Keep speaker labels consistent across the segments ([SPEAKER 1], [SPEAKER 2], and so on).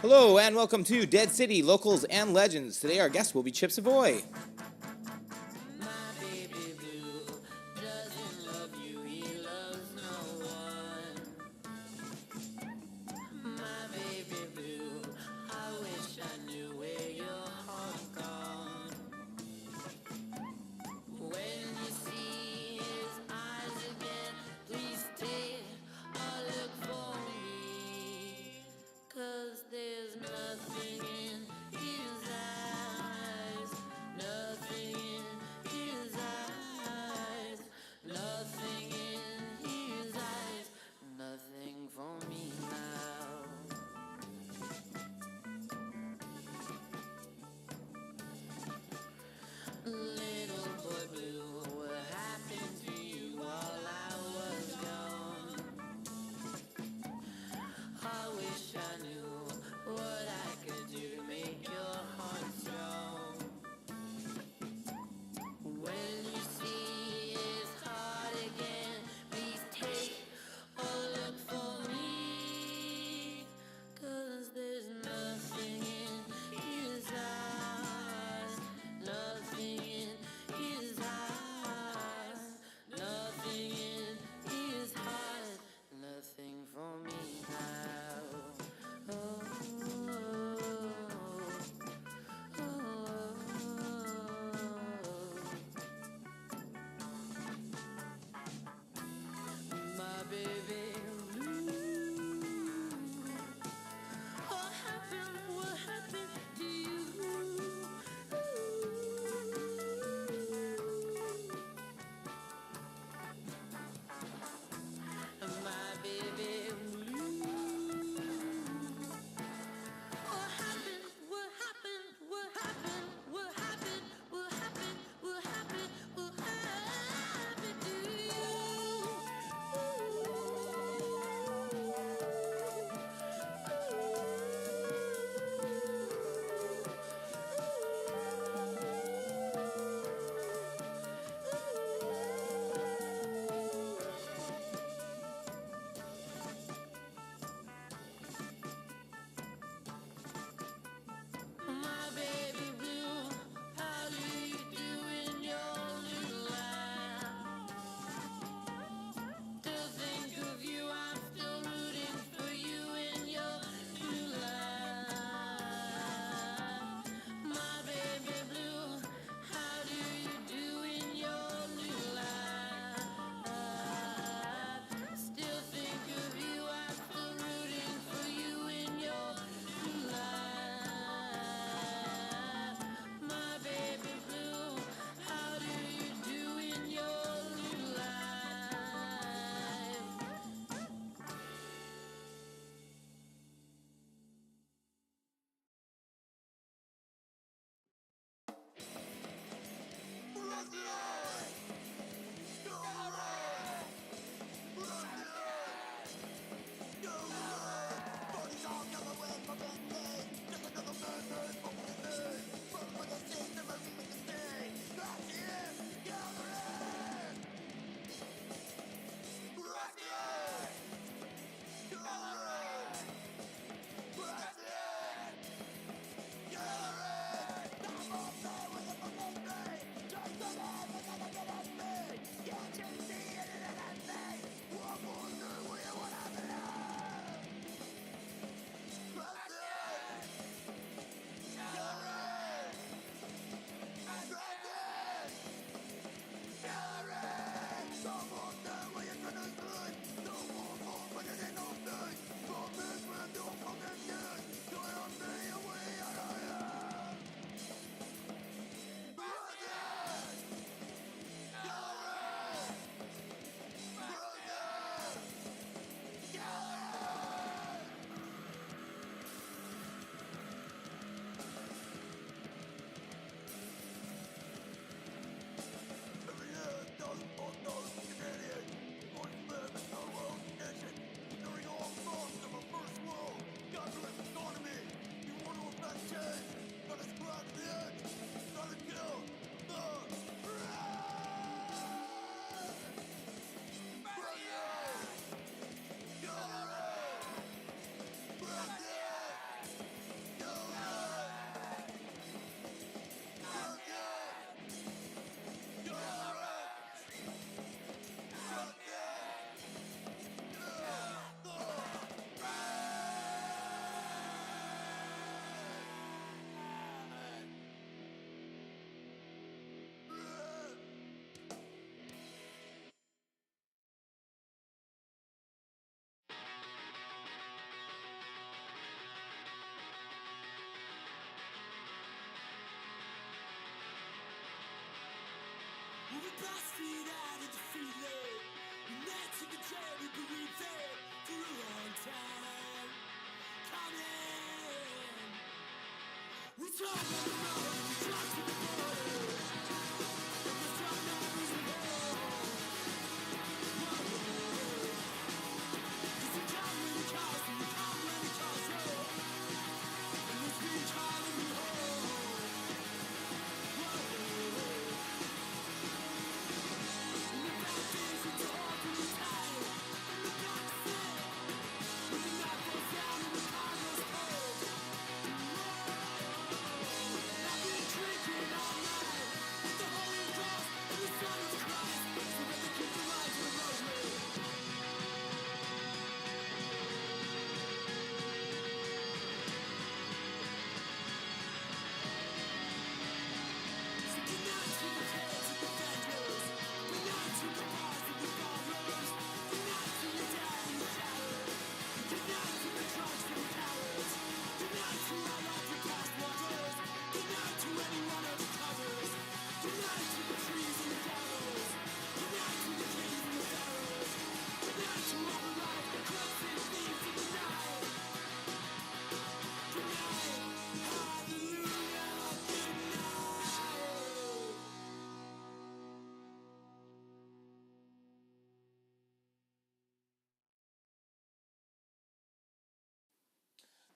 [SPEAKER 1] Hello and welcome to Deadcity, Locals and Legends. Today our guest will be Chip Savoy.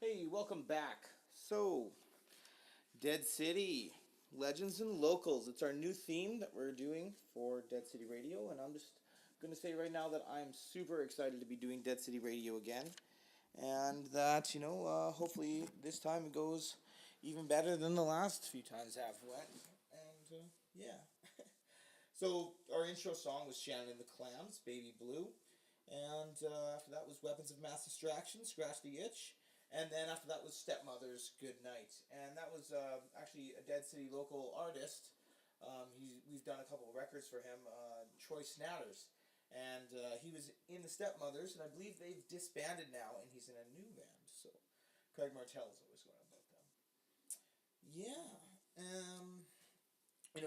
[SPEAKER 1] Hey, welcome back. So, Dead City, Legends and Locals. It's our new theme that we're doing for Dead City Radio, and I'm just going to say right now that I'm super excited to be doing Dead City Radio again, and that, hopefully this time it goes even better than the last few times have went. And, yeah. So, our intro song was Shannon and the Clams, Baby Blue. And after that was Weapons of Mass Distraction, Scratch the Itch. And then after that was Stepmother's Good Night. And that was actually a Dead City local artist. We've done a couple of records for him, Troy Snatters. And he was in the Stepmothers, and I believe they've disbanded now, and he's in a new band. So Craig Martell's always going about them. Yeah.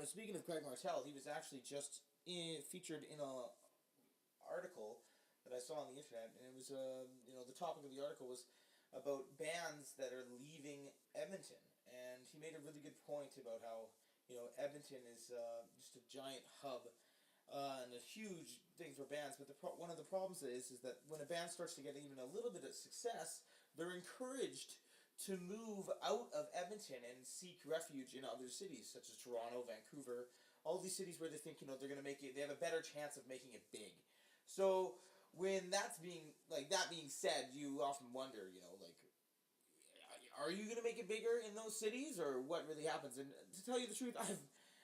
[SPEAKER 1] Speaking of Craig Martell, he was actually just featured in a article that I saw on the internet, and it was the topic of the article was about bands that are leaving Edmonton, and he made a really good point about how Edmonton is just a giant hub and a huge thing for bands. But one of the problems is that when a band starts to get even a little bit of success, they're encouraged to move out of Edmonton and seek refuge in other cities such as Toronto, Vancouver, all these cities where they think they're going to make it. They have a better chance of making it big. So when that being said, you often wonder, are you going to make it bigger in those cities, or what really happens? And to tell you the truth, I've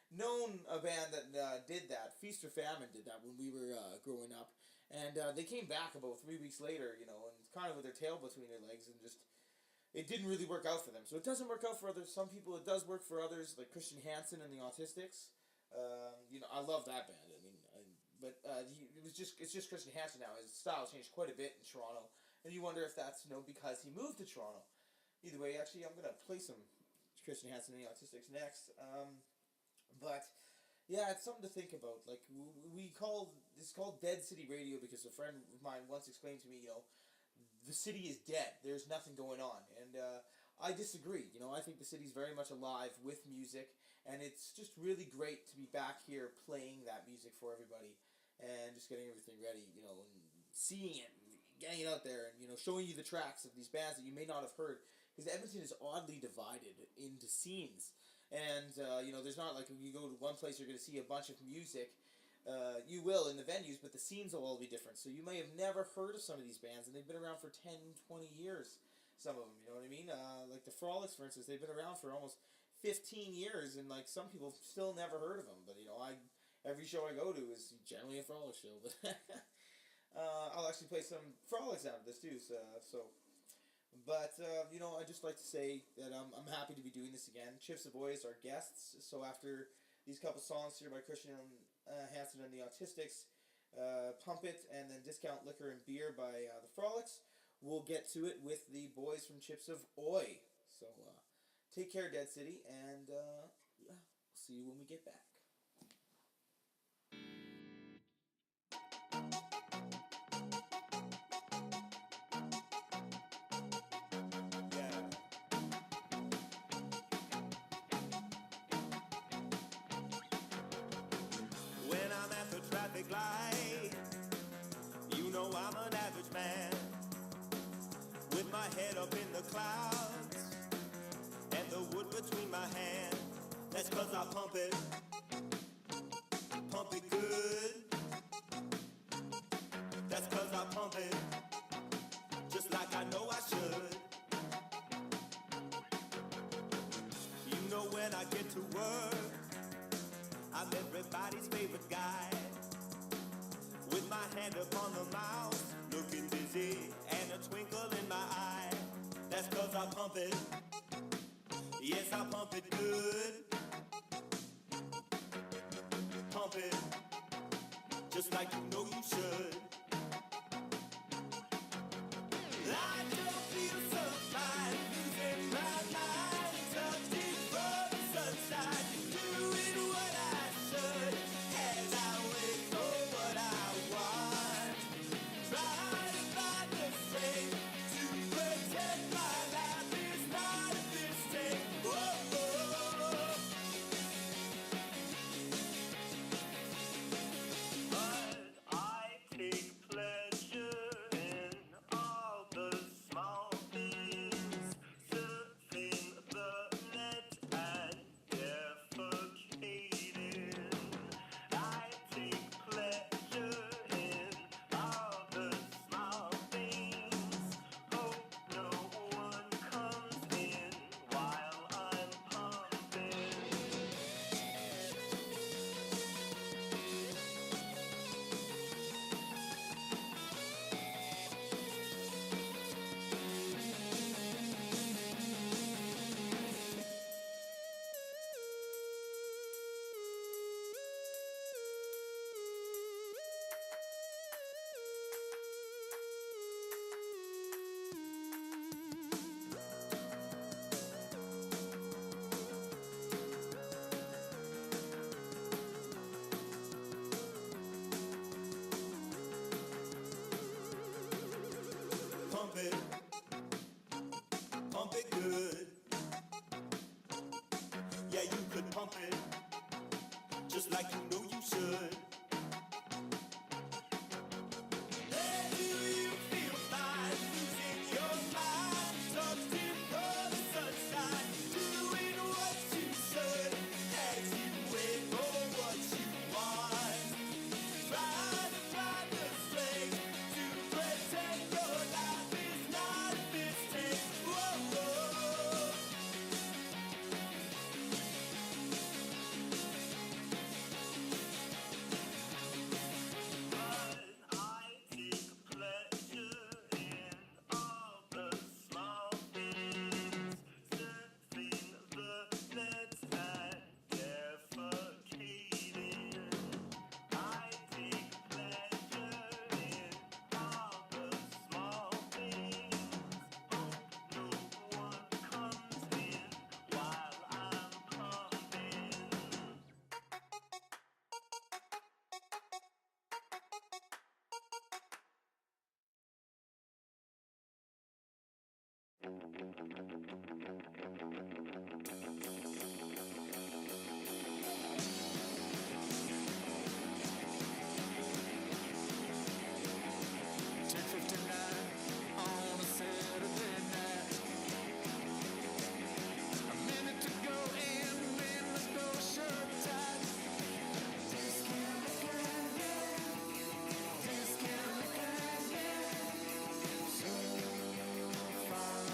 [SPEAKER 1] known a band that did that. Feast or Famine did that when we were growing up, and they came back about 3 weeks later, and kind of with their tail between their legs, and just it didn't really work out for them. So it doesn't work out for others. Some people it does work for others, like Christian Hansen and the Autistics. I love that band. I mean, it's just Christian Hansen now. His style changed quite a bit in Toronto, and you wonder if that's because he moved to Toronto. Either way, actually, I'm gonna play some Christian Hansen and the Autistics next. But yeah, it's something to think about. Like it's called Dead City Radio because a friend of mine once explained to me, the city is dead. There's nothing going on, and I disagree. I think the city's very much alive with music, and it's just really great to be back here playing that music for everybody, and just getting everything ready. And seeing it, and getting it out there, and showing you the tracks of these bands that you may not have heard. Because Edmonton is oddly divided into scenes. And, there's not like you go to one place you're going to see a bunch of music. You will in the venues, but the scenes will all be different. So you may have never heard of some of these bands, and they've been around for 10, 20 years, some of them, you know what I mean? Like the Frolics, for instance, they've been around for almost 15 years, and like some people still never heard of them. But, every show I go to is generally a Frolic show. But I'll actually play some Frolics out of this, too, But, I'd just like to say that I'm happy to be doing this again. Chips Ahoy is our guests, so after these couple songs here by Christian Hansen and the Autistics, Pump It, and then Discount Liquor and Beer by the Frolics, we'll get to it with the boys from Chips Ahoy. So, take care, Dead City, and we'll see you when we get back.
[SPEAKER 2] head up in the clouds and the wood between my hands. That's 'cause I pump it good. That's 'cause I pump it just like I know I should. You know when I get to work, I'm everybody's favorite guy. With my hand upon the mouse, looking dizzy and a twinkle in my eye. That's 'cause I pump it. Yes, I pump it good. Pump it just like you know you should. I don't feel so fine, losing my mind, touching from the sunshine, doing what I should as I wait for what I want. Try to find the strength to protect my life. It's not a mistake. Whoa, whoa. But I take pleasure in all the small things, surfing the net and defecating. I take pleasure in all the small things. Hope no one comes in while I'm pumping. Pump it good. Yeah, you could pump it just like you know you should. Then do you feel fine, losing your mind, tucked in from the sunshine, doing what you should as you wait for what you want. Trying to find the strength to protect your life is not a mistake. Whoa, whoa. But I take pleasure in all the small things, surfing the nets and defecating. I take pleasure in all the small things. Hope no one comes in while I'm pumping. On a Saturday night, a minute to go and then the door shut tight. This can be good, yeah. This can be good, yeah. So far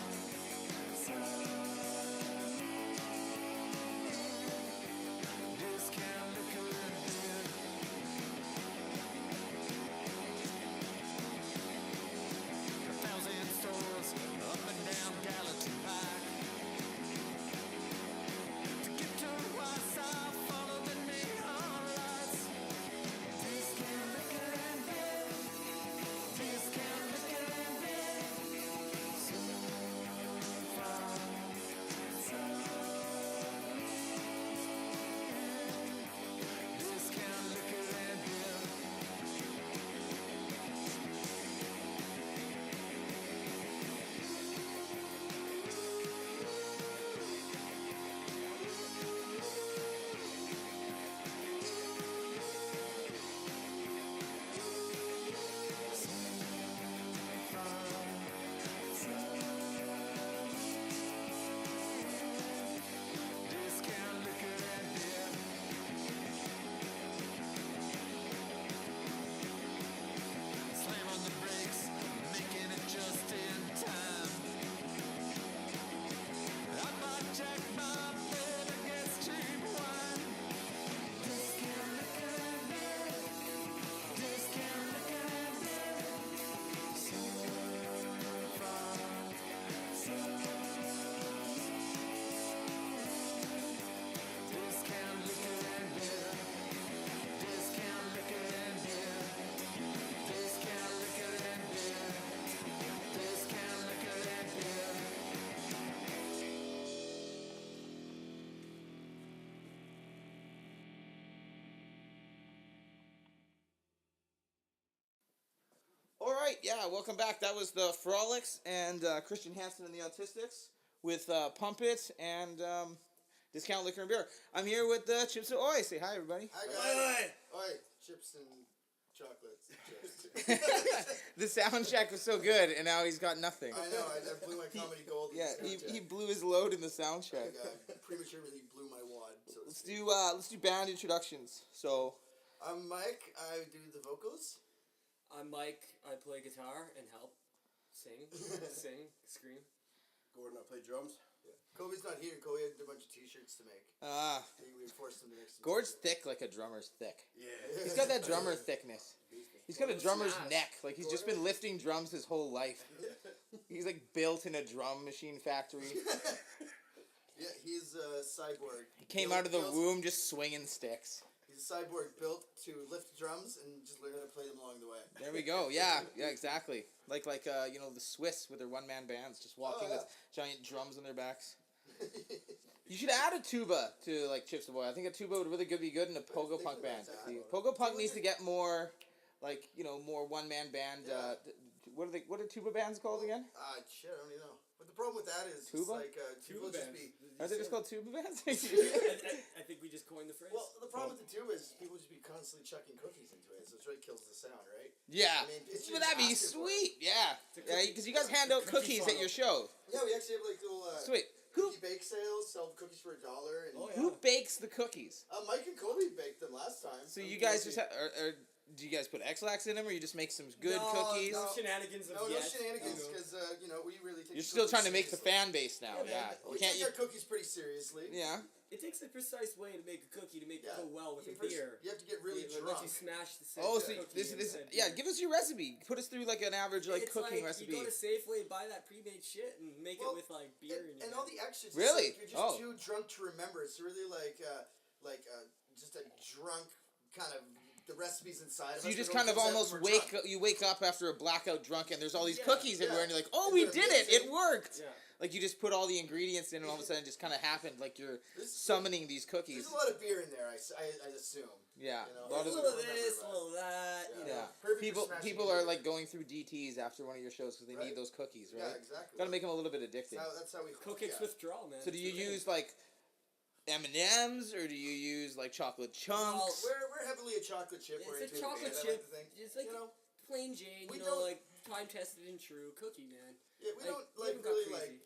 [SPEAKER 1] yeah, welcome back. That was the Frolics and Christian Hansen and the Autistics with Pump It and Discount Liquor and Beer. I'm here with Chips Ahoy. Say hi, everybody.
[SPEAKER 3] Hi guys. Oi, chips and chocolates.
[SPEAKER 1] The sound check was so good, and now he's got nothing.
[SPEAKER 3] I know. I blew my comedy gold.
[SPEAKER 1] Yeah, he blew his load in the sound check.
[SPEAKER 3] I prematurely blew my wad. So
[SPEAKER 1] Let's do band introductions. So
[SPEAKER 3] I'm Mike. I do the vocals.
[SPEAKER 4] I'm Mike. I play guitar and help sing, scream.
[SPEAKER 5] Gordon, I play drums.
[SPEAKER 3] Yeah. Kobe's not here. Kobe had a bunch of T-shirts to make. We forced him to make some.
[SPEAKER 1] Gord's thick like a drummer's thick.
[SPEAKER 5] Yeah.
[SPEAKER 1] He's got that drummer thickness. He's got a drummer's
[SPEAKER 4] Smash.
[SPEAKER 1] neck. Like he's just been lifting drums his whole life. He's like built in a drum machine factory.
[SPEAKER 3] Yeah, he's a cyborg.
[SPEAKER 1] He came out of the womb just swinging sticks.
[SPEAKER 3] He's a cyborg built to lift drums and just learn how to play them along the way.
[SPEAKER 1] There we go. Yeah, exactly. Like the Swiss with their one-man bands just walking with giant drums on their backs. You should add a tuba to like Chips Ahoy. I think a tuba would really be good in a pogo punk band. Pogo punk needs to get more, more one-man band.
[SPEAKER 3] Yeah.
[SPEAKER 1] What are tuba bands called again?
[SPEAKER 3] Shit, I don't even know. But the problem with that is
[SPEAKER 1] Tuba?
[SPEAKER 3] it's like tuba
[SPEAKER 4] Tuba
[SPEAKER 3] just
[SPEAKER 4] bands.
[SPEAKER 3] be.
[SPEAKER 1] Are they just called tuba bands?
[SPEAKER 4] I think we just coined the phrase.
[SPEAKER 3] Well, the problem with the tuba is people just be constantly chucking cookies into it, so it really kills the sound, right?
[SPEAKER 1] Yeah.
[SPEAKER 3] I mean, it's
[SPEAKER 1] But that'd be
[SPEAKER 3] just
[SPEAKER 1] sweet. Yeah.
[SPEAKER 4] It's a
[SPEAKER 1] Yeah,
[SPEAKER 4] cookie-
[SPEAKER 1] because you guys hand out
[SPEAKER 4] cookie
[SPEAKER 1] cookies at
[SPEAKER 4] funnel.
[SPEAKER 1] your show.
[SPEAKER 3] Yeah, we actually have like little
[SPEAKER 1] Sweet.
[SPEAKER 3] cookie bake sales, sell cookies for $1. And,
[SPEAKER 4] Oh, yeah.
[SPEAKER 1] Who bakes the cookies?
[SPEAKER 3] Mike and Kobe baked them last time.
[SPEAKER 1] So you guys just do you guys put X-Lax in them, or you just make some good cookies?
[SPEAKER 4] No shenanigans of
[SPEAKER 3] No
[SPEAKER 4] yet.
[SPEAKER 3] shenanigans,
[SPEAKER 4] You know.
[SPEAKER 3] because we really take.
[SPEAKER 1] You're still trying to make the
[SPEAKER 3] fan.
[SPEAKER 1] fan base now. Yeah.
[SPEAKER 3] We
[SPEAKER 1] Can't
[SPEAKER 3] take
[SPEAKER 1] you?
[SPEAKER 3] our cookies pretty seriously.
[SPEAKER 1] Yeah.
[SPEAKER 4] It takes a precise way to make a cookie to make it go well with a
[SPEAKER 3] First,
[SPEAKER 4] beer.
[SPEAKER 3] you have to get really
[SPEAKER 4] Once
[SPEAKER 3] drunk.
[SPEAKER 4] you smash the
[SPEAKER 1] Oh, so
[SPEAKER 4] cookie
[SPEAKER 1] this
[SPEAKER 4] inside
[SPEAKER 1] yeah.
[SPEAKER 4] beer.
[SPEAKER 1] Give us your recipe. Put us through like an average
[SPEAKER 4] It's
[SPEAKER 1] cooking
[SPEAKER 4] like
[SPEAKER 1] recipe.
[SPEAKER 4] You go to Safeway, buy that pre-made shit, and make
[SPEAKER 3] Well,
[SPEAKER 4] it with like beer
[SPEAKER 3] And all the extras. it's
[SPEAKER 1] Really?
[SPEAKER 3] Like, you're just
[SPEAKER 1] Oh.
[SPEAKER 3] too drunk to remember. It's really just a drunk kind of. The recipes inside.
[SPEAKER 1] So you just kind of almost wake up after a blackout drunk, and there's all these cookies everywhere, and you're like, oh,
[SPEAKER 3] And
[SPEAKER 1] we
[SPEAKER 3] they're
[SPEAKER 1] did it! It
[SPEAKER 3] amazing.
[SPEAKER 1] worked!
[SPEAKER 4] Yeah.
[SPEAKER 1] Like you just put all the ingredients in, and all of a sudden, it just kind of happened. Like you're summoning these cookies.
[SPEAKER 3] There's a lot of beer in there. I assume.
[SPEAKER 1] Yeah.
[SPEAKER 3] You know,
[SPEAKER 1] A lot
[SPEAKER 4] A
[SPEAKER 1] of-
[SPEAKER 4] little this, a little that. You
[SPEAKER 1] Yeah.
[SPEAKER 4] know.
[SPEAKER 3] Perfect for smashing
[SPEAKER 1] People
[SPEAKER 3] beer.
[SPEAKER 1] are like going through DTs after one of your shows because they
[SPEAKER 3] Right.
[SPEAKER 1] need those cookies, right?
[SPEAKER 3] Yeah, exactly.
[SPEAKER 1] Got to make them a little bit addicting.
[SPEAKER 3] That's how we
[SPEAKER 4] Cookies withdrawal, man.
[SPEAKER 1] So do you
[SPEAKER 4] It's the thing.
[SPEAKER 1] use like M&Ms or do you use like chocolate chunks?
[SPEAKER 3] We're heavily a chocolate chip.
[SPEAKER 4] It's a chocolate
[SPEAKER 3] band, I
[SPEAKER 4] chip.
[SPEAKER 3] like to think.
[SPEAKER 4] It's like
[SPEAKER 3] You know,
[SPEAKER 4] plain Jane,
[SPEAKER 3] we
[SPEAKER 4] you
[SPEAKER 3] don't-
[SPEAKER 4] know, like time tested and true cookie, man.
[SPEAKER 3] yeah, we don't
[SPEAKER 4] we
[SPEAKER 3] like
[SPEAKER 4] haven't got
[SPEAKER 3] really
[SPEAKER 4] crazy.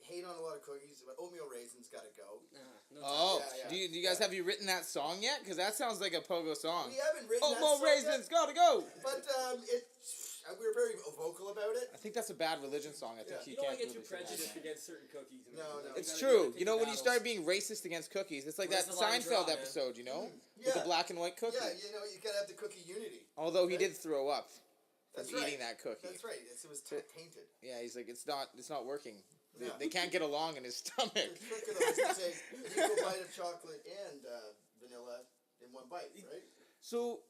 [SPEAKER 3] hate on a lot of cookies, but oatmeal raisins gotta go.
[SPEAKER 4] Nah, no
[SPEAKER 1] Oh,
[SPEAKER 3] Yeah, yeah.
[SPEAKER 1] do you guys have you written that song yet? Because that sounds like a pogo song.
[SPEAKER 3] We haven't written
[SPEAKER 1] Oh,
[SPEAKER 3] that
[SPEAKER 1] more
[SPEAKER 3] song
[SPEAKER 1] raisins,
[SPEAKER 3] yet,
[SPEAKER 1] gotta go!
[SPEAKER 3] but we're very vocal about it.
[SPEAKER 1] I think that's a bad religion song. I think
[SPEAKER 3] Yeah.
[SPEAKER 1] you
[SPEAKER 4] You don't
[SPEAKER 1] can't
[SPEAKER 4] want to get too
[SPEAKER 1] really sing that.
[SPEAKER 4] prejudiced against certain cookies.
[SPEAKER 3] No, no.
[SPEAKER 1] It's
[SPEAKER 4] You gotta
[SPEAKER 1] true.
[SPEAKER 4] pick
[SPEAKER 1] You know,
[SPEAKER 4] your
[SPEAKER 1] when you
[SPEAKER 4] battles.
[SPEAKER 1] start being racist against cookies, it's like
[SPEAKER 4] Where's
[SPEAKER 1] that
[SPEAKER 4] the line
[SPEAKER 1] Seinfeld
[SPEAKER 4] draw, man?
[SPEAKER 1] episode, you know? With
[SPEAKER 3] Yeah.
[SPEAKER 1] the black and white cookie.
[SPEAKER 3] Yeah, you gotta have the cookie unity.
[SPEAKER 1] Although he
[SPEAKER 3] Right?
[SPEAKER 1] did throw up from
[SPEAKER 3] That's
[SPEAKER 1] eating
[SPEAKER 3] right.
[SPEAKER 1] that cookie.
[SPEAKER 3] That's right. It was tainted.
[SPEAKER 1] Yeah, he's like, it's not working.
[SPEAKER 3] No.
[SPEAKER 1] They can't get along in his stomach.
[SPEAKER 3] The trick of those is to take an equal bite of chocolate and vanilla in one bite, right?
[SPEAKER 1] So,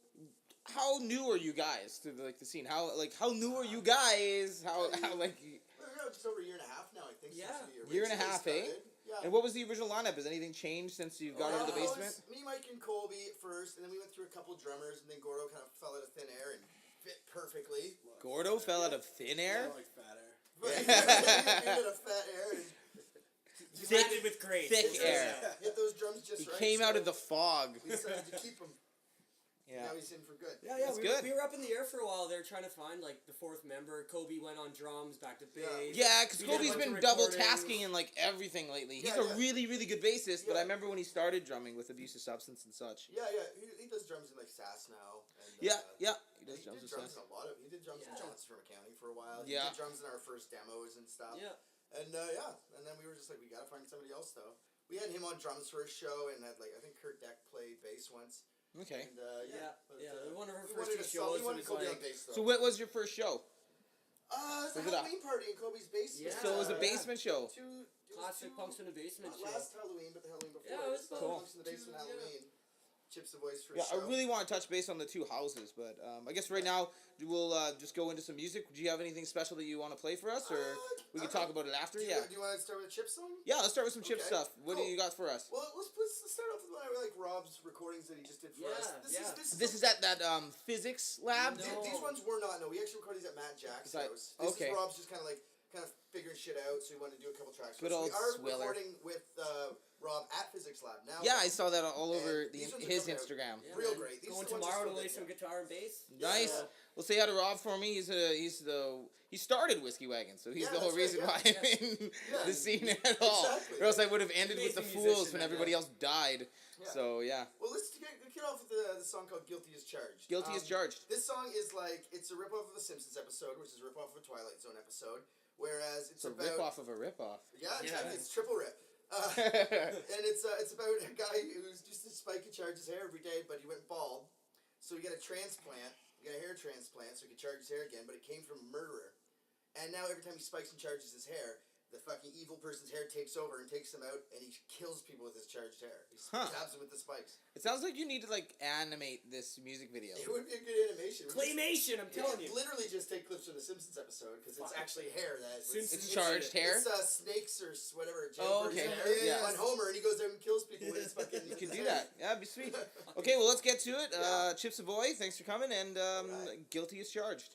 [SPEAKER 1] how new are you guys to the scene? How new are you guys? How like?
[SPEAKER 3] We're just over a year and a half now, I think.
[SPEAKER 4] Yeah.
[SPEAKER 3] Since we
[SPEAKER 1] Year and a
[SPEAKER 3] originally
[SPEAKER 1] half, eh?
[SPEAKER 3] started. Yeah.
[SPEAKER 1] And what was the original lineup? Has anything changed since you got out of the
[SPEAKER 3] It was
[SPEAKER 1] basement?
[SPEAKER 3] me, Mike, and Colby at first, and then we went through a couple drummers, and then Gordo kind of fell out of thin air and fit perfectly.
[SPEAKER 1] Gordo fell out of thin
[SPEAKER 5] I
[SPEAKER 1] air.
[SPEAKER 5] like fat air.
[SPEAKER 3] But he fit a fat air and
[SPEAKER 4] You
[SPEAKER 1] Thick-
[SPEAKER 4] landed with grace.
[SPEAKER 1] thick
[SPEAKER 4] It's
[SPEAKER 1] air.
[SPEAKER 3] hit those drums just
[SPEAKER 1] He
[SPEAKER 3] right.
[SPEAKER 1] came out
[SPEAKER 3] so
[SPEAKER 1] of the fog.
[SPEAKER 3] We decided to keep him.
[SPEAKER 1] Yeah.
[SPEAKER 3] Now he's in for good.
[SPEAKER 4] Yeah,
[SPEAKER 1] That's
[SPEAKER 4] we
[SPEAKER 1] good.
[SPEAKER 4] were up in the air for a while. They were trying to find like the fourth member. Kobe went on drums, back to bass.
[SPEAKER 1] Yeah, because
[SPEAKER 4] We did a
[SPEAKER 1] Kobe's
[SPEAKER 4] bunch
[SPEAKER 1] been
[SPEAKER 4] of
[SPEAKER 1] double
[SPEAKER 4] recordings.
[SPEAKER 1] tasking in like everything lately. He's
[SPEAKER 3] Yeah,
[SPEAKER 1] a
[SPEAKER 3] yeah.
[SPEAKER 1] really, really good bassist, but I
[SPEAKER 3] Yeah.
[SPEAKER 1] remember when he started drumming with Abuse of Substance and such.
[SPEAKER 3] Yeah. He does drums in like Sass now. And,
[SPEAKER 1] Yeah. He
[SPEAKER 3] He
[SPEAKER 1] does drums
[SPEAKER 3] did
[SPEAKER 1] with
[SPEAKER 3] drums
[SPEAKER 1] Sass.
[SPEAKER 3] in a lot of. He did drums in
[SPEAKER 4] Yeah.
[SPEAKER 3] Johnson from accounting for a while.
[SPEAKER 1] Yeah.
[SPEAKER 3] He did drums in our first demos and stuff.
[SPEAKER 4] Yeah.
[SPEAKER 3] And and then we were just like, we gotta find somebody else though. We had him on drums for a show, and had like I think Kurt Deck played bass once.
[SPEAKER 1] Okay.
[SPEAKER 3] And
[SPEAKER 4] Yeah. One of her
[SPEAKER 3] we
[SPEAKER 4] first
[SPEAKER 3] wanted
[SPEAKER 4] two
[SPEAKER 3] to
[SPEAKER 4] shows.
[SPEAKER 3] we wanted
[SPEAKER 4] It was
[SPEAKER 3] Kobe on
[SPEAKER 4] like,
[SPEAKER 3] bass though.
[SPEAKER 1] So what was your first show?
[SPEAKER 3] It's a
[SPEAKER 1] Was it a-
[SPEAKER 3] Halloween party in Kobe's basement.
[SPEAKER 4] Yeah.
[SPEAKER 1] So it was a
[SPEAKER 4] Yeah.
[SPEAKER 1] basement show.
[SPEAKER 3] It was
[SPEAKER 4] classic
[SPEAKER 3] two-
[SPEAKER 4] punks in the basement
[SPEAKER 3] Not
[SPEAKER 4] show.
[SPEAKER 3] last Halloween, but the Halloween before.
[SPEAKER 4] Yeah, it was
[SPEAKER 3] It's the
[SPEAKER 1] cool.
[SPEAKER 3] Punks in the basement
[SPEAKER 4] Two, yeah.
[SPEAKER 3] Halloween. Chips the Voice for
[SPEAKER 1] Yeah,
[SPEAKER 3] a show.
[SPEAKER 1] I really want to touch base on the two houses, but I guess right now we'll just go into some music. Do you have anything special that you want to play for us, or we can talk about it after?
[SPEAKER 3] Do
[SPEAKER 1] Yeah.
[SPEAKER 3] you want to start with a Chip song?
[SPEAKER 1] Yeah, let's start with some Chip
[SPEAKER 3] Okay,
[SPEAKER 1] stuff. What do
[SPEAKER 3] cool.
[SPEAKER 1] you got for us?
[SPEAKER 3] Well, let's start off with one I like Rob's recordings that he just did for us.
[SPEAKER 1] This is at that physics lab.
[SPEAKER 4] No.
[SPEAKER 3] These ones were not. No, we actually recorded these at Matt Jack's
[SPEAKER 1] Is that-
[SPEAKER 3] house. This
[SPEAKER 1] okay.
[SPEAKER 3] is Rob's just kind of figuring shit out, so he wanted to do a couple tracks.
[SPEAKER 1] Good
[SPEAKER 3] So
[SPEAKER 1] old
[SPEAKER 3] we are
[SPEAKER 1] Swiller.
[SPEAKER 3] recording with Rob at Physics Lab now.
[SPEAKER 1] Yeah, I saw that all over
[SPEAKER 3] And these ones are
[SPEAKER 1] his
[SPEAKER 3] coming out
[SPEAKER 1] Instagram.
[SPEAKER 4] Yeah,
[SPEAKER 3] Real
[SPEAKER 4] man.
[SPEAKER 3] great. These
[SPEAKER 4] Going
[SPEAKER 3] are the ones
[SPEAKER 4] tomorrow
[SPEAKER 3] that
[SPEAKER 4] to play
[SPEAKER 3] still
[SPEAKER 4] some
[SPEAKER 3] did,
[SPEAKER 4] guitar and bass.
[SPEAKER 1] Nice.
[SPEAKER 3] Yeah.
[SPEAKER 1] Well, say hi to Rob for me. He started Whiskey Wagon, so he's
[SPEAKER 3] Yeah,
[SPEAKER 1] the whole
[SPEAKER 3] that's
[SPEAKER 1] reason
[SPEAKER 3] right,
[SPEAKER 1] why
[SPEAKER 3] yeah.
[SPEAKER 1] I'm in
[SPEAKER 3] Yeah.
[SPEAKER 1] the scene at all.
[SPEAKER 3] Exactly.
[SPEAKER 1] Or else I would have ended with the
[SPEAKER 4] Amazing
[SPEAKER 1] Fools
[SPEAKER 4] musician,
[SPEAKER 1] when
[SPEAKER 4] that
[SPEAKER 1] everybody
[SPEAKER 4] guy.
[SPEAKER 1] else died.
[SPEAKER 3] Yeah.
[SPEAKER 1] So yeah,
[SPEAKER 3] Well, let's get off with the song called "Guilty as Charged."
[SPEAKER 1] guilty as charged.
[SPEAKER 3] This song is like it's a rip off of the Simpsons episode, which is a rip off of a Twilight Zone episode. Whereas
[SPEAKER 1] It's
[SPEAKER 3] it's
[SPEAKER 1] a
[SPEAKER 3] about
[SPEAKER 1] rip off of a rip off.
[SPEAKER 3] Yeah,
[SPEAKER 4] Yeah.
[SPEAKER 3] exactly. It's triple rip. And it's about a guy who's just a spike and charge his hair every day, but he went bald, so he got a transplant. He got a hair transplant, so he could charge his hair again. But it came from a murderer, and now every time he spikes and charges his hair, the fucking evil person's hair takes over and takes him out, and he kills people with his charged hair. He stabs them with the spikes.
[SPEAKER 1] It sounds like you need to like animate this music video.
[SPEAKER 3] It would be a good animation.
[SPEAKER 4] Claymation, I'm telling you.
[SPEAKER 3] Literally just take clips from the Simpsons episode because it's actually hair that
[SPEAKER 4] Simpsons
[SPEAKER 1] It's charged hair.
[SPEAKER 3] It's snakes or whatever.
[SPEAKER 1] Oh, okay.
[SPEAKER 3] Hair
[SPEAKER 1] Yeah.
[SPEAKER 3] on Homer, and he goes there and kills people with his fucking.
[SPEAKER 1] You can do that. Yeah, it'd be sweet. Okay, well let's get to it. Chip Savoy, thanks for coming, and
[SPEAKER 3] Alright.
[SPEAKER 1] guilty as charged.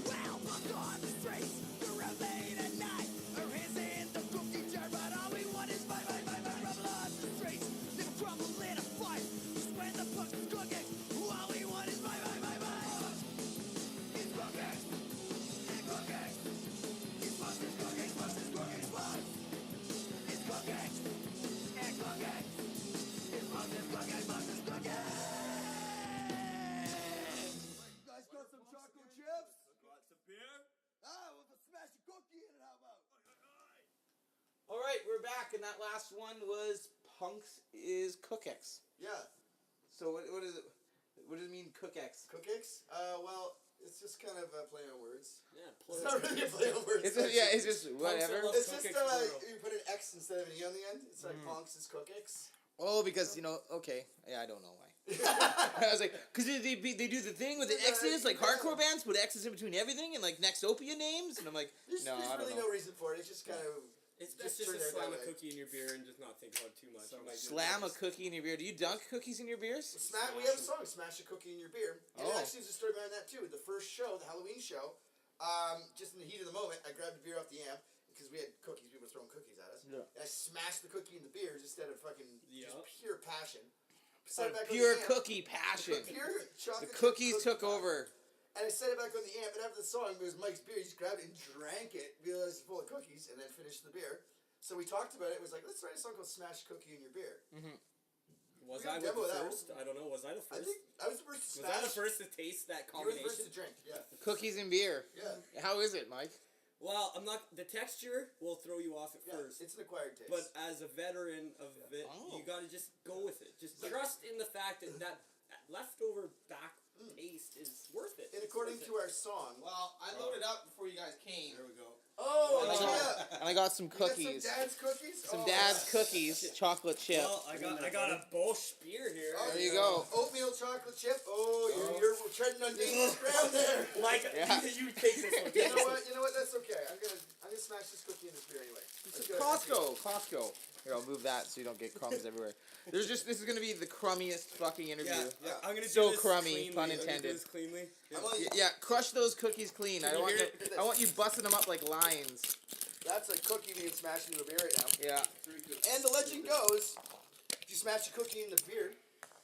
[SPEAKER 2] Well, on the streets, you're out late at night, or is in the cookie jar
[SPEAKER 3] Guys got some chocolate chips?
[SPEAKER 2] Got some beer?
[SPEAKER 3] With a smash of cookie in it, how about?
[SPEAKER 1] All right, we're back, and that last one was Punks is Cookex.
[SPEAKER 3] Yeah.
[SPEAKER 1] So what is it? What does it mean, Cookex?
[SPEAKER 3] Cookex? Well, it's just kind of a play on words.
[SPEAKER 4] Yeah,
[SPEAKER 3] It's not really a play on words.
[SPEAKER 1] It's just whatever.
[SPEAKER 4] Punks
[SPEAKER 3] It's just
[SPEAKER 4] Cookex plural.
[SPEAKER 3] you put an X instead of an E on the end. It's like Punks is Cookex.
[SPEAKER 1] Oh, because okay, yeah, I don't know why. I was like, because they do the thing with the X's, like hardcore bands put X's in between everything and like Nextopia names, and I'm like,
[SPEAKER 3] There's
[SPEAKER 1] no, I don't
[SPEAKER 3] really
[SPEAKER 1] know.
[SPEAKER 3] no reason for it. It's just kind of
[SPEAKER 4] It's
[SPEAKER 3] Just
[SPEAKER 4] just
[SPEAKER 3] turn
[SPEAKER 4] to
[SPEAKER 3] it
[SPEAKER 4] slam
[SPEAKER 3] that
[SPEAKER 4] a
[SPEAKER 3] way.
[SPEAKER 4] cookie in your beer and just not think about it too much. You might get
[SPEAKER 1] Slam a
[SPEAKER 4] nervous.
[SPEAKER 1] cookie in your beer. Do you dunk cookies in your beers?
[SPEAKER 3] We have a song, "Smash a Cookie in Your Beer," and
[SPEAKER 1] Oh.
[SPEAKER 3] actually there's a story behind that too. The first show, the Halloween show, just in the heat of the moment, I grabbed a beer off the amp because we had cookies. People were throwing cookies at us,
[SPEAKER 1] Yeah.
[SPEAKER 3] and I smashed the cookie in the beer instead of fucking
[SPEAKER 4] Yup.
[SPEAKER 3] just pure passion. Set it back on
[SPEAKER 1] Pure
[SPEAKER 3] the amp.
[SPEAKER 1] cookie passion.
[SPEAKER 3] Pure
[SPEAKER 1] The
[SPEAKER 3] chocolate.
[SPEAKER 1] cookies
[SPEAKER 3] chip
[SPEAKER 1] took
[SPEAKER 3] cookie
[SPEAKER 1] over.
[SPEAKER 3] And I set it back on the amp, and after the song, it was Mike's beer. He just grabbed it and drank it, realized it's full of cookies, and then finished the beer. So we talked about it. It was like, let's write a song called "Smash Cookie in Your Beer."
[SPEAKER 4] Was
[SPEAKER 3] We got
[SPEAKER 4] I
[SPEAKER 3] a
[SPEAKER 4] with
[SPEAKER 3] demo
[SPEAKER 4] the
[SPEAKER 3] of that
[SPEAKER 4] first? I don't know. Was I the
[SPEAKER 3] I
[SPEAKER 4] first?
[SPEAKER 3] think I was the first to
[SPEAKER 4] Was
[SPEAKER 3] smash.
[SPEAKER 4] I the first to taste that
[SPEAKER 3] You were the first
[SPEAKER 4] combination?
[SPEAKER 3] to drink. Yeah.
[SPEAKER 1] Cookies and beer.
[SPEAKER 3] Yeah.
[SPEAKER 1] How is it, Mike?
[SPEAKER 4] Well, I'm not. The texture will throw you off at
[SPEAKER 3] Yeah,
[SPEAKER 4] first.
[SPEAKER 3] it's an acquired taste.
[SPEAKER 4] But as a veteran of it,
[SPEAKER 1] Oh.
[SPEAKER 4] you gotta just go with it. Just trust in the fact that leftover back taste is worth it.
[SPEAKER 3] and according to our song,
[SPEAKER 1] Well, I loaded up before you guys came.
[SPEAKER 5] There we go.
[SPEAKER 3] oh
[SPEAKER 1] And I
[SPEAKER 3] yeah,
[SPEAKER 1] got, and I got some
[SPEAKER 3] you got
[SPEAKER 1] cookies.
[SPEAKER 3] some dad's cookies.
[SPEAKER 1] Some
[SPEAKER 3] Oh,
[SPEAKER 1] dad's
[SPEAKER 3] yeah.
[SPEAKER 1] cookies, chocolate chip.
[SPEAKER 4] Well, I got a Bosch beer here.
[SPEAKER 3] Oh,
[SPEAKER 1] There you go.
[SPEAKER 3] Oatmeal chocolate chip. Oh, you're treading on dangerous ground there.
[SPEAKER 4] Mike,
[SPEAKER 1] Yeah.
[SPEAKER 4] you take this one.
[SPEAKER 3] You know what? You know what? That's okay. I'm gonna smash this cookie in this beer anyway. Let's go.
[SPEAKER 1] Costco. Here, I'll move that so you don't get crumbs everywhere. This is gonna be the crummiest fucking interview.
[SPEAKER 4] Yeah, I'm gonna do
[SPEAKER 1] So
[SPEAKER 4] this
[SPEAKER 1] crummy,
[SPEAKER 4] cleanly.
[SPEAKER 1] pun
[SPEAKER 4] I'm gonna do
[SPEAKER 1] intended.
[SPEAKER 4] this cleanly.
[SPEAKER 3] I'm only-
[SPEAKER 1] Yeah, crush those cookies clean.
[SPEAKER 4] Can you hear it?
[SPEAKER 1] I want you busting them up like lions.
[SPEAKER 3] That's a cookie being smashed into a beer right now.
[SPEAKER 1] Yeah.
[SPEAKER 3] And the legend goes, if you smash a cookie in the beer,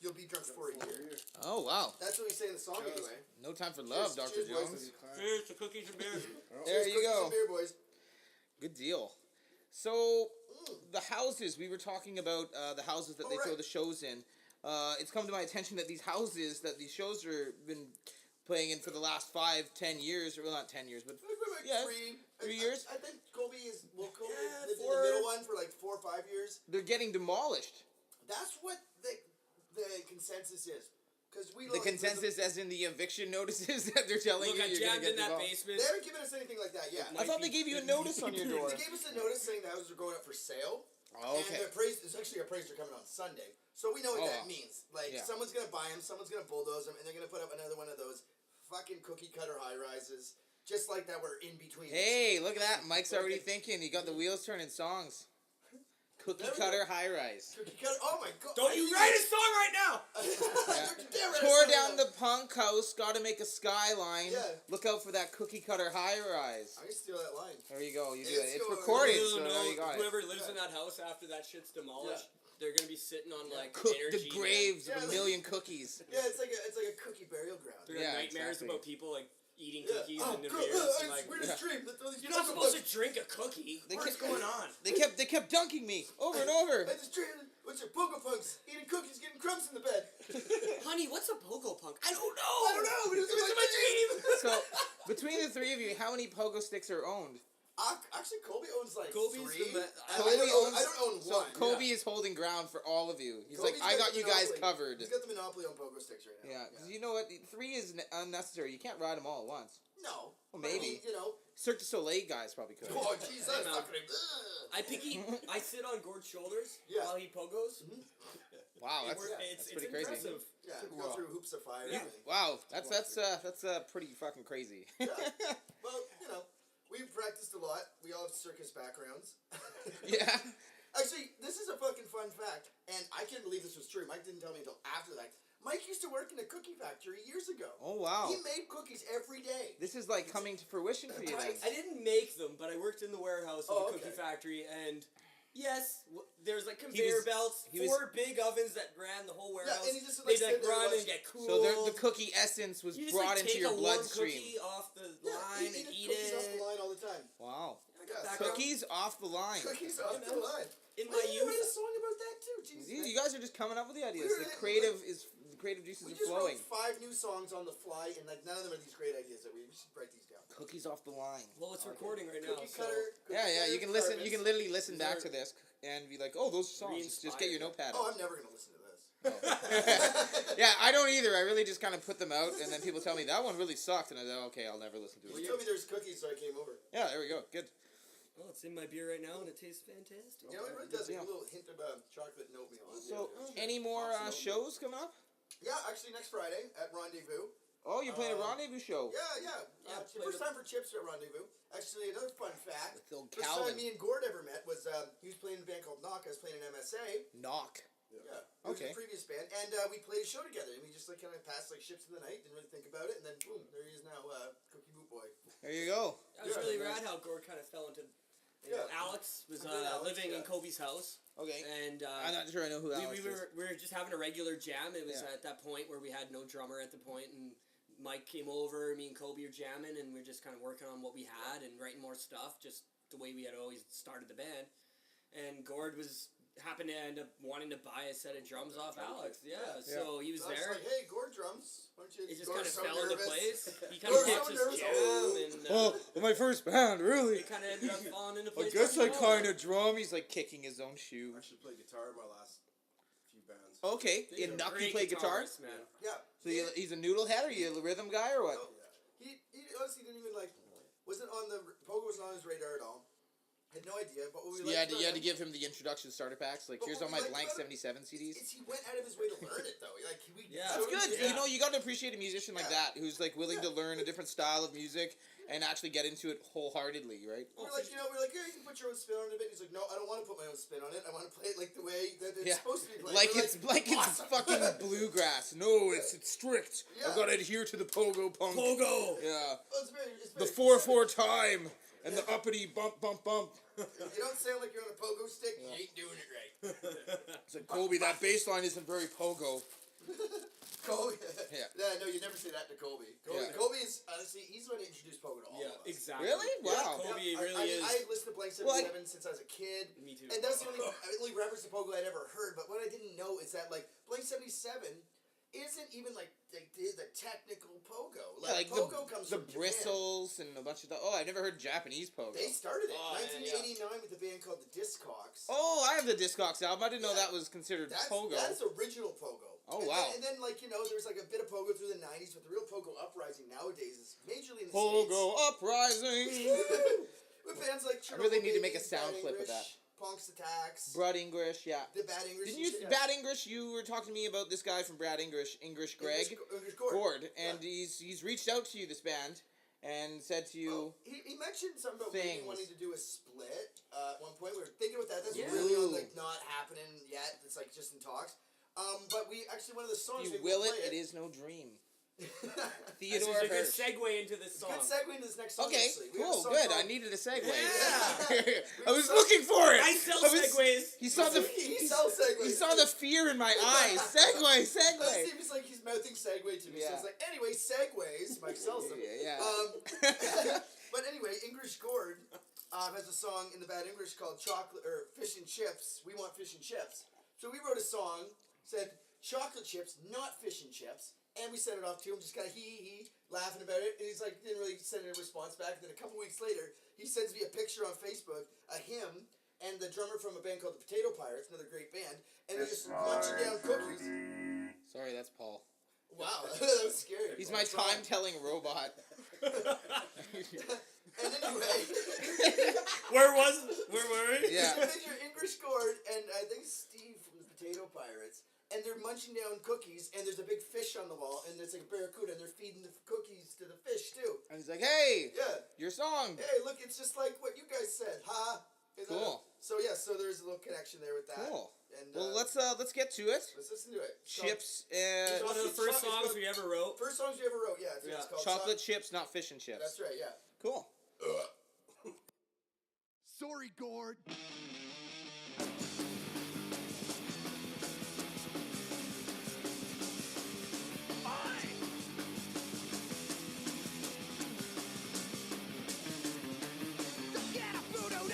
[SPEAKER 3] you'll be drunk for a year.
[SPEAKER 1] Oh wow.
[SPEAKER 3] That's what we say in the song anyway.
[SPEAKER 1] No time for love,
[SPEAKER 3] Cheers,
[SPEAKER 1] Dr.
[SPEAKER 3] cheers, boys.
[SPEAKER 1] Jones.
[SPEAKER 4] Here's the cookies and beer.
[SPEAKER 1] There
[SPEAKER 3] Cheers,
[SPEAKER 1] you
[SPEAKER 3] cookies
[SPEAKER 1] go.
[SPEAKER 3] and beer, boys.
[SPEAKER 1] Good deal. So the houses we were talking about, the houses that
[SPEAKER 3] Oh,
[SPEAKER 1] they throw
[SPEAKER 3] right.
[SPEAKER 1] the shows in. It's come to my attention that these houses that these shows are been playing in for the last 5-10 years, or well, not 10 years, but
[SPEAKER 3] Like
[SPEAKER 1] Yeah,
[SPEAKER 3] 3
[SPEAKER 1] years.
[SPEAKER 3] I think Colby is Colby
[SPEAKER 4] Yeah,
[SPEAKER 3] lived in
[SPEAKER 4] four-
[SPEAKER 3] the middle one for like 4 or 5 years.
[SPEAKER 1] they're getting demolished.
[SPEAKER 3] That's what the consensus is. Because we
[SPEAKER 1] The consensus, as in the eviction notices that they're telling
[SPEAKER 4] Look,
[SPEAKER 1] you
[SPEAKER 4] I
[SPEAKER 1] you're gonna
[SPEAKER 4] jammed
[SPEAKER 1] get
[SPEAKER 4] in that
[SPEAKER 1] demolished.
[SPEAKER 4] basement.
[SPEAKER 3] They haven't given us anything like that yet.
[SPEAKER 1] I thought they gave you a notice on your door.
[SPEAKER 3] They gave us a notice saying the houses are going up for sale.
[SPEAKER 1] Oh, okay.
[SPEAKER 3] And the appraisal, it's actually appraisal coming on Sunday. So we know what that means. Like,
[SPEAKER 1] Yeah.
[SPEAKER 3] someone's going to buy them, someone's going to bulldoze them, and they're going to put up another one of those fucking cookie cutter high rises. Just like that were in between.
[SPEAKER 1] Hey, look at that. Mike's already thinking. He got the wheels turning songs. Cookie
[SPEAKER 3] There we
[SPEAKER 1] cutter high rise.
[SPEAKER 3] Cookie cutter, oh my god.
[SPEAKER 4] Don't you write a song right now?
[SPEAKER 3] Don't you dare write a
[SPEAKER 1] Tore
[SPEAKER 3] song
[SPEAKER 1] down
[SPEAKER 3] like
[SPEAKER 1] the punk house, gotta make a skyline.
[SPEAKER 3] Yeah.
[SPEAKER 1] Look out for that cookie cutter high rise.
[SPEAKER 3] I'm going to steal that line.
[SPEAKER 1] There you go. You do
[SPEAKER 3] It's
[SPEAKER 1] it. It's
[SPEAKER 3] going-
[SPEAKER 1] recorded,
[SPEAKER 4] No,
[SPEAKER 1] so
[SPEAKER 4] no,
[SPEAKER 1] there you got it.
[SPEAKER 4] whoever lives in that house after that shit's demolished, they're gonna be sitting on like
[SPEAKER 1] Cook
[SPEAKER 4] energy.
[SPEAKER 1] the graves
[SPEAKER 3] Yeah,
[SPEAKER 1] of a million cookies.
[SPEAKER 3] Yeah, it's like a cookie burial ground.
[SPEAKER 4] They're
[SPEAKER 1] Yeah,
[SPEAKER 4] gonna have nightmares
[SPEAKER 1] exactly.
[SPEAKER 4] about people like eating
[SPEAKER 3] Yeah.
[SPEAKER 4] cookies
[SPEAKER 3] Oh,
[SPEAKER 4] and their
[SPEAKER 3] good.
[SPEAKER 4] beers. And, like,
[SPEAKER 3] We're in a stream.
[SPEAKER 4] you're not supposed to drink a cookie.
[SPEAKER 1] They
[SPEAKER 4] What's
[SPEAKER 1] kept-
[SPEAKER 4] going on?
[SPEAKER 1] They kept dunking me over and over.
[SPEAKER 3] I just dreamed bunch of pogo punks eating cookies, getting crumbs in the bed.
[SPEAKER 4] Honey, what's a pogo punk? I don't know.
[SPEAKER 3] I don't know, but it was in my dream.
[SPEAKER 1] So between the three of you, how many pogo sticks are owned?
[SPEAKER 3] Actually, Colby owns like
[SPEAKER 4] Colby's
[SPEAKER 3] 3.
[SPEAKER 4] the
[SPEAKER 3] I
[SPEAKER 1] Colby
[SPEAKER 3] don't own
[SPEAKER 1] So
[SPEAKER 3] one.
[SPEAKER 1] Kobe is holding ground for all of you. He's
[SPEAKER 3] Colby's
[SPEAKER 1] like, I
[SPEAKER 3] got
[SPEAKER 1] got
[SPEAKER 3] the
[SPEAKER 1] you guys
[SPEAKER 3] monopoly.
[SPEAKER 1] covered.
[SPEAKER 3] He's got the monopoly on pogo sticks right now.
[SPEAKER 1] Yeah, 'cause you know what? 3 is unnecessary. You can't ride them all at once.
[SPEAKER 3] No.
[SPEAKER 1] Well,
[SPEAKER 3] But I
[SPEAKER 1] maybe.
[SPEAKER 3] mean, you know.
[SPEAKER 1] Cirque du Soleil guys probably could.
[SPEAKER 3] Oh, jeez, that's
[SPEAKER 4] Hey,
[SPEAKER 3] not
[SPEAKER 4] man.
[SPEAKER 3] gonna.
[SPEAKER 4] I sit on Gord's shoulders
[SPEAKER 3] Yeah.
[SPEAKER 4] while he pogos.
[SPEAKER 1] Wow, that's
[SPEAKER 4] It's
[SPEAKER 1] pretty crazy.
[SPEAKER 4] impressive.
[SPEAKER 3] Yeah, go through hoops of fire.
[SPEAKER 4] Yeah.
[SPEAKER 3] And everything.
[SPEAKER 1] Wow, that's pretty fucking crazy.
[SPEAKER 3] Yeah. Well, you know, we've practiced a lot. We all have circus backgrounds.
[SPEAKER 1] Yeah.
[SPEAKER 3] Actually, this is a fucking fun fact, and I can't believe this was true. Mike didn't tell me until after that. Mike used to work in a cookie factory years ago.
[SPEAKER 1] Oh wow.
[SPEAKER 3] He made cookies every day.
[SPEAKER 1] This is like coming to fruition for you then.
[SPEAKER 3] Right.
[SPEAKER 4] I didn't make them, but I worked in the warehouse of
[SPEAKER 3] Oh,
[SPEAKER 4] the cookie
[SPEAKER 3] okay.
[SPEAKER 4] factory, and yes, there's like conveyor belts,
[SPEAKER 1] he was-
[SPEAKER 4] 4 big ovens that ran the whole warehouse.
[SPEAKER 3] and he just,
[SPEAKER 4] They'd
[SPEAKER 3] like,
[SPEAKER 4] like
[SPEAKER 3] sit there
[SPEAKER 4] run
[SPEAKER 3] and
[SPEAKER 4] and get cooled.
[SPEAKER 1] So the cookie essence was
[SPEAKER 4] you just
[SPEAKER 1] brought
[SPEAKER 4] like,
[SPEAKER 1] into
[SPEAKER 4] take
[SPEAKER 1] your
[SPEAKER 4] a warm
[SPEAKER 1] bloodstream.
[SPEAKER 4] cookie off the
[SPEAKER 3] Yeah,
[SPEAKER 4] line
[SPEAKER 3] eat
[SPEAKER 4] and
[SPEAKER 3] the
[SPEAKER 4] eat
[SPEAKER 3] cookies off the
[SPEAKER 4] it.
[SPEAKER 3] line
[SPEAKER 4] background.
[SPEAKER 1] Cookies off the line.
[SPEAKER 3] Cookies off the line.
[SPEAKER 4] In
[SPEAKER 3] Why
[SPEAKER 4] my
[SPEAKER 3] didn't you write a
[SPEAKER 4] youth,
[SPEAKER 3] song about that too? Jesus,
[SPEAKER 1] You,
[SPEAKER 3] man.
[SPEAKER 1] you guys are just coming up with the ideas.
[SPEAKER 3] We
[SPEAKER 1] The
[SPEAKER 3] were-
[SPEAKER 1] creative juices
[SPEAKER 3] We
[SPEAKER 1] are
[SPEAKER 3] just
[SPEAKER 1] flowing.
[SPEAKER 3] wrote 5 new songs on the fly, and like none of them are these great ideas that we should write these down.
[SPEAKER 1] Cookies off the line.
[SPEAKER 4] well, it's recording right now.
[SPEAKER 3] Cookie
[SPEAKER 4] So
[SPEAKER 3] cutter.
[SPEAKER 1] Yeah, yeah. You can listen. You can literally listen
[SPEAKER 4] Is
[SPEAKER 1] back
[SPEAKER 4] there-
[SPEAKER 1] to this and be like, "Oh, those songs." Just get your notepad.
[SPEAKER 3] Oh,
[SPEAKER 1] out.
[SPEAKER 3] I'm never gonna listen to this.
[SPEAKER 1] Yeah, I don't either. I really just kind of put them out, and then people tell me that one really sucked, and I go, "Okay, I'll never listen to
[SPEAKER 3] You
[SPEAKER 1] it."
[SPEAKER 3] told me there's cookies, so I came over.
[SPEAKER 1] Yeah, there we go. Good.
[SPEAKER 4] well, it's in my beer right now, and it tastes fantastic.
[SPEAKER 3] You know, it really does like
[SPEAKER 1] Yeah.
[SPEAKER 3] a little hint of chocolate and oatmeal.
[SPEAKER 1] So, any more shows coming up?
[SPEAKER 3] Yeah, actually next Friday at Rendezvous.
[SPEAKER 1] Oh, you're playing a rendezvous show.
[SPEAKER 3] Yeah.
[SPEAKER 4] Yeah,
[SPEAKER 3] It's the
[SPEAKER 4] play
[SPEAKER 3] first
[SPEAKER 4] with-
[SPEAKER 3] time for Chips at Rendezvous. Actually, another fun fact.
[SPEAKER 1] With old
[SPEAKER 3] First
[SPEAKER 1] Calvin.
[SPEAKER 3] time me and Gord ever met was he was playing in a band called Knock. I was playing in MSA.
[SPEAKER 1] Knock.
[SPEAKER 3] Yeah. It was
[SPEAKER 1] Okay.
[SPEAKER 3] a previous band, and we played a show together, and we just like kind of passed like ships in the night, didn't really think about it, and then boom, there he is now, Cookie Boot Boy.
[SPEAKER 1] There you go.
[SPEAKER 4] That was
[SPEAKER 3] Yeah,
[SPEAKER 4] really
[SPEAKER 3] man.
[SPEAKER 4] rad how Gord kind of fell into.
[SPEAKER 3] Yeah.
[SPEAKER 4] Alex was
[SPEAKER 3] I met Alex,
[SPEAKER 4] living in
[SPEAKER 3] yeah.
[SPEAKER 4] Kobe's house,
[SPEAKER 1] Okay.
[SPEAKER 4] and
[SPEAKER 1] I'm not sure I know who Alex
[SPEAKER 4] we
[SPEAKER 1] is.
[SPEAKER 4] were just having a regular jam. It was
[SPEAKER 1] Yeah.
[SPEAKER 4] at that point where we had no drummer at the point, and Mike came over. Me and Kobe were jamming, and we are just kind of working on what we had and writing more stuff, just the way we had always started the band. And Gord happened to end up wanting to buy a set of drums off Alex. Yeah, so he was
[SPEAKER 3] So I was
[SPEAKER 4] there.
[SPEAKER 3] like, hey, Gord drums, why don't you?
[SPEAKER 4] It just
[SPEAKER 3] Gord's
[SPEAKER 4] kind of
[SPEAKER 3] so
[SPEAKER 4] fell into
[SPEAKER 3] nervous.
[SPEAKER 4] place. He kind
[SPEAKER 3] Gord's
[SPEAKER 4] of
[SPEAKER 3] so
[SPEAKER 4] picked his
[SPEAKER 3] nervous.
[SPEAKER 4] jam,
[SPEAKER 3] Oh.
[SPEAKER 4] and
[SPEAKER 1] Oh, my first band, really?
[SPEAKER 4] it kind of ended up falling into
[SPEAKER 1] I
[SPEAKER 4] place.
[SPEAKER 1] guess I
[SPEAKER 4] pretty well.
[SPEAKER 1] kind of drum. He's like kicking his own shoe.
[SPEAKER 5] I actually played guitar in my last few bands.
[SPEAKER 1] Okay,
[SPEAKER 4] He's
[SPEAKER 1] in
[SPEAKER 4] a
[SPEAKER 1] Nuck you
[SPEAKER 4] great
[SPEAKER 1] play guitar?
[SPEAKER 4] guitarist, man.
[SPEAKER 3] Yeah.
[SPEAKER 1] So he's a noodle head, or you a rhythm guy, or what?
[SPEAKER 3] Oh, he honestly didn't even wasn't on the Pogo wasn't on his radar at all. Had no idea, but what we
[SPEAKER 1] So you had
[SPEAKER 3] liked
[SPEAKER 1] to
[SPEAKER 3] about him
[SPEAKER 1] give him the introduction starter packs. Like,
[SPEAKER 3] But
[SPEAKER 1] here's
[SPEAKER 3] what
[SPEAKER 1] all
[SPEAKER 3] we
[SPEAKER 1] my
[SPEAKER 3] liked
[SPEAKER 1] blank
[SPEAKER 3] about
[SPEAKER 1] 77 CDs.
[SPEAKER 3] is he went out of his way to learn it though. Like we
[SPEAKER 4] Yeah.
[SPEAKER 1] That's
[SPEAKER 3] showed him
[SPEAKER 1] good.
[SPEAKER 3] the-
[SPEAKER 1] You know, you got to appreciate a musician like
[SPEAKER 3] Yeah.
[SPEAKER 1] that who's like willing to learn a different style of music and actually get into it wholeheartedly, right?
[SPEAKER 3] We're like, we're like, yeah, you can put your own spin on it a bit. He's like, no, I don't want to put my own spin on it. I want to play it like the way that it's
[SPEAKER 1] Yeah.
[SPEAKER 3] supposed to be played.
[SPEAKER 1] Like
[SPEAKER 3] We're
[SPEAKER 1] it's
[SPEAKER 3] awesome.
[SPEAKER 1] fucking bluegrass. No, it's strict.
[SPEAKER 3] Yeah.
[SPEAKER 1] I've got to adhere to the pogo punk.
[SPEAKER 4] Pogo!
[SPEAKER 1] Yeah.
[SPEAKER 3] Oh, it's
[SPEAKER 1] The
[SPEAKER 3] very
[SPEAKER 1] 4/4 time and the uppity bump bump bump.
[SPEAKER 3] If you don't sound like you're on a pogo stick, you ain't doing it right.
[SPEAKER 1] It's like, Colby, that bass line isn't very pogo.
[SPEAKER 3] Colby.
[SPEAKER 1] Yeah.
[SPEAKER 3] No, you never say that to Colby. Colby,
[SPEAKER 1] Yeah.
[SPEAKER 3] Colby is honestly, he's the one that introduced pogo to all
[SPEAKER 4] Yeah,
[SPEAKER 3] of us.
[SPEAKER 4] exactly.
[SPEAKER 1] Really?
[SPEAKER 4] Yeah,
[SPEAKER 1] Wow.
[SPEAKER 4] Kobe
[SPEAKER 3] Yeah,
[SPEAKER 4] really is.
[SPEAKER 3] I've listened to Blank
[SPEAKER 1] Well,
[SPEAKER 3] 77 since I was a kid.
[SPEAKER 4] Me too.
[SPEAKER 3] And that's the only reference to pogo I'd ever heard. But what I didn't know is that like Blank 77 isn't even like the technical pogo. Like, pogo comes
[SPEAKER 1] the
[SPEAKER 3] from Japan.
[SPEAKER 1] bristles and a bunch of oh, I never heard Japanese pogo.
[SPEAKER 3] They started it
[SPEAKER 4] Oh,
[SPEAKER 3] in
[SPEAKER 4] yeah,
[SPEAKER 3] 1989 with a band called the Discogs.
[SPEAKER 1] Oh, I have the Discogs album. I didn't know
[SPEAKER 3] Yeah.
[SPEAKER 1] that was considered
[SPEAKER 3] That's
[SPEAKER 1] pogo.
[SPEAKER 3] original pogo.
[SPEAKER 1] Oh,
[SPEAKER 3] and
[SPEAKER 1] wow.
[SPEAKER 3] Then, and then like there's like a bit of pogo through the 90s, but the real pogo uprising nowadays is majorly in the
[SPEAKER 1] Pogo uprising.
[SPEAKER 3] States. With bands like
[SPEAKER 1] I really need to make a
[SPEAKER 3] Babies,
[SPEAKER 1] sound
[SPEAKER 3] Bad
[SPEAKER 1] clip of
[SPEAKER 3] English,
[SPEAKER 1] that.
[SPEAKER 3] Punk's Attacks,
[SPEAKER 1] Brad English, yeah.
[SPEAKER 3] the Bad English.
[SPEAKER 1] Didn't you
[SPEAKER 3] and shit,
[SPEAKER 1] Bad English? You were talking to me about this guy from Brad English, Greg
[SPEAKER 3] English Gord.
[SPEAKER 1] Gord, and he's reached out to you, this band, and said to you,
[SPEAKER 3] He mentioned something about maybe
[SPEAKER 1] Things.
[SPEAKER 3] wanting to do a split at one point. We were thinking about that. That's
[SPEAKER 4] Yeah.
[SPEAKER 3] really on
[SPEAKER 1] Ooh.
[SPEAKER 3] like not happening yet. It's like just in talks. But we actually one of the songs
[SPEAKER 1] "You
[SPEAKER 3] maybe
[SPEAKER 1] will
[SPEAKER 3] we'll
[SPEAKER 1] it?
[SPEAKER 3] play
[SPEAKER 1] It is no dream."
[SPEAKER 4] This
[SPEAKER 1] Theodore
[SPEAKER 4] is a good
[SPEAKER 1] Hirsch.
[SPEAKER 4] segue into this
[SPEAKER 3] It's
[SPEAKER 4] song.
[SPEAKER 3] good segue into this next song.
[SPEAKER 1] Okay,
[SPEAKER 3] actually. We have a
[SPEAKER 1] cool,
[SPEAKER 3] song
[SPEAKER 1] good.
[SPEAKER 3] called-
[SPEAKER 1] I needed a segue.
[SPEAKER 3] Yeah.
[SPEAKER 1] I was looking for it.
[SPEAKER 4] I sell
[SPEAKER 1] I was-
[SPEAKER 4] segues.
[SPEAKER 1] He saw the
[SPEAKER 3] He sells segues.
[SPEAKER 1] he saw the fear in my eyes. Segue,
[SPEAKER 3] Let's see
[SPEAKER 1] segue.
[SPEAKER 3] if he's like he's mouthing segue to me. So
[SPEAKER 1] Yeah.
[SPEAKER 3] it's like anyway, segues. Mike sells them.
[SPEAKER 1] Yeah.
[SPEAKER 3] But anyway, English Gord has a song in the Bad English called "Chocolate" or "Fish and Chips." We want fish and chips. So we wrote a song said chocolate chips, not fish and chips. And we sent it off to him, just kind of he laughing about it. And he's like, didn't really send a response back. Then a couple weeks later, he sends me a picture on Facebook of him and the drummer from a band called the Potato Pirates, another great band, and they're just munching down cookies.
[SPEAKER 1] Sorry, that's Paul.
[SPEAKER 3] Wow, that was scary.
[SPEAKER 1] He's my time-telling robot.
[SPEAKER 3] And anyway,
[SPEAKER 4] Where were we?
[SPEAKER 1] Yeah.
[SPEAKER 3] it's a picture of English Gord and I think Steve from the Potato Pirates. And they're munching down cookies, and there's a big fish on the wall, and it's like a barracuda, and they're feeding the cookies to the fish too.
[SPEAKER 1] And he's like, "Hey,
[SPEAKER 3] Yeah.
[SPEAKER 1] your song."
[SPEAKER 3] Hey, look, it's just like what you guys said, huh? Is that
[SPEAKER 1] Cool.
[SPEAKER 3] so yeah, so there's a little connection there with that.
[SPEAKER 1] Cool.
[SPEAKER 3] And
[SPEAKER 1] Well, let's get to it.
[SPEAKER 3] let's listen to it.
[SPEAKER 1] Chips
[SPEAKER 4] It's
[SPEAKER 1] and
[SPEAKER 4] one of the first
[SPEAKER 3] It's
[SPEAKER 4] songs
[SPEAKER 3] called-
[SPEAKER 4] we ever wrote.
[SPEAKER 3] First songs we ever wrote, yeah. It's
[SPEAKER 4] Yeah.
[SPEAKER 3] called
[SPEAKER 1] chocolate chips, not fish and chips.
[SPEAKER 3] That's right, yeah.
[SPEAKER 1] Cool.
[SPEAKER 2] Sorry, Gord. Don't get a voodoo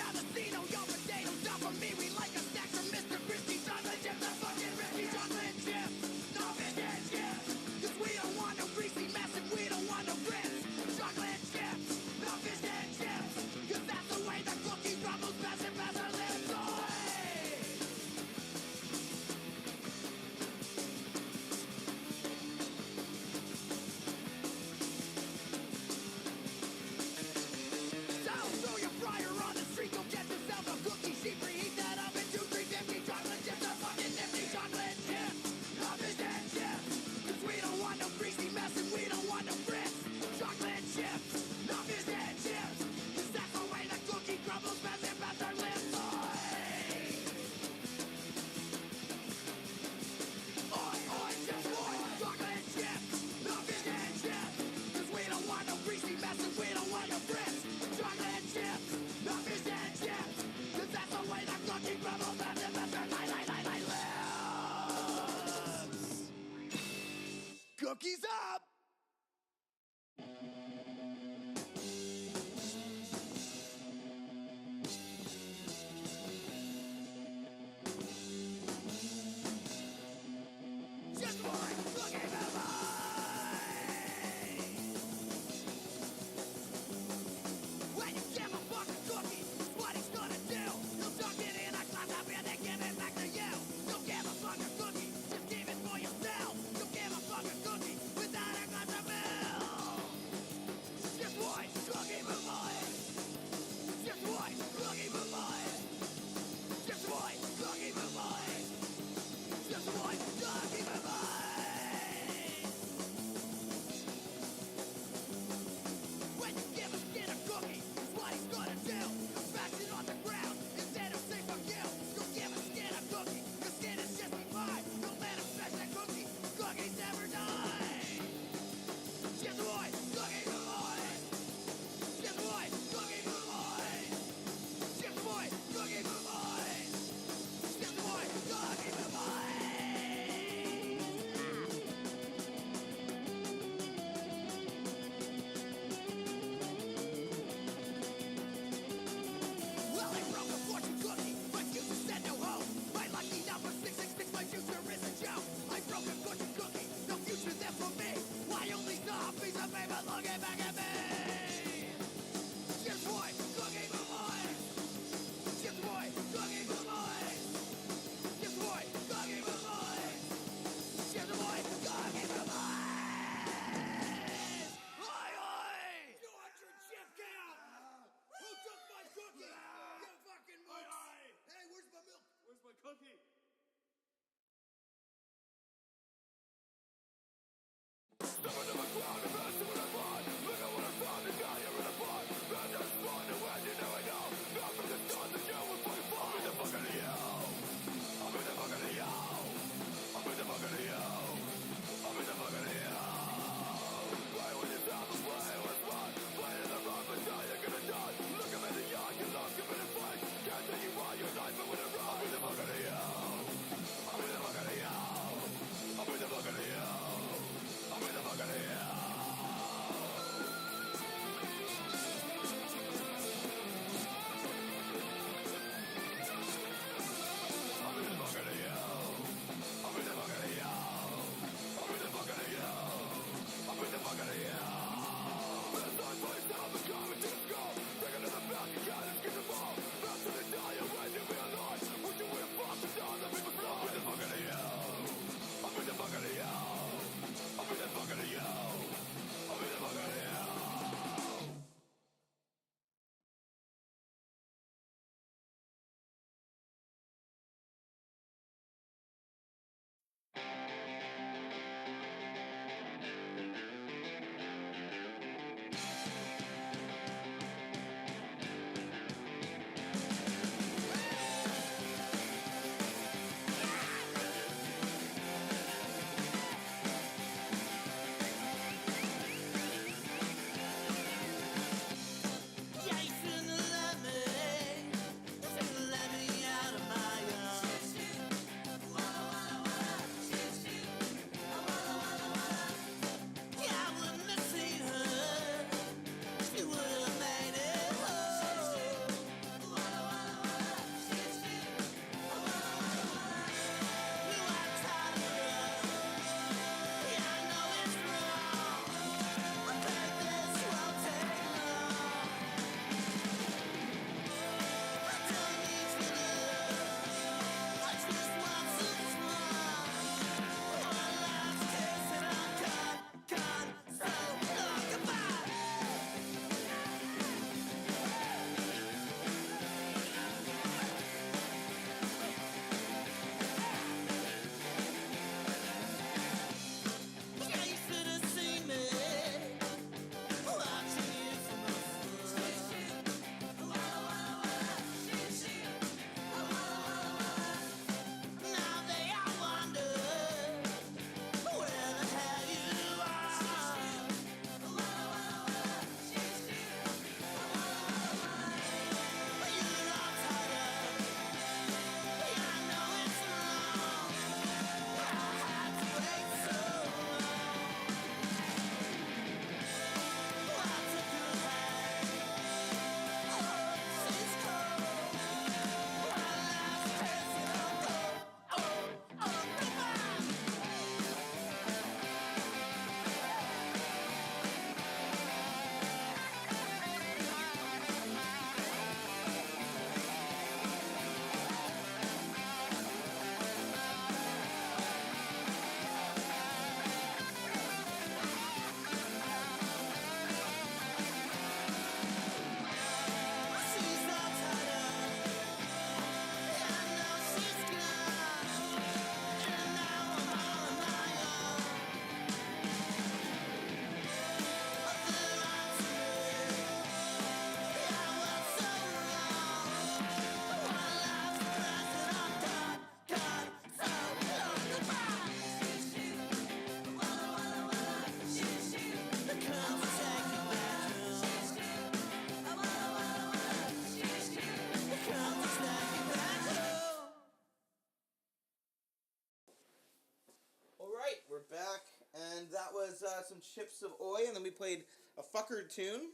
[SPEAKER 1] some Chips Ahoy, and then we played a Fucker tune,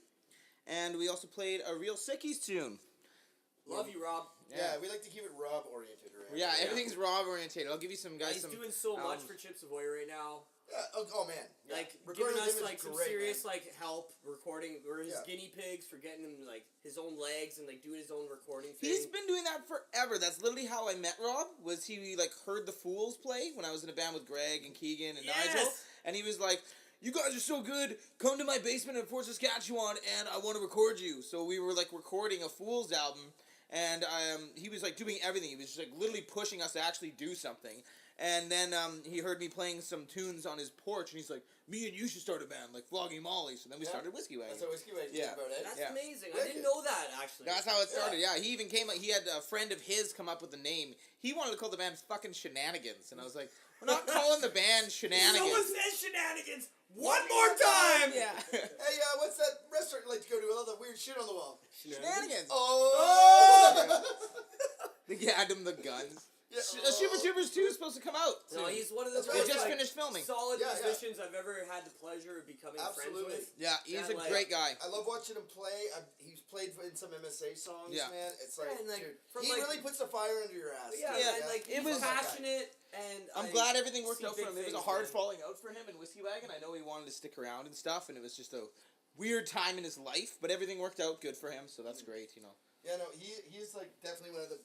[SPEAKER 1] and we also played a Real Sickies tune.
[SPEAKER 4] Love you, Rob.
[SPEAKER 3] Yeah, we like to keep it Rob oriented, right?
[SPEAKER 1] Yeah, everything's Rob orientated. I'll give you some guys.
[SPEAKER 4] He's
[SPEAKER 1] some,
[SPEAKER 4] doing so much for Chips Ahoy right now.
[SPEAKER 3] Yeah. Oh man. Yeah.
[SPEAKER 4] Like
[SPEAKER 3] Recording
[SPEAKER 4] giving
[SPEAKER 3] with
[SPEAKER 4] us
[SPEAKER 3] him is
[SPEAKER 4] like some
[SPEAKER 3] great,
[SPEAKER 4] serious
[SPEAKER 3] man.
[SPEAKER 4] like help recording. We're his
[SPEAKER 3] Yeah.
[SPEAKER 4] guinea pigs for getting him like his own legs and like doing his own recording thing.
[SPEAKER 1] He's been doing that forever. That's literally how I met Rob. Was he like heard the Fools play when I was in a band with Greg and Keegan and Nigel, and he was like, "You guys are so good. Come to my basement in Fort Saskatchewan, and I want to record you." So we were like recording a Fools album, and he was like doing everything. He was just, like literally pushing us to actually do something. And then he heard me playing some tunes on his porch, and he's like, "Me and you should start a band, like Flogging Molly." So then we started Whiskey Wagon.
[SPEAKER 3] That's how Whiskey Wagon
[SPEAKER 1] Yeah.
[SPEAKER 3] came about it.
[SPEAKER 4] That's
[SPEAKER 1] Yeah.
[SPEAKER 4] amazing. I
[SPEAKER 3] Wicked.
[SPEAKER 4] didn't know that actually.
[SPEAKER 1] That's how it started. Yeah, he even came. He had a friend of his come up with the name. He wanted to call the band fucking Shenanigans, and I was like, "We're not calling the band Shenanigans."
[SPEAKER 4] Someone says shenanigans one more time.
[SPEAKER 1] Yeah.
[SPEAKER 3] Hey, what's that restaurant you like to go to with all that weird shit on the wall?
[SPEAKER 1] Shenanigans.
[SPEAKER 3] Oh!
[SPEAKER 1] Yeah, Adam the Guns.
[SPEAKER 3] Yeah,
[SPEAKER 1] Super Troopers 2 is supposed to come out.
[SPEAKER 4] No,
[SPEAKER 1] soon.
[SPEAKER 4] he's one of the
[SPEAKER 3] That's right.
[SPEAKER 1] They
[SPEAKER 4] most,
[SPEAKER 1] just
[SPEAKER 4] like,
[SPEAKER 1] finished filming.
[SPEAKER 4] solid
[SPEAKER 3] Yeah, yeah.
[SPEAKER 4] musicians I've ever had the pleasure of becoming
[SPEAKER 3] Absolutely.
[SPEAKER 4] friends with.
[SPEAKER 1] Yeah, he's
[SPEAKER 4] Yeah,
[SPEAKER 1] a
[SPEAKER 4] like-
[SPEAKER 1] great guy.
[SPEAKER 3] I love watching him play. He's played in some MSA songs,
[SPEAKER 1] Yeah.
[SPEAKER 3] man. It's like,
[SPEAKER 4] Yeah, and, like,
[SPEAKER 3] dude,
[SPEAKER 4] from,
[SPEAKER 3] he
[SPEAKER 4] like-
[SPEAKER 3] really puts the fire under your ass.
[SPEAKER 4] Yeah,
[SPEAKER 3] dude.
[SPEAKER 4] and like
[SPEAKER 1] It
[SPEAKER 4] he's
[SPEAKER 1] was-
[SPEAKER 4] passionate, and
[SPEAKER 1] I'm
[SPEAKER 4] I
[SPEAKER 1] glad everything worked
[SPEAKER 4] see
[SPEAKER 1] out for
[SPEAKER 4] big
[SPEAKER 1] him. It was a
[SPEAKER 4] things,
[SPEAKER 1] hard
[SPEAKER 4] man.
[SPEAKER 1] falling out for him in Whiskey Wagon. I know he wanted to stick around and stuff, and it was just a weird time in his life, but everything worked out good for him, so that's great, you know.
[SPEAKER 3] Yeah, no, he's like definitely one of the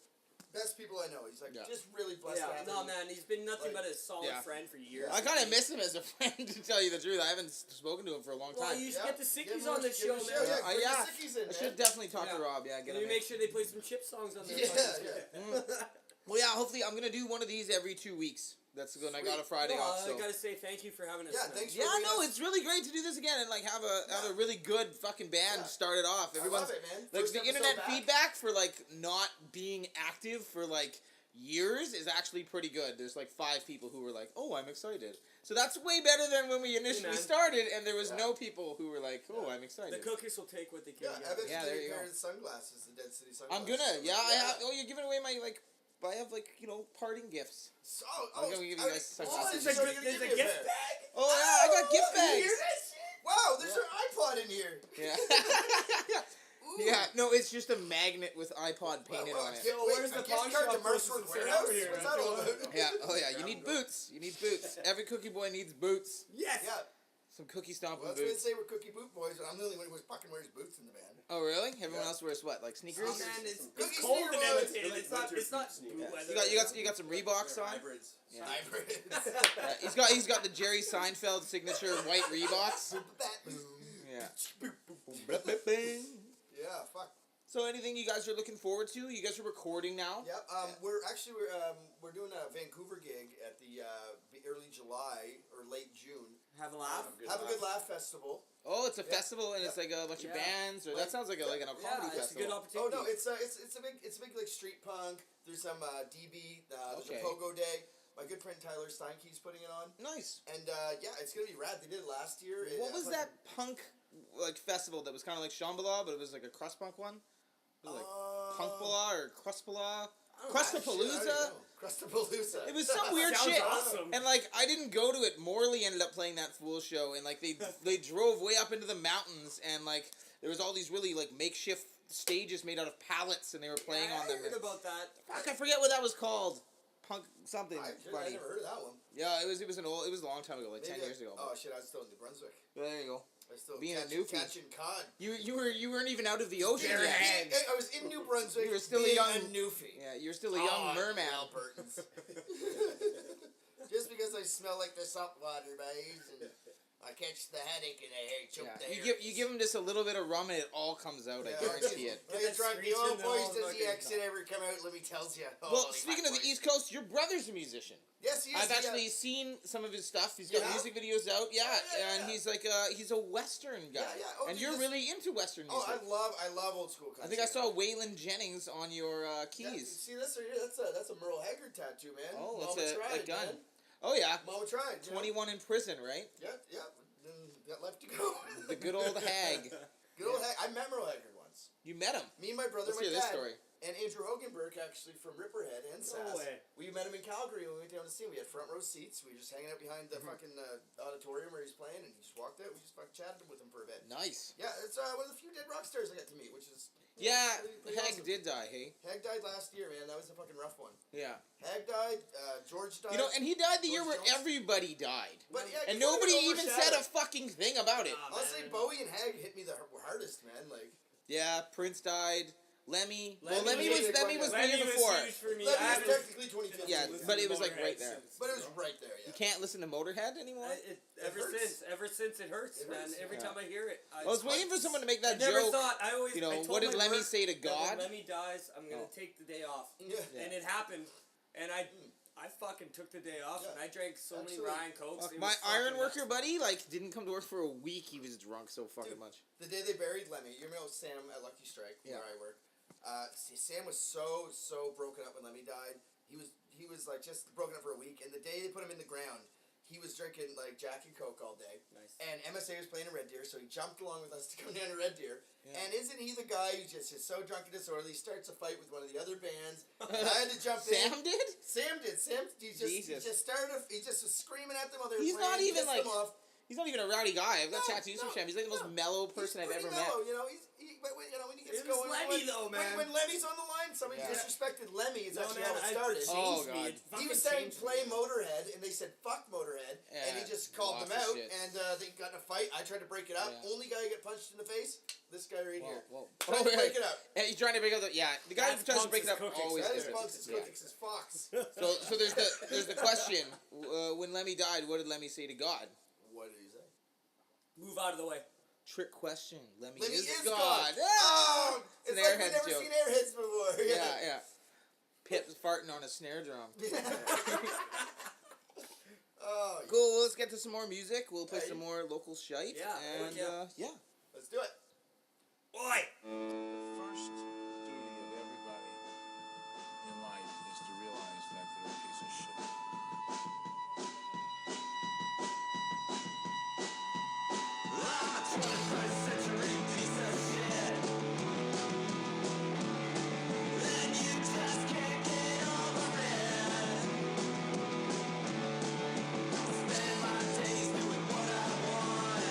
[SPEAKER 3] best people I know. He's like
[SPEAKER 1] Yeah.
[SPEAKER 3] just really blessed. to
[SPEAKER 4] Yeah,
[SPEAKER 3] have
[SPEAKER 4] no
[SPEAKER 3] him.
[SPEAKER 4] man, he's been nothing
[SPEAKER 3] Like,
[SPEAKER 4] but a solid
[SPEAKER 1] yeah.
[SPEAKER 4] friend for years.
[SPEAKER 1] I kind of miss him as a friend, to tell you the truth. I haven't spoken to him for a long
[SPEAKER 4] Well,
[SPEAKER 1] time.
[SPEAKER 4] you should
[SPEAKER 3] Yeah.
[SPEAKER 4] get the
[SPEAKER 3] Give
[SPEAKER 4] Sickies
[SPEAKER 3] him
[SPEAKER 4] on
[SPEAKER 3] a-
[SPEAKER 4] the
[SPEAKER 3] give
[SPEAKER 4] show,
[SPEAKER 3] him a
[SPEAKER 4] man.
[SPEAKER 3] shout. Bring the
[SPEAKER 1] yeah.
[SPEAKER 3] Sickies in,
[SPEAKER 1] I
[SPEAKER 3] man.
[SPEAKER 1] should definitely talk to
[SPEAKER 4] Yeah.
[SPEAKER 1] Rob. Yeah, get
[SPEAKER 4] Can
[SPEAKER 1] him
[SPEAKER 4] you
[SPEAKER 1] in.
[SPEAKER 4] make sure they play some chip songs on their
[SPEAKER 3] Yeah,
[SPEAKER 4] fucking
[SPEAKER 3] yeah.
[SPEAKER 1] Well, yeah, hopefully I'm gonna do one of these every 2 weeks. That's when I got a Friday
[SPEAKER 4] No,
[SPEAKER 1] off.
[SPEAKER 4] I
[SPEAKER 1] So.
[SPEAKER 4] gotta say thank you for having us.
[SPEAKER 3] Yeah,
[SPEAKER 4] man.
[SPEAKER 3] thanks for
[SPEAKER 1] Yeah,
[SPEAKER 3] bringing
[SPEAKER 1] no,
[SPEAKER 3] us-
[SPEAKER 1] it's really great to do this again and like have a really good fucking band
[SPEAKER 3] Yeah.
[SPEAKER 1] started off.
[SPEAKER 3] I
[SPEAKER 1] Everyone's
[SPEAKER 3] love it, man.
[SPEAKER 1] like
[SPEAKER 3] First
[SPEAKER 1] the
[SPEAKER 3] episode
[SPEAKER 1] internet
[SPEAKER 3] back.
[SPEAKER 1] feedback for like not being active for like years is actually pretty good. There's like 5 people who were like, "Oh, I'm excited." So that's way better than when we initially
[SPEAKER 4] man.
[SPEAKER 1] started and there was
[SPEAKER 3] Yeah.
[SPEAKER 1] no people who were like, "Oh, I'm
[SPEAKER 4] The
[SPEAKER 1] excited."
[SPEAKER 4] cookies will take what they can
[SPEAKER 3] Yeah,
[SPEAKER 4] get.
[SPEAKER 3] I've actually
[SPEAKER 1] Yeah, there
[SPEAKER 3] a
[SPEAKER 1] you
[SPEAKER 3] pair
[SPEAKER 1] go.
[SPEAKER 3] of sunglasses, the Deadcity sunglasses.
[SPEAKER 1] I'm gonna. Yeah, I
[SPEAKER 3] Yeah.
[SPEAKER 1] have. Oh, you're giving away my like. I have like parting gifts.
[SPEAKER 3] So,
[SPEAKER 1] I'm gonna give you guys sunglasses.
[SPEAKER 4] There's
[SPEAKER 3] There's
[SPEAKER 4] a gift bag.
[SPEAKER 1] Oh yeah, I got gift
[SPEAKER 3] You hear
[SPEAKER 1] bags.
[SPEAKER 3] that shit? Wow, there's
[SPEAKER 1] Yeah.
[SPEAKER 3] an iPod in here.
[SPEAKER 1] Yeah.
[SPEAKER 3] Ooh.
[SPEAKER 1] Yeah, no, it's just a magnet with iPod painted
[SPEAKER 3] Wow,
[SPEAKER 1] on it.
[SPEAKER 4] Yo,
[SPEAKER 3] wait,
[SPEAKER 4] where's
[SPEAKER 3] a
[SPEAKER 4] the
[SPEAKER 3] gift
[SPEAKER 4] pawn
[SPEAKER 3] card to
[SPEAKER 4] shop
[SPEAKER 3] Mercer's
[SPEAKER 4] closest
[SPEAKER 3] Warehouse?
[SPEAKER 4] over here?
[SPEAKER 3] What's that all about?
[SPEAKER 1] Yeah, oh yeah, you need boots. You need boots. Every cookie boy needs boots.
[SPEAKER 4] Yes.
[SPEAKER 3] Yeah,
[SPEAKER 1] Some cookie stomping
[SPEAKER 3] well, that's what they
[SPEAKER 1] boots.
[SPEAKER 3] say we're cookie boot boys, but I'm the only one who fucking wears boots in the band.
[SPEAKER 1] Oh really? Everyone
[SPEAKER 3] Yeah.
[SPEAKER 1] else wears what? Like sneakers?
[SPEAKER 4] Oh, man, it's
[SPEAKER 3] Cookie
[SPEAKER 4] cold in
[SPEAKER 3] sneaker boys.
[SPEAKER 4] Edmonton.
[SPEAKER 5] They're like
[SPEAKER 4] It's not.
[SPEAKER 5] winter
[SPEAKER 4] It's not.
[SPEAKER 5] sneakers.
[SPEAKER 4] boot
[SPEAKER 5] Yeah.
[SPEAKER 4] weather.
[SPEAKER 1] You got some Reeboks
[SPEAKER 5] They're
[SPEAKER 1] on?
[SPEAKER 5] hybrids.
[SPEAKER 1] Yeah.
[SPEAKER 3] Hybrids.
[SPEAKER 1] Yeah, he's got the Jerry Seinfeld signature white Reeboks. Yeah.
[SPEAKER 3] Yeah, fuck.
[SPEAKER 1] So anything you guys are looking forward to? You guys are recording now.
[SPEAKER 3] Yep. We're doing a Vancouver gig at the early July or late June.
[SPEAKER 4] Have a laugh.
[SPEAKER 3] Have a good laugh festival.
[SPEAKER 1] Oh, it's a
[SPEAKER 3] Yeah.
[SPEAKER 1] festival and it's like a bunch of
[SPEAKER 4] Yeah.
[SPEAKER 1] bands, or that
[SPEAKER 3] Like-
[SPEAKER 1] sounds like a comedy
[SPEAKER 4] Yeah, it's a
[SPEAKER 1] festival.
[SPEAKER 4] good
[SPEAKER 3] Oh
[SPEAKER 4] opportunity.
[SPEAKER 3] no, it's a big like street punk. There's some DB. There's
[SPEAKER 1] Okay.
[SPEAKER 3] a Pogo Day. My good friend Tyler Steinke's putting it on,
[SPEAKER 1] Nice.
[SPEAKER 3] and yeah, it's gonna be rad. They did it last year.
[SPEAKER 1] What was that punk like festival that was kind of like Shambhala, but it was like a crust punk one? It was like Punkbala or Crustbala? Crustapalooza?
[SPEAKER 3] Crustapalooza.
[SPEAKER 1] It was some weird
[SPEAKER 4] Sounds
[SPEAKER 1] shit.
[SPEAKER 4] awesome.
[SPEAKER 1] And like I didn't go to it. Morley ended up playing that Fool show, and like they drove way up into the mountains, and like there was all these really like makeshift stages made out of pallets, and they were playing on
[SPEAKER 4] I
[SPEAKER 1] them.
[SPEAKER 4] heard about that.
[SPEAKER 1] Fuck, I forget what that was called. Punk something
[SPEAKER 3] I
[SPEAKER 1] funny.
[SPEAKER 3] never heard of that one.
[SPEAKER 1] Yeah, it was a long time ago, like 10 years ago.
[SPEAKER 3] Oh shit, I was still in New Brunswick.
[SPEAKER 1] But there you go.
[SPEAKER 3] I was still
[SPEAKER 1] Being a newfie.
[SPEAKER 3] catching cod.
[SPEAKER 1] You weren't even out of the ocean
[SPEAKER 3] Very
[SPEAKER 1] yet.
[SPEAKER 3] hang. I was in New Brunswick.
[SPEAKER 1] You were still a
[SPEAKER 3] being
[SPEAKER 1] young-
[SPEAKER 3] newfie.
[SPEAKER 1] Yeah, you're still a young merman.
[SPEAKER 3] Albertans. Just because I smell like the salt water, babes, and I catch the headache and I hear choke the
[SPEAKER 1] You give him just a little bit of rum and it all comes out. I guarantee it.
[SPEAKER 3] Like I tried the
[SPEAKER 4] Screeching
[SPEAKER 3] old
[SPEAKER 4] and
[SPEAKER 3] boys,
[SPEAKER 4] all
[SPEAKER 3] does the
[SPEAKER 4] fucking-
[SPEAKER 3] exit ever come out? Let me tell you.
[SPEAKER 1] Well, speaking of the East Coast, your brother's a musician.
[SPEAKER 3] Yes, he is.
[SPEAKER 1] I've actually seen some of his stuff. He's got
[SPEAKER 3] Yeah?
[SPEAKER 1] music videos out. Yeah,
[SPEAKER 3] yeah,
[SPEAKER 1] and
[SPEAKER 3] yeah.
[SPEAKER 1] he's like he's a Western guy.
[SPEAKER 3] Yeah, yeah. Oh,
[SPEAKER 1] and
[SPEAKER 3] he
[SPEAKER 1] you're
[SPEAKER 3] just-
[SPEAKER 1] really into Western
[SPEAKER 3] Oh,
[SPEAKER 1] music.
[SPEAKER 3] I love old school country.
[SPEAKER 1] I think I saw Waylon Jennings on your
[SPEAKER 3] Yeah,
[SPEAKER 1] keys.
[SPEAKER 3] see this right here? That's a Merle Haggard tattoo, man.
[SPEAKER 1] Oh,
[SPEAKER 3] Mama
[SPEAKER 1] that's a
[SPEAKER 3] tried,
[SPEAKER 1] gun.
[SPEAKER 3] man.
[SPEAKER 1] Oh yeah,
[SPEAKER 3] Mama tried. you know?
[SPEAKER 1] 21 in prison, right?
[SPEAKER 3] Yeah, yeah. Then got left to go.
[SPEAKER 1] The good old hag.
[SPEAKER 3] Good old Hag. I met Merle Haggard once.
[SPEAKER 1] You met him.
[SPEAKER 3] Me and my brother,
[SPEAKER 1] Let's
[SPEAKER 3] my
[SPEAKER 1] hear this
[SPEAKER 3] dad.
[SPEAKER 1] story.
[SPEAKER 3] And Andrew Hogenberg, actually from Ripperhead and Sass.
[SPEAKER 4] No way.
[SPEAKER 3] We met him in Calgary when we went down to see him. We had front row seats. We were just hanging out behind the fucking auditorium where he's playing, and he just walked out. We just fucking chatted with him for a bit.
[SPEAKER 1] Nice.
[SPEAKER 3] Yeah, it's one of the few dead rock stars I got to meet, which is
[SPEAKER 1] Yeah,
[SPEAKER 3] pretty
[SPEAKER 1] Hag
[SPEAKER 3] awesome.
[SPEAKER 1] did die, hey?
[SPEAKER 3] Hag died last year, man. That was a fucking rough one.
[SPEAKER 1] Yeah.
[SPEAKER 3] Hag died. George died.
[SPEAKER 1] You know, and he died the year
[SPEAKER 3] George
[SPEAKER 1] where
[SPEAKER 3] Jones?
[SPEAKER 1] everybody died.
[SPEAKER 3] But yeah,
[SPEAKER 1] And
[SPEAKER 3] you wanna
[SPEAKER 1] nobody
[SPEAKER 3] overshadow-
[SPEAKER 1] even said a fucking thing about it.
[SPEAKER 4] Nah,
[SPEAKER 3] Honestly,
[SPEAKER 4] man.
[SPEAKER 3] Bowie and Hag hit me the hardest, man. Like
[SPEAKER 1] Yeah, Prince died. Lemmy. Well,
[SPEAKER 3] Lemmy
[SPEAKER 1] Lemmy was
[SPEAKER 3] was
[SPEAKER 1] Lemmy was the
[SPEAKER 4] Lemmy
[SPEAKER 1] year
[SPEAKER 4] was
[SPEAKER 1] before.
[SPEAKER 4] huge for me.
[SPEAKER 3] Lemmy
[SPEAKER 4] I
[SPEAKER 3] was
[SPEAKER 4] haven't
[SPEAKER 3] technically 2015.
[SPEAKER 1] Yeah,
[SPEAKER 4] listened
[SPEAKER 1] but
[SPEAKER 4] to
[SPEAKER 1] it was, like,
[SPEAKER 4] Motorhead
[SPEAKER 1] right there.
[SPEAKER 4] since,
[SPEAKER 3] But it was
[SPEAKER 4] bro.
[SPEAKER 3] right there, yeah.
[SPEAKER 1] You can't listen to Motorhead anymore?
[SPEAKER 4] Ever
[SPEAKER 3] hurts.
[SPEAKER 4] since it hurts,
[SPEAKER 3] It
[SPEAKER 4] man.
[SPEAKER 3] hurts,
[SPEAKER 4] Every
[SPEAKER 1] yeah.
[SPEAKER 4] time I hear it,
[SPEAKER 1] I was waiting for someone to make
[SPEAKER 4] I
[SPEAKER 1] that
[SPEAKER 4] never
[SPEAKER 1] joke.
[SPEAKER 4] thought. I always,
[SPEAKER 1] you know,
[SPEAKER 4] I told
[SPEAKER 1] what did
[SPEAKER 4] my
[SPEAKER 1] Lemmy
[SPEAKER 4] work
[SPEAKER 1] say to
[SPEAKER 4] that
[SPEAKER 1] God?
[SPEAKER 4] When Lemmy dies, I'm gonna
[SPEAKER 1] Oh.
[SPEAKER 4] take the day off,
[SPEAKER 3] Yeah.
[SPEAKER 4] and it happened, and I fucking took the day off,
[SPEAKER 3] Yeah.
[SPEAKER 4] and I drank so
[SPEAKER 3] Absolutely.
[SPEAKER 4] many Ryan Cokes.
[SPEAKER 1] Fuck,
[SPEAKER 4] it
[SPEAKER 1] my
[SPEAKER 4] was fucking
[SPEAKER 1] iron worker
[SPEAKER 4] nuts.
[SPEAKER 1] buddy, like, didn't come to work for a week. He was drunk so fucking
[SPEAKER 3] Dude.
[SPEAKER 1] much.
[SPEAKER 3] The day they buried Lemmy, you know Sam at Lucky Strike,
[SPEAKER 1] Yeah.
[SPEAKER 3] where I work. Sam was so broken up when Lemmy died. He was like just broken up for a week, and the day they put him in the ground, he was drinking like Jack and Coke all day.
[SPEAKER 4] Nice.
[SPEAKER 3] And MSA was playing a Red Deer, so he jumped along with us to come down to Red Deer.
[SPEAKER 1] Yeah.
[SPEAKER 3] And isn't he the guy who just is so drunk and disorderly, starts a fight with one of the other bands, and I had to jump
[SPEAKER 1] Sam
[SPEAKER 3] in.
[SPEAKER 1] did?
[SPEAKER 3] Sam did. He
[SPEAKER 1] Jesus.
[SPEAKER 3] just started. He just was screaming at them while they were
[SPEAKER 1] He's
[SPEAKER 3] playing.
[SPEAKER 1] not even,
[SPEAKER 3] pissed them
[SPEAKER 1] like,
[SPEAKER 3] off.
[SPEAKER 1] He's not even a rowdy guy. I've got
[SPEAKER 3] No,
[SPEAKER 1] tattoos from
[SPEAKER 3] no,
[SPEAKER 1] Sam. He's like the most
[SPEAKER 3] no.
[SPEAKER 1] mellow person
[SPEAKER 3] He's
[SPEAKER 1] I've
[SPEAKER 3] pretty
[SPEAKER 1] ever met.
[SPEAKER 3] mellow, you know. But when he gets
[SPEAKER 4] It was
[SPEAKER 3] going,
[SPEAKER 4] Lemmy, though, man.
[SPEAKER 3] When Lemmy's on the line, somebody
[SPEAKER 1] Yeah.
[SPEAKER 3] disrespected Lemmy. Is
[SPEAKER 4] No,
[SPEAKER 3] actually
[SPEAKER 4] man,
[SPEAKER 3] how it
[SPEAKER 4] it
[SPEAKER 3] started.
[SPEAKER 1] Oh,
[SPEAKER 4] changed me.
[SPEAKER 1] God.
[SPEAKER 4] It
[SPEAKER 3] He
[SPEAKER 4] fucking
[SPEAKER 3] was saying
[SPEAKER 4] changed
[SPEAKER 3] play
[SPEAKER 4] me.
[SPEAKER 3] Motorhead, and they said fuck Motorhead, and he
[SPEAKER 1] Yeah,
[SPEAKER 3] just called
[SPEAKER 1] lots
[SPEAKER 3] them
[SPEAKER 1] of
[SPEAKER 3] out,
[SPEAKER 1] shit.
[SPEAKER 3] and they got in a fight. I tried to break it up.
[SPEAKER 1] Yeah.
[SPEAKER 3] Only guy who got punched in the face, this guy right here.
[SPEAKER 1] Whoa.
[SPEAKER 3] Tried to break it up.
[SPEAKER 1] And he's trying to break up the the guy who
[SPEAKER 4] That's
[SPEAKER 1] tries to break it up
[SPEAKER 4] Punk's cookies.
[SPEAKER 1] always
[SPEAKER 3] That
[SPEAKER 1] does
[SPEAKER 3] is
[SPEAKER 1] it.
[SPEAKER 3] Punk's
[SPEAKER 1] Yeah.
[SPEAKER 3] cookies as Fox.
[SPEAKER 1] So there's the question. When Lemmy died, what did Lemmy say to God?
[SPEAKER 3] What did he say?
[SPEAKER 4] Move out of the way.
[SPEAKER 1] Trick question. Lemmy,
[SPEAKER 3] Lemmy
[SPEAKER 1] is
[SPEAKER 3] is
[SPEAKER 1] God.
[SPEAKER 3] God.
[SPEAKER 1] Ah!
[SPEAKER 3] Oh,
[SPEAKER 1] It's
[SPEAKER 3] it's
[SPEAKER 1] an
[SPEAKER 3] like we've
[SPEAKER 1] Airheads
[SPEAKER 3] never
[SPEAKER 1] joke.
[SPEAKER 3] seen Airheads before.
[SPEAKER 1] Yeah. Pip's farting on a snare drum.
[SPEAKER 3] Oh,
[SPEAKER 1] Cool. Well, let's get to some more music. We'll play
[SPEAKER 3] Hey.
[SPEAKER 1] some more local shite.
[SPEAKER 4] Yeah,
[SPEAKER 1] And
[SPEAKER 4] yeah.
[SPEAKER 3] let's do it.
[SPEAKER 4] Oi!
[SPEAKER 6] The first duty of everybody in life is to realize that they're a piece of shit.
[SPEAKER 2] Spend my days doing what I want.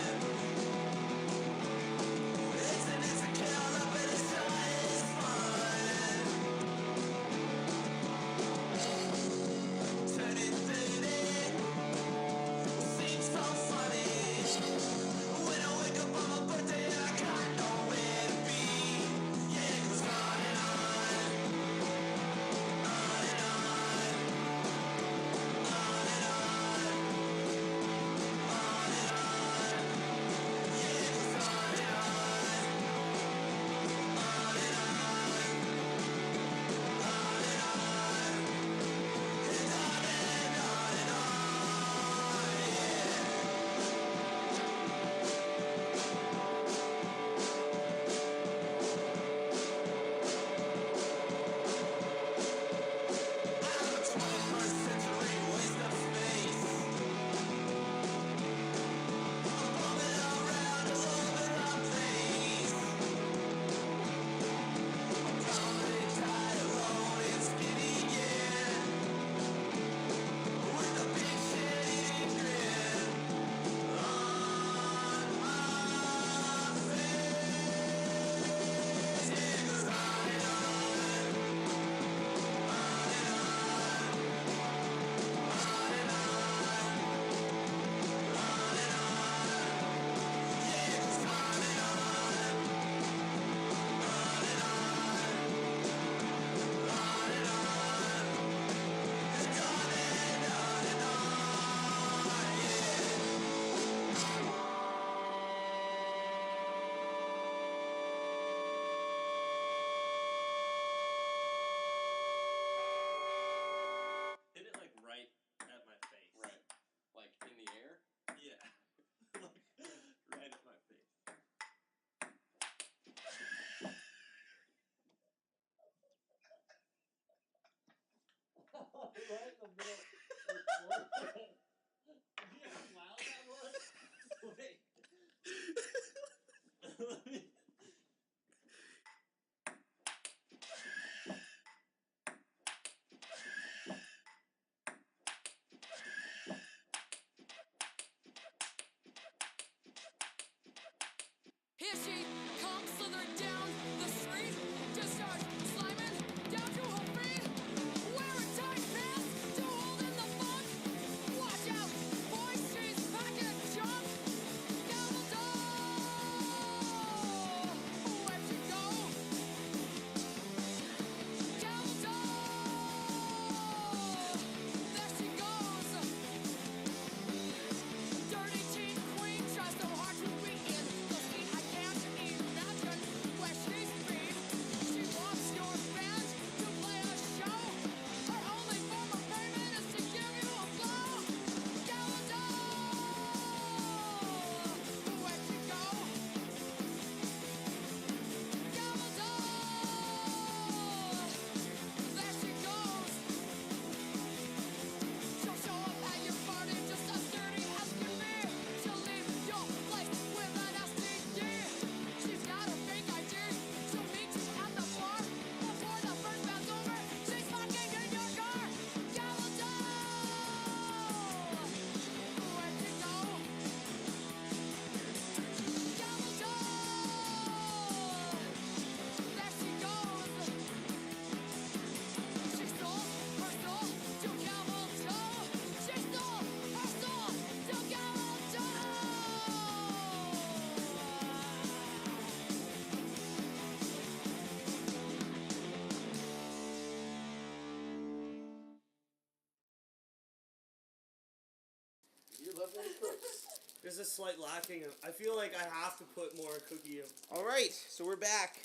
[SPEAKER 3] when he cooks.
[SPEAKER 4] There's a slight lacking. I feel like I have to put more cookie in.
[SPEAKER 1] All right, so we're back,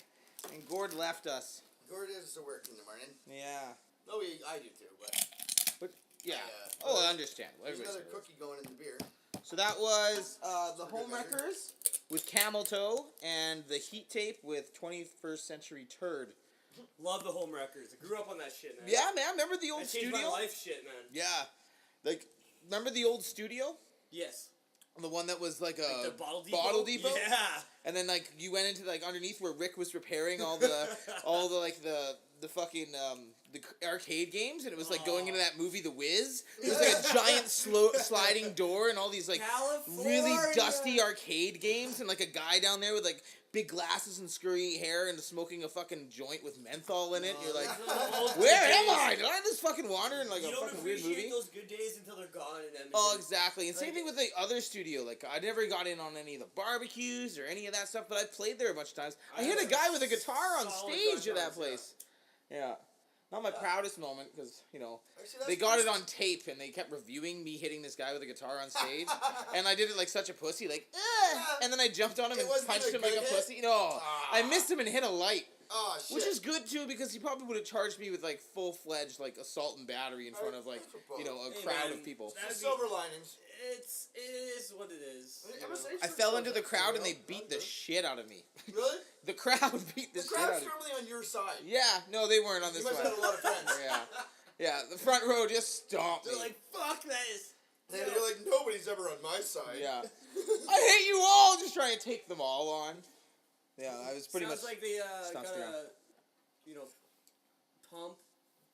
[SPEAKER 1] and Gord left us.
[SPEAKER 3] Gord is to work in the morning.
[SPEAKER 1] Yeah.
[SPEAKER 3] No, I do too, but
[SPEAKER 1] Yeah.
[SPEAKER 3] Yeah.
[SPEAKER 1] Oh, I understand.
[SPEAKER 3] there's
[SPEAKER 1] Everybody's
[SPEAKER 3] another
[SPEAKER 1] got it.
[SPEAKER 3] cookie going in the beer.
[SPEAKER 1] So that was the
[SPEAKER 3] Some good
[SPEAKER 1] Homewreckers with Camel Toe and the Heat Tape with 21st Century Turd.
[SPEAKER 4] Love the Homewreckers. I grew up on that shit, man.
[SPEAKER 1] Yeah, man. Remember the old
[SPEAKER 4] That changed
[SPEAKER 1] studio?
[SPEAKER 4] my life shit, man.
[SPEAKER 1] Yeah. Like, remember the old studio?
[SPEAKER 4] Yes.
[SPEAKER 1] The one that was like a
[SPEAKER 4] Like the Bottle Depot?
[SPEAKER 1] Bottle Depot?
[SPEAKER 4] Yeah.
[SPEAKER 1] And then like you went into like underneath where Rick was repairing all the like the fucking the arcade games, and it was like going into that movie The Wiz. It was like a giant sliding door and all these like really
[SPEAKER 4] California.
[SPEAKER 1] dusty arcade games, and like a guy down there with like big glasses and scurry hair and smoking a fucking joint with menthol in it. You're like, where am I? Did I just fucking wander in like
[SPEAKER 4] You
[SPEAKER 1] a
[SPEAKER 4] don't
[SPEAKER 1] fucking weird
[SPEAKER 4] appreciate
[SPEAKER 1] movie?
[SPEAKER 4] those good days until they're gone in Edmonton.
[SPEAKER 1] Oh, exactly. And same
[SPEAKER 4] Like-
[SPEAKER 1] thing with the other studio. Like, I never got in on any of the barbecues or any of that stuff, but I played there a bunch of times. I hit a guy with a guitar on
[SPEAKER 4] Solid
[SPEAKER 1] stage at
[SPEAKER 4] guitars,
[SPEAKER 1] that place. Yeah. Not my proudest moment, because, you know,
[SPEAKER 3] Actually, that's
[SPEAKER 1] they got it
[SPEAKER 3] pretty-
[SPEAKER 1] on tape, and they kept reviewing me hitting this guy with a guitar on stage. And I did it like such a pussy, like, and then I jumped on him
[SPEAKER 3] It
[SPEAKER 1] and
[SPEAKER 3] wasn't
[SPEAKER 1] punched
[SPEAKER 3] even
[SPEAKER 1] him like
[SPEAKER 3] a
[SPEAKER 1] a
[SPEAKER 3] good hit?
[SPEAKER 1] pussy. No, I missed him and hit a light.
[SPEAKER 3] Oh shit.
[SPEAKER 1] Which is good too, because he probably would have charged me with like full-fledged like assault and battery in front of like, you know, a
[SPEAKER 4] Hey,
[SPEAKER 1] crowd
[SPEAKER 4] man.
[SPEAKER 1] of people.
[SPEAKER 3] The
[SPEAKER 4] That'd be-
[SPEAKER 3] silver linings.
[SPEAKER 4] It is what it is.
[SPEAKER 3] I mean,
[SPEAKER 4] you
[SPEAKER 3] I'm
[SPEAKER 4] know.
[SPEAKER 3] saying
[SPEAKER 1] I
[SPEAKER 3] sure
[SPEAKER 1] fell
[SPEAKER 3] it's
[SPEAKER 1] into the
[SPEAKER 3] not
[SPEAKER 1] crowd
[SPEAKER 3] that
[SPEAKER 1] and they
[SPEAKER 3] good.
[SPEAKER 1] beat the shit out of me.
[SPEAKER 3] Really?
[SPEAKER 1] The crowd beat the
[SPEAKER 3] The
[SPEAKER 1] shit out
[SPEAKER 3] crowd's
[SPEAKER 1] of me.
[SPEAKER 3] normally on your side.
[SPEAKER 1] Yeah, no, they weren't on
[SPEAKER 3] You
[SPEAKER 1] this
[SPEAKER 3] must
[SPEAKER 1] one.
[SPEAKER 3] have had a lot of friends.
[SPEAKER 1] Yeah, yeah, the front row just stomped me.
[SPEAKER 4] They're like, fuck this.
[SPEAKER 3] And you're like, nobody's ever on my side.
[SPEAKER 1] Yeah, I hate you all. Just trying to take them all on. Yeah, I was pretty
[SPEAKER 4] Sounds
[SPEAKER 1] much.
[SPEAKER 4] like they
[SPEAKER 1] stumps
[SPEAKER 4] gotta,
[SPEAKER 1] down.
[SPEAKER 4] you know, pump,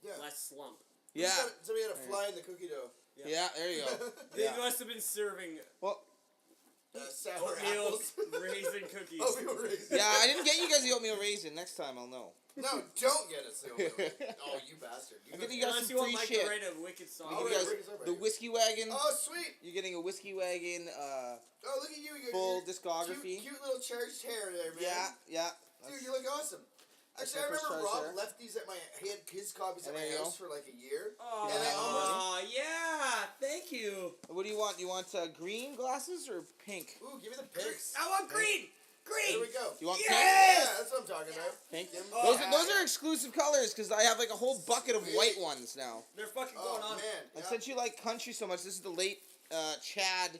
[SPEAKER 3] Yeah.
[SPEAKER 4] less slump.
[SPEAKER 1] Yeah,
[SPEAKER 3] Somebody had a fly in the cookie dough.
[SPEAKER 1] yeah, there you go.
[SPEAKER 4] They
[SPEAKER 1] Yeah.
[SPEAKER 4] must have been serving
[SPEAKER 1] Well,
[SPEAKER 3] Sour
[SPEAKER 4] oatmeal
[SPEAKER 3] apples.
[SPEAKER 4] raisin cookies.
[SPEAKER 3] Oatmeal raisin.
[SPEAKER 1] yeah, I didn't get you guys the oatmeal raisin. Next time I'll know.
[SPEAKER 3] No, don't get us the oatmeal raisin. Oh, you bastard.
[SPEAKER 1] I'll
[SPEAKER 3] go-
[SPEAKER 1] give you guys
[SPEAKER 4] Unless
[SPEAKER 1] some
[SPEAKER 4] you want
[SPEAKER 1] free
[SPEAKER 4] Mike
[SPEAKER 1] shit.
[SPEAKER 4] to write a wicked song.
[SPEAKER 1] I'll
[SPEAKER 3] All
[SPEAKER 1] give
[SPEAKER 3] right,
[SPEAKER 1] you
[SPEAKER 3] bring us
[SPEAKER 1] guys
[SPEAKER 3] over
[SPEAKER 1] the
[SPEAKER 3] here.
[SPEAKER 1] whiskey wagon.
[SPEAKER 3] Oh, sweet.
[SPEAKER 1] You're getting a whiskey wagon.
[SPEAKER 3] Oh, look at you. You got
[SPEAKER 1] Full
[SPEAKER 3] your
[SPEAKER 1] discography.
[SPEAKER 3] Cute little charged hair there, man.
[SPEAKER 1] Yeah.
[SPEAKER 3] Dude, you look awesome.
[SPEAKER 1] That's
[SPEAKER 3] Actually, I
[SPEAKER 1] my first
[SPEAKER 3] remember
[SPEAKER 1] charged
[SPEAKER 3] Rob
[SPEAKER 1] hair.
[SPEAKER 3] left these at my. He had his copies at
[SPEAKER 1] There
[SPEAKER 3] my
[SPEAKER 1] you go.
[SPEAKER 3] house for like a year.
[SPEAKER 4] Oh,
[SPEAKER 3] And I almost.
[SPEAKER 4] yeah. Thank you.
[SPEAKER 1] What do you want? You want green glasses or pink?
[SPEAKER 3] Ooh, give me the pinks.
[SPEAKER 4] I want green.
[SPEAKER 3] There we
[SPEAKER 4] Green.
[SPEAKER 3] go.
[SPEAKER 1] You want
[SPEAKER 3] Yeah,
[SPEAKER 4] Yes!
[SPEAKER 3] that's what I'm talking about.
[SPEAKER 1] pink? Pink?
[SPEAKER 3] Oh,
[SPEAKER 1] Those are exclusive colors because I have like a whole bucket of white ones now.
[SPEAKER 4] They're fucking
[SPEAKER 3] Oh
[SPEAKER 4] going on.
[SPEAKER 3] man.
[SPEAKER 1] And
[SPEAKER 3] Yeah.
[SPEAKER 1] since you like country so much, this is the late Chad.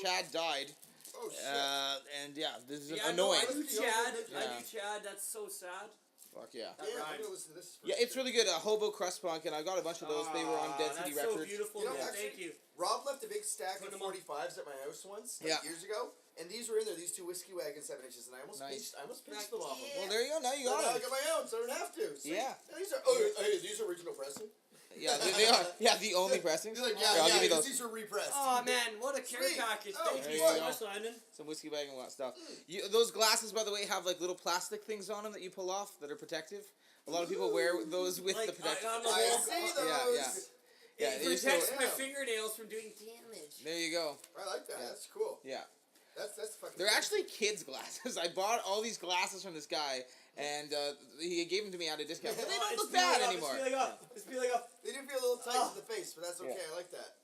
[SPEAKER 1] Chad died.
[SPEAKER 3] Oh shit.
[SPEAKER 1] And yeah, this is
[SPEAKER 4] Yeah,
[SPEAKER 1] annoying.
[SPEAKER 4] No, I knew Chad.
[SPEAKER 1] Yeah.
[SPEAKER 4] I knew Chad. That's so sad.
[SPEAKER 1] Fuck yeah.
[SPEAKER 4] That
[SPEAKER 3] Yeah, I'm
[SPEAKER 4] rhymed.
[SPEAKER 3] gonna listen to this.
[SPEAKER 1] Yeah, it's really good. Hobo Crust Punk, and I got a bunch of those. They were on Deadcity
[SPEAKER 4] That's so
[SPEAKER 1] Records.
[SPEAKER 4] beautiful.
[SPEAKER 3] You know,
[SPEAKER 4] man.
[SPEAKER 3] actually-
[SPEAKER 4] Thank you.
[SPEAKER 3] Rob left a big stack
[SPEAKER 4] Put
[SPEAKER 3] of
[SPEAKER 4] them on.
[SPEAKER 3] 45s at my house once, like
[SPEAKER 1] Yeah.
[SPEAKER 3] years ago, and these were in there. These two whiskey wagon 7-inches, and I almost
[SPEAKER 1] Nice.
[SPEAKER 3] pinched them off them.
[SPEAKER 1] Well, there you go. Now you
[SPEAKER 3] So now I
[SPEAKER 1] got them.
[SPEAKER 3] got my own, so I don't have to. See?
[SPEAKER 1] Yeah.
[SPEAKER 3] And these are hey, these are original pressing.
[SPEAKER 1] Yeah, they are. Yeah, the only pressings.
[SPEAKER 3] He's like,
[SPEAKER 1] Here, I'll give you those.
[SPEAKER 3] these are repressed.
[SPEAKER 4] Oh man, what a care
[SPEAKER 3] Sweet.
[SPEAKER 4] package!
[SPEAKER 3] Oh,
[SPEAKER 4] Thank
[SPEAKER 1] there
[SPEAKER 4] you
[SPEAKER 1] you
[SPEAKER 4] so
[SPEAKER 1] go.
[SPEAKER 4] much, Landon.
[SPEAKER 1] Some whiskey wagon stuff. Those glasses, by the way, have like little plastic things on them that you pull off that are protective. A lot of people wear those with
[SPEAKER 4] Like,
[SPEAKER 1] the protective.
[SPEAKER 4] on the
[SPEAKER 3] I
[SPEAKER 4] wall.
[SPEAKER 3] see those.
[SPEAKER 1] Yeah. Yeah,
[SPEAKER 4] It
[SPEAKER 1] you're so-
[SPEAKER 4] protects my
[SPEAKER 3] Yeah.
[SPEAKER 4] fingernails from doing damage.
[SPEAKER 1] There you go.
[SPEAKER 3] I like that.
[SPEAKER 1] Yeah.
[SPEAKER 3] That's cool.
[SPEAKER 1] Yeah.
[SPEAKER 3] That's fucking.
[SPEAKER 1] They're
[SPEAKER 3] cool.
[SPEAKER 1] actually kids' glasses. I bought all these glasses from this guy, and he gave them to me at a discount. But they don't
[SPEAKER 4] It's
[SPEAKER 1] look bad
[SPEAKER 4] peeling up,
[SPEAKER 1] anymore.
[SPEAKER 4] It's peeling up. It's peeling up.
[SPEAKER 3] They do feel a little tight
[SPEAKER 4] Oh.
[SPEAKER 3] in the face, but that's okay.
[SPEAKER 1] Yeah.
[SPEAKER 3] I like that.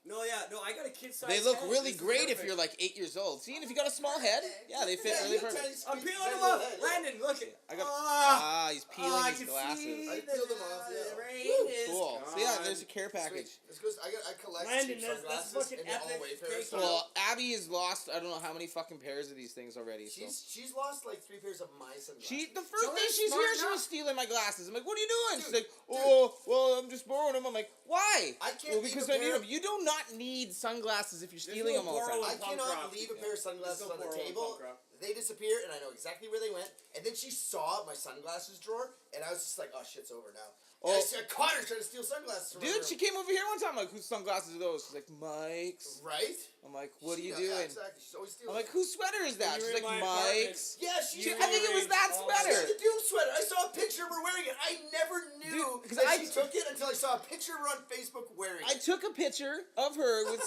[SPEAKER 4] No, I got a kid size.
[SPEAKER 1] They look
[SPEAKER 4] head.
[SPEAKER 1] really
[SPEAKER 4] This is
[SPEAKER 1] great if
[SPEAKER 4] perfect.
[SPEAKER 1] you're like 8 years old. See, and if you got a small head, yeah, they fit
[SPEAKER 3] Yeah,
[SPEAKER 1] really
[SPEAKER 3] you got
[SPEAKER 1] perfect.
[SPEAKER 3] tiny,
[SPEAKER 4] I'm
[SPEAKER 3] sweet,
[SPEAKER 4] peeling
[SPEAKER 3] tiny
[SPEAKER 4] them
[SPEAKER 3] little
[SPEAKER 4] up.
[SPEAKER 3] head, yeah.
[SPEAKER 4] Landon, look at.
[SPEAKER 1] I got he's
[SPEAKER 4] I
[SPEAKER 1] peeling
[SPEAKER 4] can
[SPEAKER 1] his glasses.
[SPEAKER 4] see
[SPEAKER 3] I
[SPEAKER 4] the,
[SPEAKER 3] peeled them off, yeah.
[SPEAKER 4] The rain
[SPEAKER 3] Woo.
[SPEAKER 4] is
[SPEAKER 1] Cool.
[SPEAKER 4] gone.
[SPEAKER 1] So yeah, there's a care package.
[SPEAKER 3] Sweet. This goes. I collect
[SPEAKER 4] Landon,
[SPEAKER 3] cheap
[SPEAKER 4] that's
[SPEAKER 3] sunglasses
[SPEAKER 4] fucking
[SPEAKER 3] and they're all
[SPEAKER 4] epic.
[SPEAKER 3] Wayfarer
[SPEAKER 4] Thank
[SPEAKER 3] style.
[SPEAKER 4] you.
[SPEAKER 1] Well, Abby has lost I don't know how many fucking pairs of these things already. So
[SPEAKER 3] She's lost like 3 pairs of my sunglasses.
[SPEAKER 1] the first
[SPEAKER 4] So
[SPEAKER 1] day
[SPEAKER 4] they're
[SPEAKER 1] she's
[SPEAKER 4] smart
[SPEAKER 1] here, she
[SPEAKER 4] enough.
[SPEAKER 1] was stealing my glasses. I'm like, what are you doing? She's
[SPEAKER 3] Dude,
[SPEAKER 1] like, oh, well, I'm just borrowing them. I'm like, why?
[SPEAKER 3] I can't
[SPEAKER 1] Well,
[SPEAKER 3] leave
[SPEAKER 1] because
[SPEAKER 3] a
[SPEAKER 1] I need
[SPEAKER 3] pair
[SPEAKER 1] them. You do not need sunglasses if you're
[SPEAKER 4] There's
[SPEAKER 1] stealing
[SPEAKER 4] no
[SPEAKER 1] them all the
[SPEAKER 4] borrow
[SPEAKER 1] time.
[SPEAKER 3] I
[SPEAKER 4] punk
[SPEAKER 3] cannot
[SPEAKER 4] rock.
[SPEAKER 3] leave a pair of sunglasses
[SPEAKER 4] There's no
[SPEAKER 3] on the
[SPEAKER 4] borrow
[SPEAKER 3] table.
[SPEAKER 4] punk rock.
[SPEAKER 3] They disappear, and I know exactly where they went. And then she saw my sunglasses drawer, and I was just like, "Oh, shit's over now." And
[SPEAKER 1] Oh.
[SPEAKER 3] I caught her trying to steal sunglasses from her
[SPEAKER 1] Dude,
[SPEAKER 3] room.
[SPEAKER 1] she came over here one time. I'm like, whose sunglasses are those? She's like, Mike's.
[SPEAKER 3] Right?
[SPEAKER 1] I'm like, what are you
[SPEAKER 3] Yeah,
[SPEAKER 1] doing?
[SPEAKER 3] exactly. She's always stealing.
[SPEAKER 1] I'm like, whose sweater is that?
[SPEAKER 4] You
[SPEAKER 1] She's
[SPEAKER 4] were in
[SPEAKER 1] like,
[SPEAKER 4] my apartment.
[SPEAKER 1] Mike's.
[SPEAKER 3] yeah, she.
[SPEAKER 4] You
[SPEAKER 1] I think it was that
[SPEAKER 4] all
[SPEAKER 3] She
[SPEAKER 1] sweater.
[SPEAKER 3] had the Doom sweater. I saw a picture of her wearing it. I never knew
[SPEAKER 1] Dude, 'cause
[SPEAKER 3] that
[SPEAKER 1] I-
[SPEAKER 3] she took it until I saw a picture of her on Facebook wearing
[SPEAKER 1] I
[SPEAKER 3] it.
[SPEAKER 1] took a picture of her with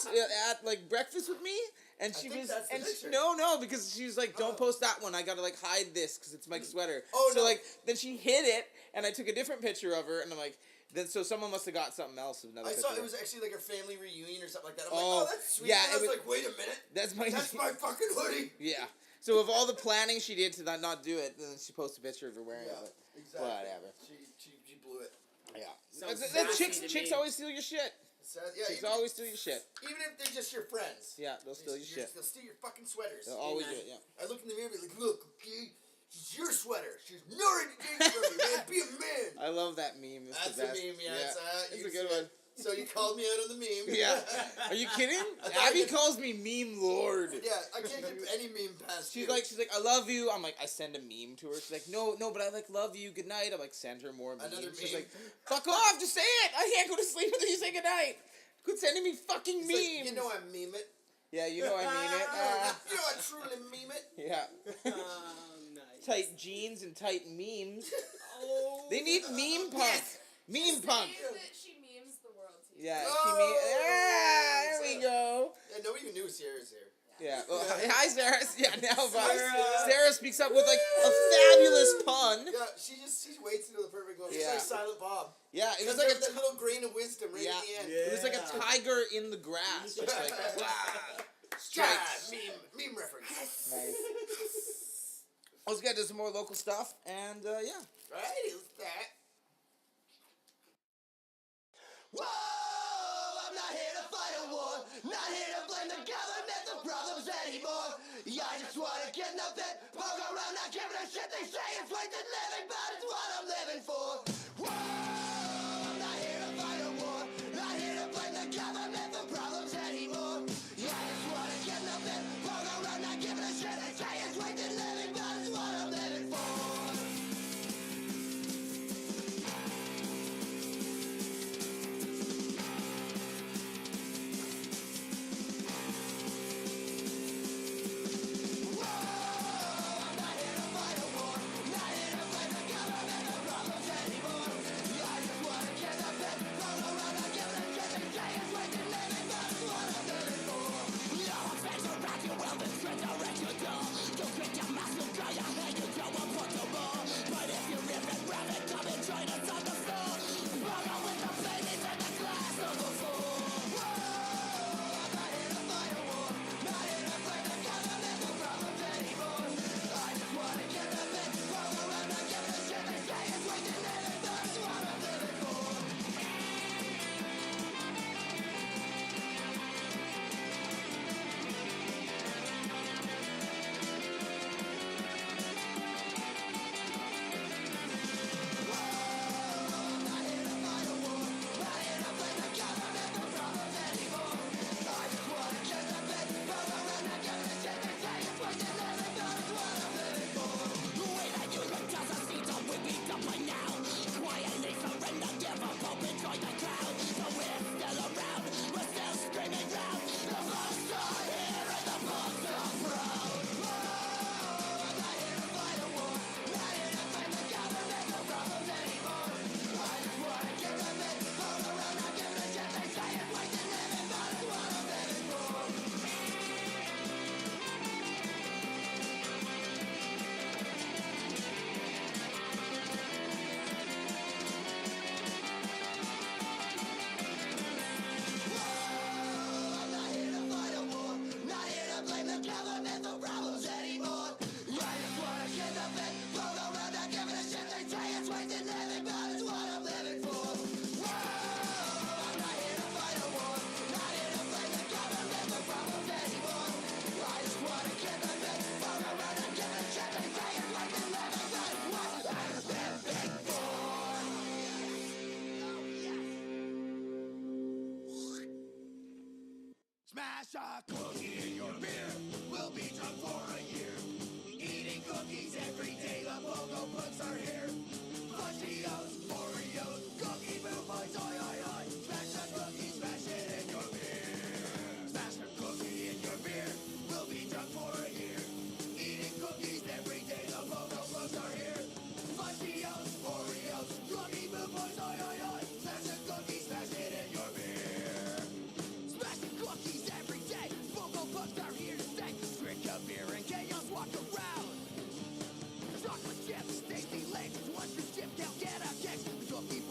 [SPEAKER 1] at like breakfast with me, and she
[SPEAKER 3] think
[SPEAKER 1] was
[SPEAKER 3] that's the
[SPEAKER 1] and
[SPEAKER 3] picture.
[SPEAKER 1] no, because she was like, don't
[SPEAKER 3] Oh.
[SPEAKER 1] post that one. I gotta like hide this because it's Mike's sweater.
[SPEAKER 3] Oh,
[SPEAKER 1] so
[SPEAKER 3] no.
[SPEAKER 1] like then she hid it, and I took a different picture of her, and I'm like, Then so someone must have got something else. Another
[SPEAKER 3] I saw
[SPEAKER 1] picture.
[SPEAKER 3] it was actually like a family reunion or something like that. I'm
[SPEAKER 1] Oh,
[SPEAKER 3] like, oh, that's sweet.
[SPEAKER 1] yeah,
[SPEAKER 3] And I
[SPEAKER 1] it
[SPEAKER 3] was
[SPEAKER 1] was-
[SPEAKER 3] like, wait a minute.
[SPEAKER 1] That's my.
[SPEAKER 3] That's my fucking hoodie.
[SPEAKER 1] Yeah. So of all the planning she did to not do it, then she posted a picture of her wearing
[SPEAKER 3] Yeah,
[SPEAKER 1] it.
[SPEAKER 3] exactly.
[SPEAKER 1] Whatever.
[SPEAKER 3] She blew it.
[SPEAKER 1] But yeah.
[SPEAKER 4] Sounds
[SPEAKER 1] That
[SPEAKER 4] sassy to
[SPEAKER 1] chicks
[SPEAKER 4] me.
[SPEAKER 1] always steal your shit.
[SPEAKER 3] So, yeah,
[SPEAKER 1] Chicks
[SPEAKER 3] even,
[SPEAKER 1] always steal your shit.
[SPEAKER 3] even if they're just your friends.
[SPEAKER 1] Yeah, they'll steal your shit.
[SPEAKER 3] They'll steal your fucking sweaters.
[SPEAKER 1] They'll always do
[SPEAKER 4] man.
[SPEAKER 1] it. Yeah.
[SPEAKER 3] I look in the mirror and be like, look, okay, it's your sweater. She's not anything from you, man. Be a man.
[SPEAKER 1] I love that meme. It's
[SPEAKER 3] That's
[SPEAKER 1] the
[SPEAKER 3] a
[SPEAKER 1] best.
[SPEAKER 3] meme, yeah.
[SPEAKER 1] It's
[SPEAKER 3] you
[SPEAKER 1] a good
[SPEAKER 3] said-
[SPEAKER 1] one.
[SPEAKER 3] So you called me out on the meme.
[SPEAKER 1] Yeah. Are you kidding?
[SPEAKER 3] I thought
[SPEAKER 1] Abby
[SPEAKER 3] you-
[SPEAKER 1] calls me meme lord.
[SPEAKER 3] Yeah, I can't get any meme past
[SPEAKER 1] She's
[SPEAKER 3] you.
[SPEAKER 1] like, I love you. I'm like, I send a meme to her. She's like, no, but I like love you. Good night. I'm like, send her more memes.
[SPEAKER 3] Another
[SPEAKER 1] She's
[SPEAKER 3] meme.
[SPEAKER 1] like, fuck off. Just say it. I can't go to sleep until you say good night. Quit sending me fucking
[SPEAKER 3] It's
[SPEAKER 1] memes.
[SPEAKER 3] like, you know I meme it.
[SPEAKER 1] Yeah, you know I mean it.
[SPEAKER 3] You know I truly meme it.
[SPEAKER 1] Yeah.
[SPEAKER 4] Nice.
[SPEAKER 1] Tight jeans and tight memes.
[SPEAKER 4] Oh,
[SPEAKER 1] They need meme punk.
[SPEAKER 3] Yes.
[SPEAKER 1] Meme punk.
[SPEAKER 7] She memes the world to you.
[SPEAKER 1] Yeah,
[SPEAKER 3] Oh,
[SPEAKER 1] she mean. Yeah, there we go.
[SPEAKER 3] Yeah, nobody even knew Sierra's here.
[SPEAKER 1] Yeah. Well, hi, Sarah. Yeah, now
[SPEAKER 3] Sarah.
[SPEAKER 1] Sarah speaks up with like a fabulous pun.
[SPEAKER 3] Yeah, she waits until the perfect moment. She's
[SPEAKER 1] Yeah.
[SPEAKER 3] like Silent Bob.
[SPEAKER 1] Yeah, it was
[SPEAKER 3] Because
[SPEAKER 1] like
[SPEAKER 3] that little grain of wisdom right
[SPEAKER 1] Yeah.
[SPEAKER 3] at the end.
[SPEAKER 1] It was like a tiger in the grass, just like blah.
[SPEAKER 3] Yeah,
[SPEAKER 1] Strikes.
[SPEAKER 3] meme reference.
[SPEAKER 1] Nice. Let's get to some more local stuff, and yeah.
[SPEAKER 3] Right, is that? Whoa! I'm not here to fight a war. Not here to blame the government for problems anymore. Yeah, I just wanna get nothing. Poke around, not giving a shit. They say it's wasted living, but it's what I'm living for. Whoa! I'm not here to fight a war. Not here to blame the government for problems anymore. Yeah, I just wanna get nothing. Poke around, not giving a shit. They say it's wasted living, but it's what I'm living for. Whoa, I'm not here to fight a war. Not here to blame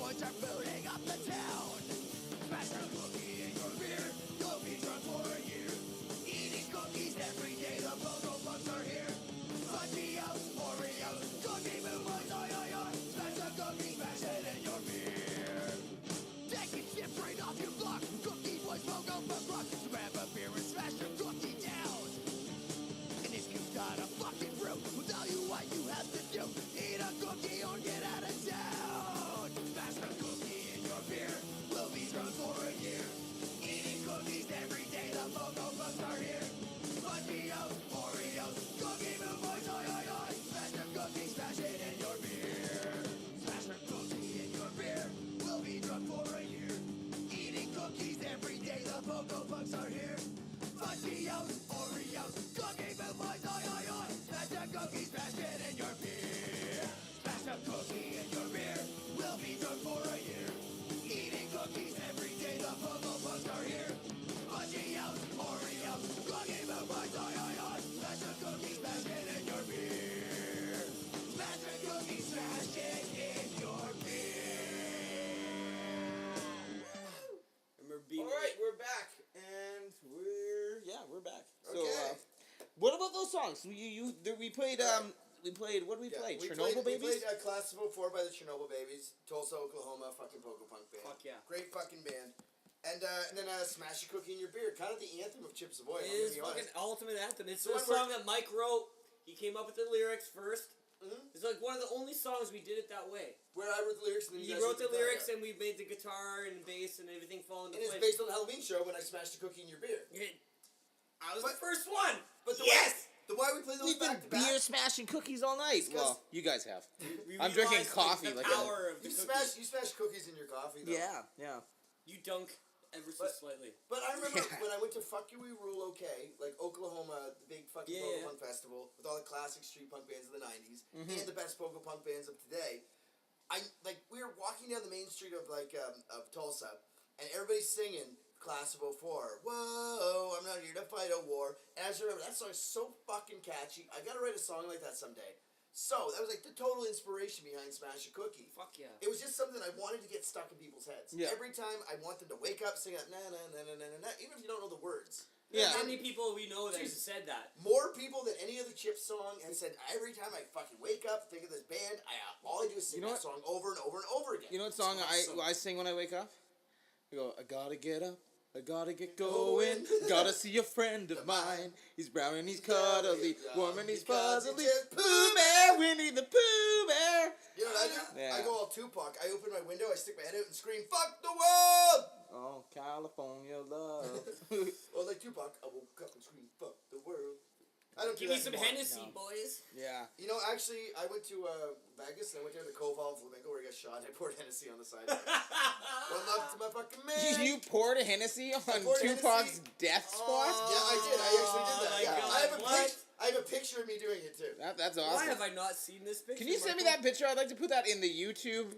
[SPEAKER 2] boys are booting up the town. Smash a cookie in your beer, you'll be drunk for a year. Eating cookies every day, the Pogo Bugs are here. Fudgy-O's, Oreos, Cookie Moo Boys, oi oi oi. Smash a cookie, smash it in your beer. Taking shit right off your block. Cookie Boys, Pogo Bug rock. Grab a beer and smash your cookie down. And if you've got a fucking brew, we'll tell you what you have to do. Eat a cookie or get out of town. Smash a cookie in your beer, we'll be drunk for a year. Eating cookies every day, the Pogo Bugs are here. Fudgy-O's, Oreos, Cookie Moo Boys, oi oi oi. Smash a cookie, smash it in your beer. Smash a cookie in your beer, we'll be drunk for a year. Eating cookies every day, the Pogo Bugs are here. Fudgy-O's, Oreos, Cookie Moo Boys, oi oi oi. Smash a cookie, smash it in your beer. Smash a cookie in your beer, we'll be drunk for a year. Eating cookies every day, the Pogo Bugs are here. Fudgy-O's, Oreos, Cookie Moo Boys, oi oi oi. Smash a cookie, smash it in your beer. Smash a cookie, smash it in your beer.
[SPEAKER 4] Remember being
[SPEAKER 1] All right, we're back, and we're back. So,
[SPEAKER 3] Okay.
[SPEAKER 1] what about those songs? We played what did we play? Chernobyl
[SPEAKER 3] We
[SPEAKER 1] Babies.
[SPEAKER 3] played Class of 04 by the Chernobyl Babies. Tulsa, Oklahoma, fucking Pogo Punk band.
[SPEAKER 4] Fuck yeah.
[SPEAKER 3] Great fucking band. And then Smash a Cookie in Your Beer. Kind of the anthem of Chips Ahoy.
[SPEAKER 4] It
[SPEAKER 3] I'm
[SPEAKER 4] is
[SPEAKER 3] gonna be
[SPEAKER 4] fucking
[SPEAKER 3] honest.
[SPEAKER 4] ultimate anthem. It's
[SPEAKER 3] So
[SPEAKER 4] a
[SPEAKER 3] when we're-
[SPEAKER 4] song that Mike wrote. He came up with the lyrics first.
[SPEAKER 3] Mhm.
[SPEAKER 4] It's like one of the only songs we did it that way.
[SPEAKER 3] Where I wrote the lyrics and then
[SPEAKER 4] He
[SPEAKER 3] you guys
[SPEAKER 4] wrote the
[SPEAKER 3] guitar,
[SPEAKER 4] lyrics
[SPEAKER 3] yeah.
[SPEAKER 4] and we made the guitar and bass and everything fall into
[SPEAKER 3] And it's
[SPEAKER 4] place.
[SPEAKER 3] based on the Halloween show when I smashed a cookie in your beer.
[SPEAKER 4] I was
[SPEAKER 3] But-
[SPEAKER 4] the first one.
[SPEAKER 3] But the
[SPEAKER 4] Yes!
[SPEAKER 3] why we play those
[SPEAKER 1] We've been
[SPEAKER 3] back to back.
[SPEAKER 1] beer smashing cookies all night.
[SPEAKER 3] 'cause-
[SPEAKER 1] Well, you guys have.
[SPEAKER 4] We
[SPEAKER 1] I'm drinking
[SPEAKER 4] realized,
[SPEAKER 1] coffee
[SPEAKER 4] the
[SPEAKER 1] like
[SPEAKER 4] power of the
[SPEAKER 3] You
[SPEAKER 4] cookie.
[SPEAKER 3] smash cookies in your coffee though.
[SPEAKER 1] Yeah.
[SPEAKER 4] You dunk ever so
[SPEAKER 3] But-
[SPEAKER 4] slightly.
[SPEAKER 3] But I remember when I went to Fuck You We Rule OK, like Oklahoma, the big fucking
[SPEAKER 4] Yeah,
[SPEAKER 3] Pogo
[SPEAKER 4] yeah.
[SPEAKER 3] Punk festival with all the classic street punk bands of the '90s
[SPEAKER 1] Mm-hmm.
[SPEAKER 3] and the best Pogo Punk bands of today. We were walking down the main street of of Tulsa, and everybody's singing Class of 04. Whoa, I'm not here to fight a war. And I just remember that song is so fucking catchy. I gotta write a song like that someday. So that was like the total inspiration behind Smash a Cookie.
[SPEAKER 4] Fuck yeah.
[SPEAKER 3] It was just something I wanted to get stuck in people's heads.
[SPEAKER 1] Yeah.
[SPEAKER 3] Every time I want them to wake up, sing that na na na na na na, even if you don't know the words.
[SPEAKER 1] Yeah.
[SPEAKER 4] How many people we know that have
[SPEAKER 3] Jesus.
[SPEAKER 4] said that?
[SPEAKER 3] More people than any other Chip song, and said every time I fucking wake up, think of this band, all I do is sing
[SPEAKER 1] You know
[SPEAKER 3] that song over and over and over again.
[SPEAKER 1] You know what song
[SPEAKER 3] It's awesome.
[SPEAKER 1] I sing when I wake up? I go, I gotta get up. I gotta get going. Gotta see a friend of mine. He's brown and he's cuddly, warm and he's puzzly. Pooh Bear, Winnie the Pooh Bear.
[SPEAKER 3] You know what I do?
[SPEAKER 1] Yeah.
[SPEAKER 3] I go all Tupac. I open my window, I stick my head out and scream, "Fuck the world!"
[SPEAKER 1] Oh, California love.
[SPEAKER 3] Well, like Tupac, I woke up and screamed, "Fuck the world." I don't
[SPEAKER 4] Give
[SPEAKER 3] do
[SPEAKER 4] me
[SPEAKER 3] that
[SPEAKER 4] some
[SPEAKER 3] anymore.
[SPEAKER 4] Hennessy,
[SPEAKER 1] No.
[SPEAKER 4] boys.
[SPEAKER 1] Yeah.
[SPEAKER 3] You know, actually, I went to Vegas and I went down to Cove Hall Flamenco where I got shot and I poured Hennessy on the side. One love to my fucking man.
[SPEAKER 1] You poured a Hennessy on
[SPEAKER 3] poured
[SPEAKER 1] Tupac's
[SPEAKER 3] Hennessy.
[SPEAKER 1] death spot?
[SPEAKER 3] Yeah, I did. I actually did that.
[SPEAKER 4] Oh my
[SPEAKER 3] Yeah.
[SPEAKER 4] God,
[SPEAKER 3] I have a
[SPEAKER 4] what?
[SPEAKER 3] I have a picture of me doing it too.
[SPEAKER 1] That's
[SPEAKER 4] Why
[SPEAKER 1] awesome.
[SPEAKER 4] have I not seen this picture?
[SPEAKER 1] Can you send me
[SPEAKER 4] Michael?
[SPEAKER 1] that picture? I'd like to put that in the YouTube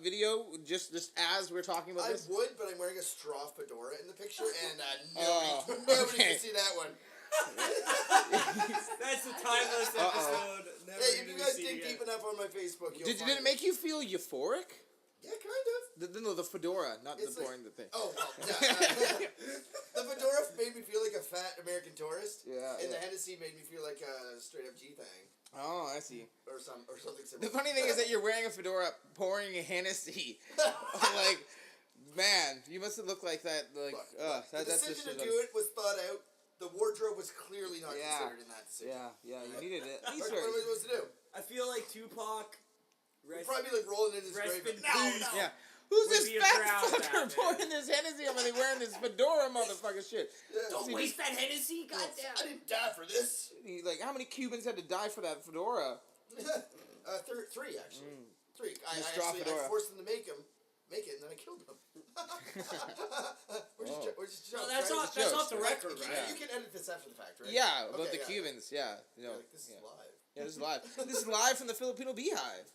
[SPEAKER 1] video, just as we're talking about
[SPEAKER 3] I
[SPEAKER 1] this.
[SPEAKER 3] would, but I'm wearing a straw fedora in the picture, and
[SPEAKER 1] Oh,
[SPEAKER 3] nobody
[SPEAKER 1] okay.
[SPEAKER 3] can see that one.
[SPEAKER 4] That's the timeless episode. Never
[SPEAKER 3] Hey, if
[SPEAKER 4] gonna
[SPEAKER 3] you
[SPEAKER 4] be
[SPEAKER 3] guys
[SPEAKER 4] seen
[SPEAKER 3] dig
[SPEAKER 4] again.
[SPEAKER 3] deep enough on my Facebook, you'll
[SPEAKER 1] Did
[SPEAKER 3] find
[SPEAKER 1] it make you feel euphoric?
[SPEAKER 3] Yeah, kind of.
[SPEAKER 1] No, the fedora, not
[SPEAKER 3] It's
[SPEAKER 1] the
[SPEAKER 3] like-
[SPEAKER 1] pouring the thing.
[SPEAKER 3] Oh, well, the fedora made me feel like a fat American tourist,
[SPEAKER 1] Yeah,
[SPEAKER 3] and the
[SPEAKER 1] yeah.
[SPEAKER 3] Hennessy made me feel like a straight up G thing,
[SPEAKER 1] Oh, I see.
[SPEAKER 3] or something
[SPEAKER 1] The
[SPEAKER 3] similar.
[SPEAKER 1] funny thing is that you're wearing a fedora, pouring a Hennessy. Like, man, you must have looked like that. Like,
[SPEAKER 3] Look, the
[SPEAKER 1] that's
[SPEAKER 3] decision
[SPEAKER 1] just
[SPEAKER 3] to do it was thought out. The wardrobe was clearly not
[SPEAKER 1] Yeah.
[SPEAKER 3] considered in that decision.
[SPEAKER 1] Yeah, you needed it. At
[SPEAKER 3] What,
[SPEAKER 1] least
[SPEAKER 3] what am I supposed to do?
[SPEAKER 4] I feel like Tupac.
[SPEAKER 3] We'd
[SPEAKER 4] Rest,
[SPEAKER 3] probably be like rolling in his
[SPEAKER 4] Rest
[SPEAKER 3] grave.
[SPEAKER 4] in
[SPEAKER 3] No,
[SPEAKER 4] peace.
[SPEAKER 3] no.
[SPEAKER 1] Yeah. Who's
[SPEAKER 4] Would
[SPEAKER 1] this
[SPEAKER 4] be a
[SPEAKER 1] fat
[SPEAKER 4] proud
[SPEAKER 1] fucker
[SPEAKER 4] man.
[SPEAKER 1] pouring this Hennessy on me wearing this fedora motherfucker shit?
[SPEAKER 3] Yeah.
[SPEAKER 4] Don't
[SPEAKER 1] See,
[SPEAKER 4] waste that Hennessy, goddamn.
[SPEAKER 3] I didn't die for this.
[SPEAKER 1] Like, how many Cubans had to die for that fedora?
[SPEAKER 3] Three actually. Three. I
[SPEAKER 1] straw
[SPEAKER 3] actually
[SPEAKER 1] fedora.
[SPEAKER 3] I forced them to make it, and then I killed them. We're just
[SPEAKER 4] No,
[SPEAKER 3] jokes,
[SPEAKER 4] that's
[SPEAKER 3] right?
[SPEAKER 4] not. That's off the
[SPEAKER 3] Right?
[SPEAKER 4] record,
[SPEAKER 3] You can-
[SPEAKER 4] right?
[SPEAKER 3] You can edit this after the fact, right?
[SPEAKER 1] Yeah, about
[SPEAKER 3] Okay,
[SPEAKER 1] the
[SPEAKER 3] yeah.
[SPEAKER 1] Cubans, yeah. You know,
[SPEAKER 3] Like, this is
[SPEAKER 1] yeah.
[SPEAKER 3] live.
[SPEAKER 1] Yeah, this is live. This is live from the Filipino Beehive.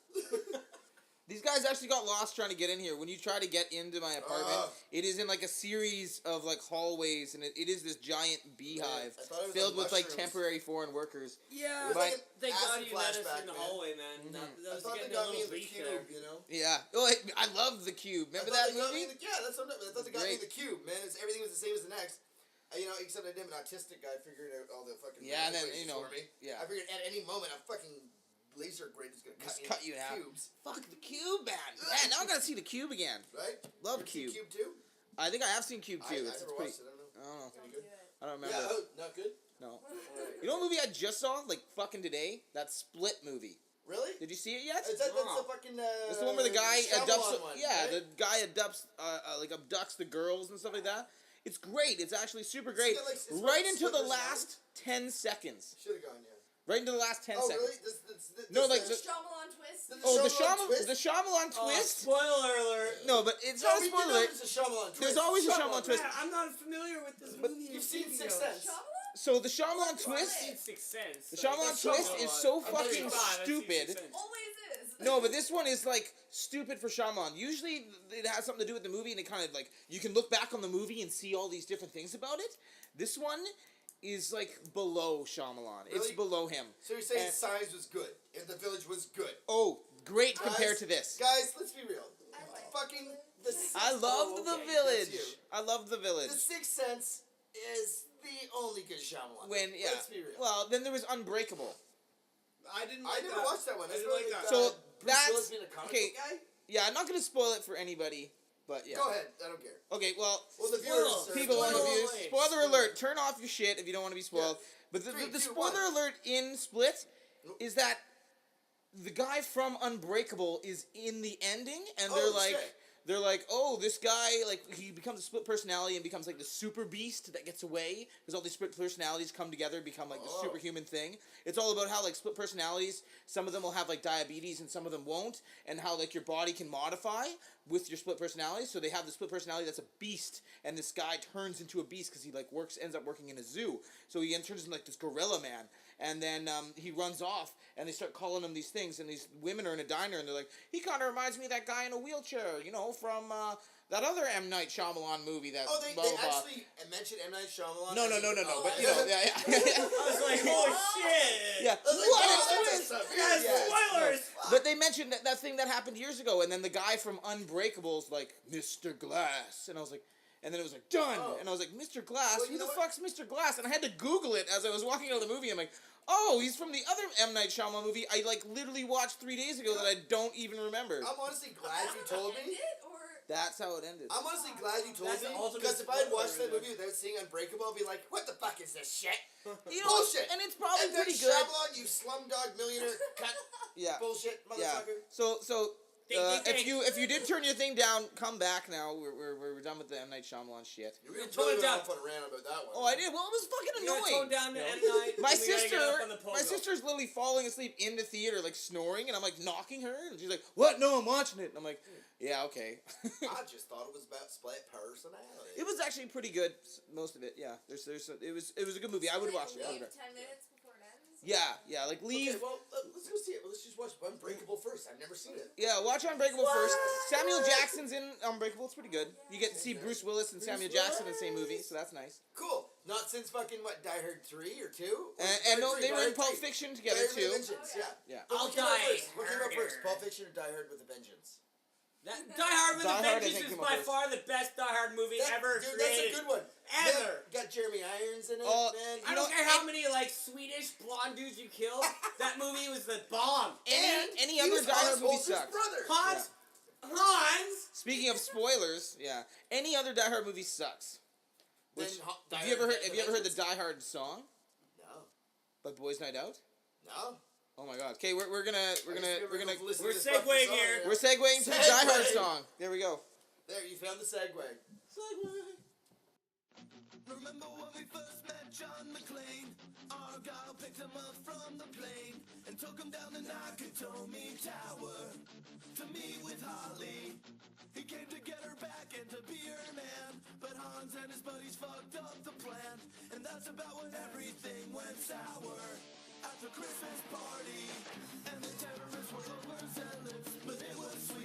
[SPEAKER 1] These guys actually got lost trying to get in here. When you try to get into my apartment, it is in like a series of like hallways, and it is this giant beehive
[SPEAKER 3] I thought it was
[SPEAKER 1] filled with like
[SPEAKER 3] mushrooms.
[SPEAKER 1] temporary foreign workers.
[SPEAKER 4] Yeah,
[SPEAKER 3] It was like an
[SPEAKER 4] thank God
[SPEAKER 3] acid
[SPEAKER 4] you let us
[SPEAKER 3] flashback,
[SPEAKER 4] in the
[SPEAKER 3] man.
[SPEAKER 4] hallway, man. That
[SPEAKER 3] I
[SPEAKER 4] was
[SPEAKER 3] thought they
[SPEAKER 4] getting a
[SPEAKER 3] got me
[SPEAKER 4] little
[SPEAKER 3] in the
[SPEAKER 4] bleak
[SPEAKER 3] cube,
[SPEAKER 4] there.
[SPEAKER 3] you know?
[SPEAKER 1] Yeah. Oh, I love the cube. Remember that movie?
[SPEAKER 3] Yeah, that's what I thought they got me in
[SPEAKER 1] Great.
[SPEAKER 3] the cube, man. Everything was the same as the next. You know, except I didn't have an autistic guy figured out all the fucking
[SPEAKER 1] Yeah, and then,
[SPEAKER 3] places
[SPEAKER 1] you know,
[SPEAKER 3] for me.
[SPEAKER 1] yeah.
[SPEAKER 3] I figured at any moment a fucking laser grid is gonna
[SPEAKER 1] Just
[SPEAKER 3] cut
[SPEAKER 1] cut you
[SPEAKER 3] me
[SPEAKER 1] in half.
[SPEAKER 3] cubes,
[SPEAKER 1] Fuck the cube, man. Man, now I gotta see the cube again.
[SPEAKER 3] right?
[SPEAKER 1] Love
[SPEAKER 3] You ever seen
[SPEAKER 1] Cube.
[SPEAKER 3] Cube 2?
[SPEAKER 1] I think I have seen Cube
[SPEAKER 3] I
[SPEAKER 1] 2.
[SPEAKER 3] never
[SPEAKER 1] It's
[SPEAKER 3] watched
[SPEAKER 1] pretty.
[SPEAKER 3] it. I don't know.
[SPEAKER 1] I don't know.
[SPEAKER 7] Don't
[SPEAKER 3] Any
[SPEAKER 7] do
[SPEAKER 3] good?
[SPEAKER 7] it.
[SPEAKER 1] I don't remember.
[SPEAKER 3] Yeah, not good.
[SPEAKER 1] No.
[SPEAKER 3] Alright.
[SPEAKER 1] You know what movie I just saw? Like fucking today? That Split movie.
[SPEAKER 3] Really?
[SPEAKER 1] Did you see it yet?
[SPEAKER 3] That's the fucking.
[SPEAKER 1] That's the one where the guy
[SPEAKER 3] Shyamalan one,
[SPEAKER 1] yeah,
[SPEAKER 3] right?
[SPEAKER 1] the guy abducts the girls and stuff like that. It's great. It's actually super great.
[SPEAKER 3] got, like, it's
[SPEAKER 1] Right
[SPEAKER 3] like
[SPEAKER 1] into the
[SPEAKER 3] Split
[SPEAKER 1] last 10 seconds.
[SPEAKER 3] Should have gone, yeah.
[SPEAKER 1] Right into the last 10
[SPEAKER 3] Oh,
[SPEAKER 1] seconds.
[SPEAKER 3] really?
[SPEAKER 1] No, like
[SPEAKER 7] The Shyamalan twist.
[SPEAKER 1] Oh,
[SPEAKER 3] Shyamalan twist?
[SPEAKER 1] the Shyamalan
[SPEAKER 4] Oh,
[SPEAKER 1] twist.
[SPEAKER 4] spoiler alert!
[SPEAKER 1] No, but it's
[SPEAKER 3] No,
[SPEAKER 1] not a
[SPEAKER 3] we did
[SPEAKER 1] spoiler.
[SPEAKER 3] know there's a Shyamalan twist.
[SPEAKER 1] There's always a Shyamalan twist.
[SPEAKER 4] Man, I'm not familiar with this movie.
[SPEAKER 3] You've seen Sixth Sense.
[SPEAKER 7] Shyamalan?
[SPEAKER 1] So the Shyamalan
[SPEAKER 7] I've
[SPEAKER 1] twist,
[SPEAKER 7] seen
[SPEAKER 4] Sixth Sense.
[SPEAKER 1] the Shyamalan twist is so fucking stupid.
[SPEAKER 7] Always is.
[SPEAKER 1] No, but this one is like stupid for Shyamalan. Usually it has something to do with the movie, and it kind of like you can look back on the movie and see all these different things about it. This one is like below Shyamalan. It's
[SPEAKER 3] Really?
[SPEAKER 1] below him.
[SPEAKER 3] So you're saying
[SPEAKER 1] And-
[SPEAKER 3] Signs was good, and The Village was good.
[SPEAKER 1] Oh, great
[SPEAKER 3] Guys,
[SPEAKER 1] compared to this.
[SPEAKER 3] Guys, let's be real.
[SPEAKER 7] I like
[SPEAKER 3] Fucking
[SPEAKER 7] The
[SPEAKER 3] Sixth
[SPEAKER 1] I loved
[SPEAKER 3] oh,
[SPEAKER 1] The
[SPEAKER 3] okay,
[SPEAKER 1] Village.
[SPEAKER 3] that's you.
[SPEAKER 1] I loved The Village.
[SPEAKER 3] The Sixth Sense is the only good Shyamalan.
[SPEAKER 1] When yeah,
[SPEAKER 3] Let's be real.
[SPEAKER 1] well then there was Unbreakable.
[SPEAKER 4] I didn't.
[SPEAKER 3] I never watched that one.
[SPEAKER 4] I
[SPEAKER 3] That's
[SPEAKER 4] didn't like
[SPEAKER 3] really
[SPEAKER 4] that.
[SPEAKER 1] So
[SPEAKER 3] Bruce
[SPEAKER 1] that's-
[SPEAKER 3] Willis being a comic
[SPEAKER 1] okay.
[SPEAKER 3] book guy.
[SPEAKER 1] Yeah, I'm not gonna spoil it for anybody, but yeah.
[SPEAKER 3] Go ahead. I don't care.
[SPEAKER 1] Okay, well,
[SPEAKER 3] Well, the
[SPEAKER 4] Spoil.
[SPEAKER 3] viewers. are-
[SPEAKER 1] people on the
[SPEAKER 4] Spoiler
[SPEAKER 1] views.
[SPEAKER 4] alert.
[SPEAKER 1] Spoiler alert! Turn off your shit if you don't want to be spoiled. But the
[SPEAKER 3] 3, 2,
[SPEAKER 1] spoiler
[SPEAKER 3] 1.
[SPEAKER 1] alert in Split is that the guy from Unbreakable is in the ending, and
[SPEAKER 3] Oh, shit.
[SPEAKER 1] they're like, oh, this guy, like, he becomes a split personality and becomes like the super beast that gets away because all these split personalities come together and become like the
[SPEAKER 3] Oh.
[SPEAKER 1] superhuman thing. It's all about how like split personalities, some of them will have like diabetes and some of them won't, and how like your body can modify with your split personality. So they have the split personality that's a beast, and this guy turns into a beast because he like ends up working in a zoo. So he turns into like this gorilla man. And then he runs off, and they start calling him these things, and these women are in a diner, and they're like, he kind of reminds me of that guy in a wheelchair, you know, from that other M. Night Shyamalan movie that
[SPEAKER 3] Oh, they
[SPEAKER 1] blah, blah, blah.
[SPEAKER 3] actually mentioned M. Night Shyamalan.
[SPEAKER 1] No,
[SPEAKER 3] as in-
[SPEAKER 1] but you know, yeah.
[SPEAKER 4] I was like, holy shit!
[SPEAKER 1] Yeah.
[SPEAKER 3] I was like,
[SPEAKER 1] What
[SPEAKER 3] wow,
[SPEAKER 1] a
[SPEAKER 3] that's
[SPEAKER 1] twist!
[SPEAKER 3] a
[SPEAKER 4] Yes,
[SPEAKER 3] yeah.
[SPEAKER 4] spoilers!
[SPEAKER 1] But they mentioned that thing that happened years ago, and then the guy from Unbreakable's like, Mr. Glass, and I was like, and then it was like, done,
[SPEAKER 3] Oh.
[SPEAKER 1] and I was like, Mr. Glass?
[SPEAKER 3] Well,
[SPEAKER 1] Who
[SPEAKER 3] you
[SPEAKER 1] the
[SPEAKER 3] know what?
[SPEAKER 1] fuck's Mr. Glass? And I had to Google it as I was walking out of the movie. I'm like, oh, he's from the other M. Night Shyamalan movie I like literally watched 3 days ago that I don't even remember.
[SPEAKER 3] I'm honestly glad you told me.
[SPEAKER 1] That's how it ended.
[SPEAKER 3] I'm honestly glad you told
[SPEAKER 4] That's
[SPEAKER 3] me.
[SPEAKER 4] the ultimate
[SPEAKER 3] Because if I had
[SPEAKER 4] spoiler
[SPEAKER 3] watched that
[SPEAKER 4] right
[SPEAKER 3] movie without seeing Unbreakable, I'd be like, what the fuck is this shit?
[SPEAKER 1] You know,
[SPEAKER 3] Bullshit!
[SPEAKER 1] and it's probably
[SPEAKER 3] And then
[SPEAKER 1] pretty good.
[SPEAKER 3] Shyamalan, you slumdog millionaire cunt
[SPEAKER 1] Yeah,
[SPEAKER 3] bullshit
[SPEAKER 1] yeah.
[SPEAKER 3] motherfucker.
[SPEAKER 1] So
[SPEAKER 4] Ding, ding, ding.
[SPEAKER 1] if you did turn your thing down, come back now. We're done with the M. Night Shyamalan shit.
[SPEAKER 3] You really
[SPEAKER 4] Tone it
[SPEAKER 3] went
[SPEAKER 4] down.
[SPEAKER 3] off on a rant about that one.
[SPEAKER 1] Oh, I did. Well, it was fucking
[SPEAKER 4] You gotta tone
[SPEAKER 1] annoying.
[SPEAKER 4] down the
[SPEAKER 1] You know?
[SPEAKER 4] M. Night.
[SPEAKER 1] My
[SPEAKER 4] and we gotta
[SPEAKER 1] sister,
[SPEAKER 4] get up on the
[SPEAKER 1] my
[SPEAKER 4] pogo.
[SPEAKER 1] sister's literally falling asleep in the theater, like snoring, and I'm like knocking her, and she's like, "What? No, I'm watching it." And I'm like, "Yeah, okay."
[SPEAKER 3] I just thought it was about split personality.
[SPEAKER 1] It was actually pretty good, most of it. Yeah, it was a good movie. I would watch it. I would
[SPEAKER 7] Leave
[SPEAKER 1] watch it.
[SPEAKER 7] 10 minutes before it ends.
[SPEAKER 1] Yeah, like leave.
[SPEAKER 3] Okay, well, let's go see it. Let's just watch Unbreakable first. I've never seen it.
[SPEAKER 1] Yeah, watch Unbreakable first. Samuel Jackson's in Unbreakable. It's pretty good. You get to see Bruce Willis and Samuel Jackson in the same movie, so that's nice.
[SPEAKER 3] Cool. Not since fucking, what, Die Hard 3 or 2?
[SPEAKER 1] And no, they were in Pulp Fiction together
[SPEAKER 3] Die Hard with
[SPEAKER 1] too.
[SPEAKER 3] a Vengeance, yeah.
[SPEAKER 1] Yeah.
[SPEAKER 3] But
[SPEAKER 4] I'll
[SPEAKER 3] what came out
[SPEAKER 4] die
[SPEAKER 3] first? What came out
[SPEAKER 4] harder.
[SPEAKER 3] first? Pulp Fiction or Die Hard with a Vengeance?
[SPEAKER 4] That Die Hard with
[SPEAKER 1] Die
[SPEAKER 4] a
[SPEAKER 1] Hard, I
[SPEAKER 4] Vengeance
[SPEAKER 1] think,
[SPEAKER 4] is
[SPEAKER 1] came
[SPEAKER 4] by
[SPEAKER 1] out first.
[SPEAKER 4] far the best Die Hard movie ever
[SPEAKER 3] Dude,
[SPEAKER 4] created.
[SPEAKER 3] that's a good one.
[SPEAKER 4] Ever.
[SPEAKER 3] Got Jeremy Irons in it,
[SPEAKER 1] Oh,
[SPEAKER 3] man.
[SPEAKER 4] I don't care how many like Swedish blonde dudes you kill. That movie was the bomb.
[SPEAKER 1] Any
[SPEAKER 3] he
[SPEAKER 1] other
[SPEAKER 3] was
[SPEAKER 1] Die Hard
[SPEAKER 3] Hans
[SPEAKER 1] movie
[SPEAKER 3] Holzer's
[SPEAKER 1] sucks.
[SPEAKER 3] brother.
[SPEAKER 4] Hans.
[SPEAKER 1] Speaking of spoilers, yeah, any other Die Hard movie sucks.
[SPEAKER 3] Then
[SPEAKER 1] Which,
[SPEAKER 3] Die
[SPEAKER 1] have you ever
[SPEAKER 3] Hard
[SPEAKER 1] heard? Have you ever heard the
[SPEAKER 3] Vengeance?
[SPEAKER 1] Die Hard song
[SPEAKER 3] No.
[SPEAKER 1] by Boys Night Out?
[SPEAKER 3] No.
[SPEAKER 1] Oh my God. Okay, we're gonna
[SPEAKER 3] We're
[SPEAKER 4] We're segueing here.
[SPEAKER 1] we're segueing to the Die Hard
[SPEAKER 3] Segue.
[SPEAKER 1] song. There we go.
[SPEAKER 3] There, you found the segue.
[SPEAKER 2] Remember when we first met John McClane? Argyle picked him up from the plane and took him down the Nakatomi Tower to meet with Holly. He came to get her back and to be her man, but Hans and his buddies fucked up the plan, and that's about when everything went sour. At the Christmas party, and the terrorists were overzealous, but it was sweet.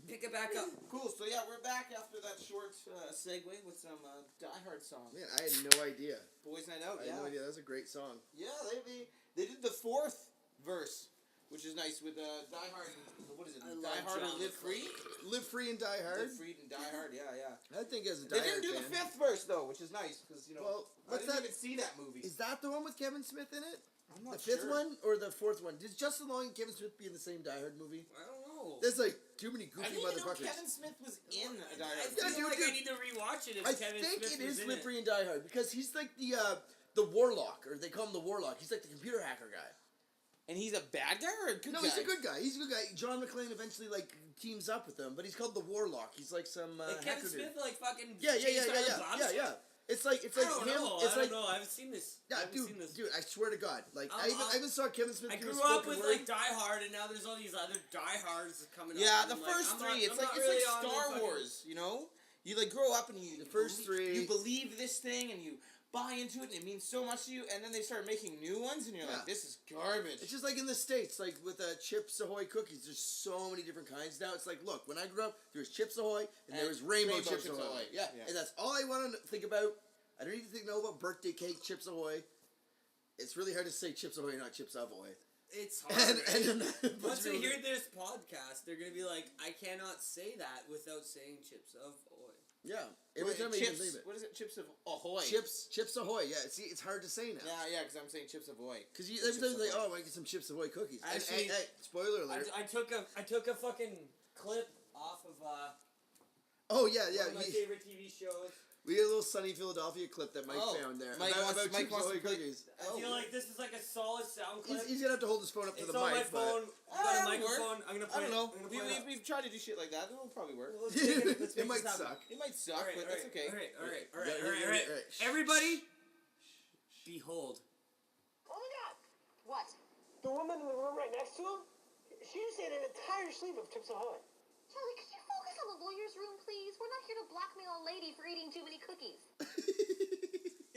[SPEAKER 4] pick it back up.
[SPEAKER 1] Cool. So yeah, we're back after that short segue with some Die Hard songs.
[SPEAKER 3] Man, I had no idea.
[SPEAKER 1] Boys Night Out.
[SPEAKER 3] I had no idea. That was a great song.
[SPEAKER 1] Yeah, they did the fourth verse, which is nice with Die Hard. What is it?
[SPEAKER 4] I
[SPEAKER 1] Die
[SPEAKER 4] love
[SPEAKER 1] Hard or
[SPEAKER 4] John
[SPEAKER 1] Live Free?
[SPEAKER 3] Live Free and Die Hard.
[SPEAKER 1] Live Free and Die Hard. Yeah.
[SPEAKER 3] I think as a
[SPEAKER 1] They
[SPEAKER 3] Die Hard
[SPEAKER 1] didn't do the
[SPEAKER 3] fan-
[SPEAKER 1] fifth verse though, which is nice because
[SPEAKER 3] Well,
[SPEAKER 1] I
[SPEAKER 3] what's
[SPEAKER 1] didn't
[SPEAKER 3] that?
[SPEAKER 1] even see that movie.
[SPEAKER 3] Is that the one with Kevin Smith in it?
[SPEAKER 1] I'm not
[SPEAKER 3] The fifth
[SPEAKER 1] sure.
[SPEAKER 3] one or the fourth one? Did Justin Long and Kevin Smith be in the same Die Hard movie?
[SPEAKER 4] I don't know.
[SPEAKER 3] There's like too many
[SPEAKER 1] I
[SPEAKER 3] goofy
[SPEAKER 1] didn't even know
[SPEAKER 3] motherfuckers.
[SPEAKER 1] Kevin Smith was in a Die
[SPEAKER 4] I
[SPEAKER 1] Hard
[SPEAKER 4] feel
[SPEAKER 1] movie.
[SPEAKER 3] dude,
[SPEAKER 4] like I need to rewatch it if
[SPEAKER 3] I
[SPEAKER 4] Kevin
[SPEAKER 3] think
[SPEAKER 4] Smith
[SPEAKER 3] it
[SPEAKER 4] was
[SPEAKER 3] is
[SPEAKER 4] in
[SPEAKER 3] Live
[SPEAKER 4] it.
[SPEAKER 3] Free and Die Hard because he's like the warlock, or they call him the warlock. He's like the computer hacker guy.
[SPEAKER 1] And he's a bad guy or a good
[SPEAKER 3] No,
[SPEAKER 1] guy?
[SPEAKER 3] he's a good guy. He's a good guy. John McClane eventually like teams up with him, but he's called the warlock. He's like some
[SPEAKER 4] Like
[SPEAKER 3] hacker
[SPEAKER 4] Kevin Smith,
[SPEAKER 3] dude.
[SPEAKER 4] like fucking.
[SPEAKER 3] Yeah.
[SPEAKER 4] Yeah.
[SPEAKER 3] It's like
[SPEAKER 4] I don't
[SPEAKER 3] him.
[SPEAKER 4] know.
[SPEAKER 3] It's
[SPEAKER 4] I
[SPEAKER 3] like
[SPEAKER 4] don't know. I haven't seen this.
[SPEAKER 3] yeah,
[SPEAKER 4] I haven't
[SPEAKER 3] dude.
[SPEAKER 4] seen this.
[SPEAKER 3] Dude, I swear to God, like
[SPEAKER 4] I'm-
[SPEAKER 3] I even saw Kevin Smith.
[SPEAKER 4] I
[SPEAKER 3] do a
[SPEAKER 4] grew up
[SPEAKER 3] spoken
[SPEAKER 4] with
[SPEAKER 3] word.
[SPEAKER 4] like Die Hard, and now there's all these other Die Hards coming up.
[SPEAKER 1] Yeah,
[SPEAKER 4] and
[SPEAKER 1] the
[SPEAKER 4] I'm like,
[SPEAKER 1] first
[SPEAKER 4] I'm
[SPEAKER 1] three.
[SPEAKER 4] not-
[SPEAKER 1] It's
[SPEAKER 4] I'm
[SPEAKER 1] like
[SPEAKER 4] not
[SPEAKER 1] it's
[SPEAKER 4] really
[SPEAKER 1] like
[SPEAKER 4] on the
[SPEAKER 1] Star
[SPEAKER 4] fucking-
[SPEAKER 1] Wars. You know, you like grow up and you
[SPEAKER 3] The first three.
[SPEAKER 1] you believe this thing and you buy into it and it means so much to you, and then they start making new ones and you're
[SPEAKER 3] Yeah.
[SPEAKER 1] like, this is garbage.
[SPEAKER 3] It's just like in the States, like with Chips Ahoy cookies. There's so many different kinds now. It's like, look, when I grew up, there was Chips Ahoy and there was Rainbow Chips Ahoy. Yeah, and that's all I want to think about. I don't need to know about birthday cake Chips Ahoy. It's really hard to say Chips Ahoy, not Chips Ahoy.
[SPEAKER 4] It's hard.
[SPEAKER 3] And
[SPEAKER 4] Once they hear this podcast, they're gonna be like, I cannot say that without saying Chips of Ahoy.
[SPEAKER 3] yeah, every
[SPEAKER 1] Wait,
[SPEAKER 3] time I
[SPEAKER 1] chips,
[SPEAKER 3] even leave it.
[SPEAKER 1] what is it? Chips of Ahoy.
[SPEAKER 3] Chips Ahoy. Yeah, see, it's hard to say now.
[SPEAKER 1] Yeah, because I'm saying Chips Ahoy.
[SPEAKER 3] Because every
[SPEAKER 1] Chips
[SPEAKER 3] time you're like,
[SPEAKER 1] Ahoy.
[SPEAKER 3] oh, I get some Chips Ahoy cookies.
[SPEAKER 4] Actually,
[SPEAKER 3] and, spoiler alert.
[SPEAKER 4] I took a fucking clip off of
[SPEAKER 3] Oh yeah,
[SPEAKER 4] one of my
[SPEAKER 3] we
[SPEAKER 4] favorite TV shows.
[SPEAKER 3] had a little Sunny Philadelphia clip that Mike
[SPEAKER 1] Oh,
[SPEAKER 3] found there
[SPEAKER 1] Mike
[SPEAKER 3] about
[SPEAKER 1] wants
[SPEAKER 3] Chips
[SPEAKER 1] to
[SPEAKER 3] Ahoy
[SPEAKER 1] play-
[SPEAKER 3] cookies.
[SPEAKER 4] I feel like this is like a solid sound clip.
[SPEAKER 3] He's gonna have to hold his phone up to
[SPEAKER 4] It's
[SPEAKER 3] the
[SPEAKER 4] on my
[SPEAKER 3] mic,
[SPEAKER 4] phone.
[SPEAKER 3] but
[SPEAKER 4] I got a
[SPEAKER 1] that'll
[SPEAKER 4] microphone.
[SPEAKER 1] work.
[SPEAKER 4] I'm gonna
[SPEAKER 1] I
[SPEAKER 4] play
[SPEAKER 1] don't
[SPEAKER 4] it.
[SPEAKER 1] know.
[SPEAKER 4] I'm gonna play it up.
[SPEAKER 1] We've tried to do shit like that. It'll probably work.
[SPEAKER 4] Let's make it, let's
[SPEAKER 3] it
[SPEAKER 4] make
[SPEAKER 3] might
[SPEAKER 4] this happen.
[SPEAKER 3] suck.
[SPEAKER 1] It might suck,
[SPEAKER 4] Alright,
[SPEAKER 1] but that's okay.
[SPEAKER 4] Alright. Everybody, behold.
[SPEAKER 8] Oh my god! What?
[SPEAKER 9] The woman in the room right next to him, she just ate an entire sleeve of Chips Ahoy.
[SPEAKER 8] Charlie, could you focus on the lawyer's room, please? We're not here to blackmail a lady for eating too many cookies.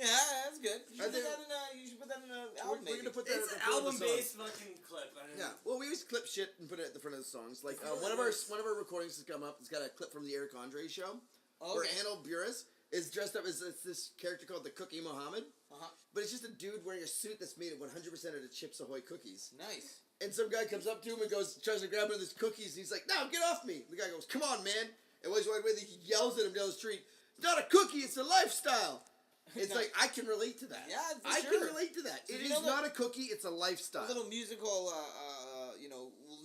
[SPEAKER 1] Yeah, that's good. You should, put that in an album.
[SPEAKER 3] We're gonna put that
[SPEAKER 4] It's
[SPEAKER 3] at
[SPEAKER 4] an
[SPEAKER 3] the front of the song.
[SPEAKER 4] album-based fucking clip. I don't
[SPEAKER 3] Yeah,
[SPEAKER 4] know.
[SPEAKER 3] well, we always clip shit and put it at the front of the songs. Like
[SPEAKER 4] It really
[SPEAKER 3] one of
[SPEAKER 4] works.
[SPEAKER 3] our recordings has come up. It's got a clip from the Eric Andre show,
[SPEAKER 1] Oh,
[SPEAKER 3] where
[SPEAKER 1] okay.
[SPEAKER 3] Anil Buris is dressed up as this character called the Cookie Mohammed.
[SPEAKER 1] Uh-huh.
[SPEAKER 3] But it's just a dude wearing a suit that's made of 100% of the Chips Ahoy cookies.
[SPEAKER 1] Nice.
[SPEAKER 3] And some guy comes up to him and tries to grab one of his cookies, and he's like, "No, get off me!" The guy goes, "Come on, man!" And while he's walking away, he yells at him down the street, "It's not a cookie, it's a lifestyle." It's like, I can relate to that.
[SPEAKER 1] Yeah, for
[SPEAKER 3] I
[SPEAKER 1] sure.
[SPEAKER 3] can relate to that.
[SPEAKER 1] So
[SPEAKER 3] It
[SPEAKER 1] you
[SPEAKER 3] is
[SPEAKER 1] know
[SPEAKER 3] not a cookie, it's a lifestyle.
[SPEAKER 1] A little musical,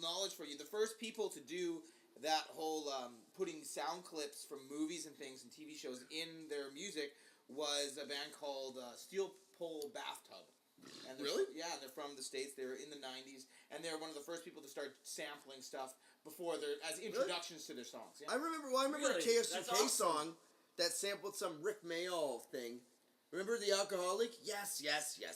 [SPEAKER 1] knowledge for you. The first people to do that whole putting sound clips from movies and things and TV shows in their music was a band called Steel Pole Bathtub. And
[SPEAKER 3] Really?
[SPEAKER 1] Yeah, they're from the States. They were in the 90s, and they're one of the first people to start sampling stuff before their as introductions to their songs. Yeah.
[SPEAKER 3] I remember a
[SPEAKER 4] Really?
[SPEAKER 3] KSUK
[SPEAKER 4] That's awesome.
[SPEAKER 3] song that sampled some Rick Mayall thing. Remember The Alcoholic? Yes,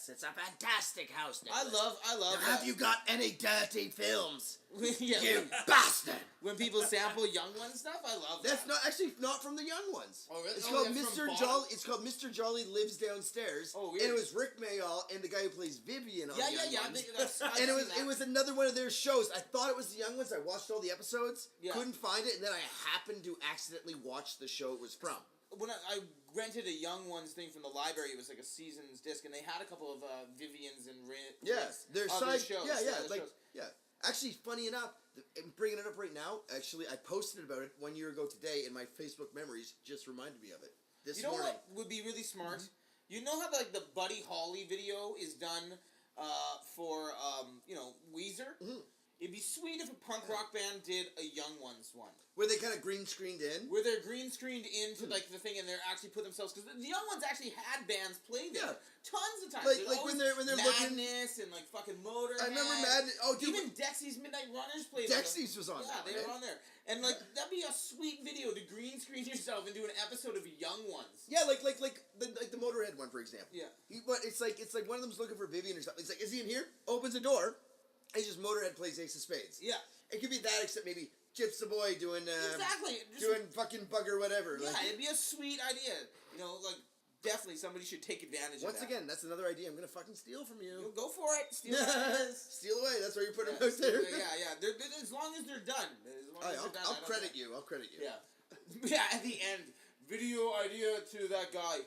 [SPEAKER 3] it's a fantastic house.
[SPEAKER 1] I love
[SPEAKER 3] Now, have you got any dirty films?
[SPEAKER 1] yeah,
[SPEAKER 3] You bastard!
[SPEAKER 1] when people sample Young One stuff, I love
[SPEAKER 3] That's
[SPEAKER 1] that.
[SPEAKER 3] not from the Young Ones.
[SPEAKER 1] Oh, really?
[SPEAKER 3] It's
[SPEAKER 1] Oh,
[SPEAKER 3] called
[SPEAKER 1] that's from
[SPEAKER 3] Mr.
[SPEAKER 1] Bob?
[SPEAKER 3] Jolly. It's called Mr. Jolly Lives Downstairs.
[SPEAKER 1] Oh,
[SPEAKER 3] And
[SPEAKER 1] weird.
[SPEAKER 3] it was Rick Mayall and the guy who plays Vivian on the Young Ones.
[SPEAKER 1] I've
[SPEAKER 3] And
[SPEAKER 1] seen that.
[SPEAKER 3] it was another one of their shows. I thought it was the Young Ones. I watched all the episodes.
[SPEAKER 1] Yeah.
[SPEAKER 3] Couldn't find it, and then I happened to accidentally watch the show it was from.
[SPEAKER 1] When I rented a Young Ones thing from the library, it was like a seasons disc, and they had a couple of Vivians and
[SPEAKER 3] Yes, their
[SPEAKER 1] other
[SPEAKER 3] side.
[SPEAKER 1] shows.
[SPEAKER 3] Yeah,
[SPEAKER 1] other
[SPEAKER 3] like
[SPEAKER 1] shows.
[SPEAKER 3] yeah. Actually, funny enough, I'm bringing it up right now. Actually, I posted about it 1 year ago today, and my Facebook memories just reminded me of it this
[SPEAKER 1] You know
[SPEAKER 3] morning.
[SPEAKER 1] what would be really smart? You know how like the Buddy Holly video is done for Weezer?
[SPEAKER 3] Mhm.
[SPEAKER 1] It'd be sweet if a punk rock band did a Young Ones one.
[SPEAKER 3] Where they kind of green screened in.
[SPEAKER 1] Where they're green screened into like the thing and they're actually put themselves, because the Young Ones actually had bands play there
[SPEAKER 3] Yeah.
[SPEAKER 1] tons of times.
[SPEAKER 3] Like-
[SPEAKER 1] There's
[SPEAKER 3] like
[SPEAKER 1] always
[SPEAKER 3] when they're looking-
[SPEAKER 1] Madness and like fucking Motorhead.
[SPEAKER 3] I remember Madness. Oh, dude,
[SPEAKER 1] even Dexy's Midnight Runners played. on them.
[SPEAKER 3] Dexys was on
[SPEAKER 1] Yeah,
[SPEAKER 3] that
[SPEAKER 1] they
[SPEAKER 3] one,
[SPEAKER 1] were
[SPEAKER 3] eh?
[SPEAKER 1] on there, and like that'd be a sweet video to green screen yourself and do an episode of Young Ones.
[SPEAKER 3] Yeah, like the Motorhead one, for example.
[SPEAKER 1] Yeah.
[SPEAKER 3] But it's like one of them's looking for Vivian or something. It's like, is he in here? Opens the door. And it's just Motorhead plays Ace of Spades.
[SPEAKER 1] Yeah,
[SPEAKER 3] It could be that, except maybe Chips the Boy doing
[SPEAKER 1] exactly. Just-
[SPEAKER 3] doing fucking Bugger whatever.
[SPEAKER 1] yeah,
[SPEAKER 3] Like,
[SPEAKER 1] it'd be a sweet idea. Like definitely somebody should take advantage
[SPEAKER 3] once
[SPEAKER 1] of that.
[SPEAKER 3] again, that's another idea I'm gonna fucking steal from you.
[SPEAKER 1] Go for it. Steal that.
[SPEAKER 3] Steal away. That's why you put them
[SPEAKER 1] Yeah,
[SPEAKER 3] out there.
[SPEAKER 1] yeah. As long as they're done. As long as they're done,
[SPEAKER 3] I'll credit you. I'll credit you.
[SPEAKER 1] Yeah. Yeah, at the end, video idea to that guy.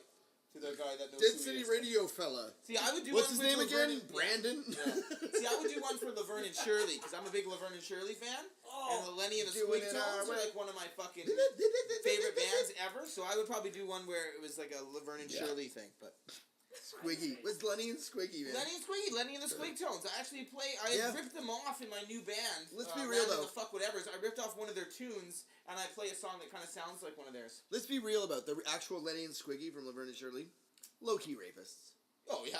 [SPEAKER 1] To the guy that knows
[SPEAKER 3] Deadcity
[SPEAKER 1] who he is.
[SPEAKER 3] Radio fella.
[SPEAKER 1] See, I would do
[SPEAKER 3] What's
[SPEAKER 1] one
[SPEAKER 3] his
[SPEAKER 1] with
[SPEAKER 3] name again?
[SPEAKER 1] Laverne
[SPEAKER 3] Brandon?
[SPEAKER 1] Yeah. See, I would do one for Laverne and Shirley, because I'm a big Laverne and Shirley fan. And the Lenny and the
[SPEAKER 3] Doing
[SPEAKER 1] Squeak
[SPEAKER 3] it
[SPEAKER 1] Tones
[SPEAKER 3] our
[SPEAKER 1] are
[SPEAKER 3] way.
[SPEAKER 1] like one of my fucking favorite bands ever. So I would probably do one where it was like a Laverne and Shirley thing. But
[SPEAKER 3] Squiggy. What's Lenny and Squiggy, man?
[SPEAKER 1] Lenny and the Squeak Tones. I actually ripped them off in my new band.
[SPEAKER 3] Let's be real,
[SPEAKER 1] Random
[SPEAKER 3] though.
[SPEAKER 1] The Fuck Whatevers. I ripped off one of their tunes, and I play a song that kind of sounds like one of theirs.
[SPEAKER 3] Let's be real about the actual Lenny and Squiggy from Laverne and Shirley. Low-key rapists.
[SPEAKER 1] Oh, yeah.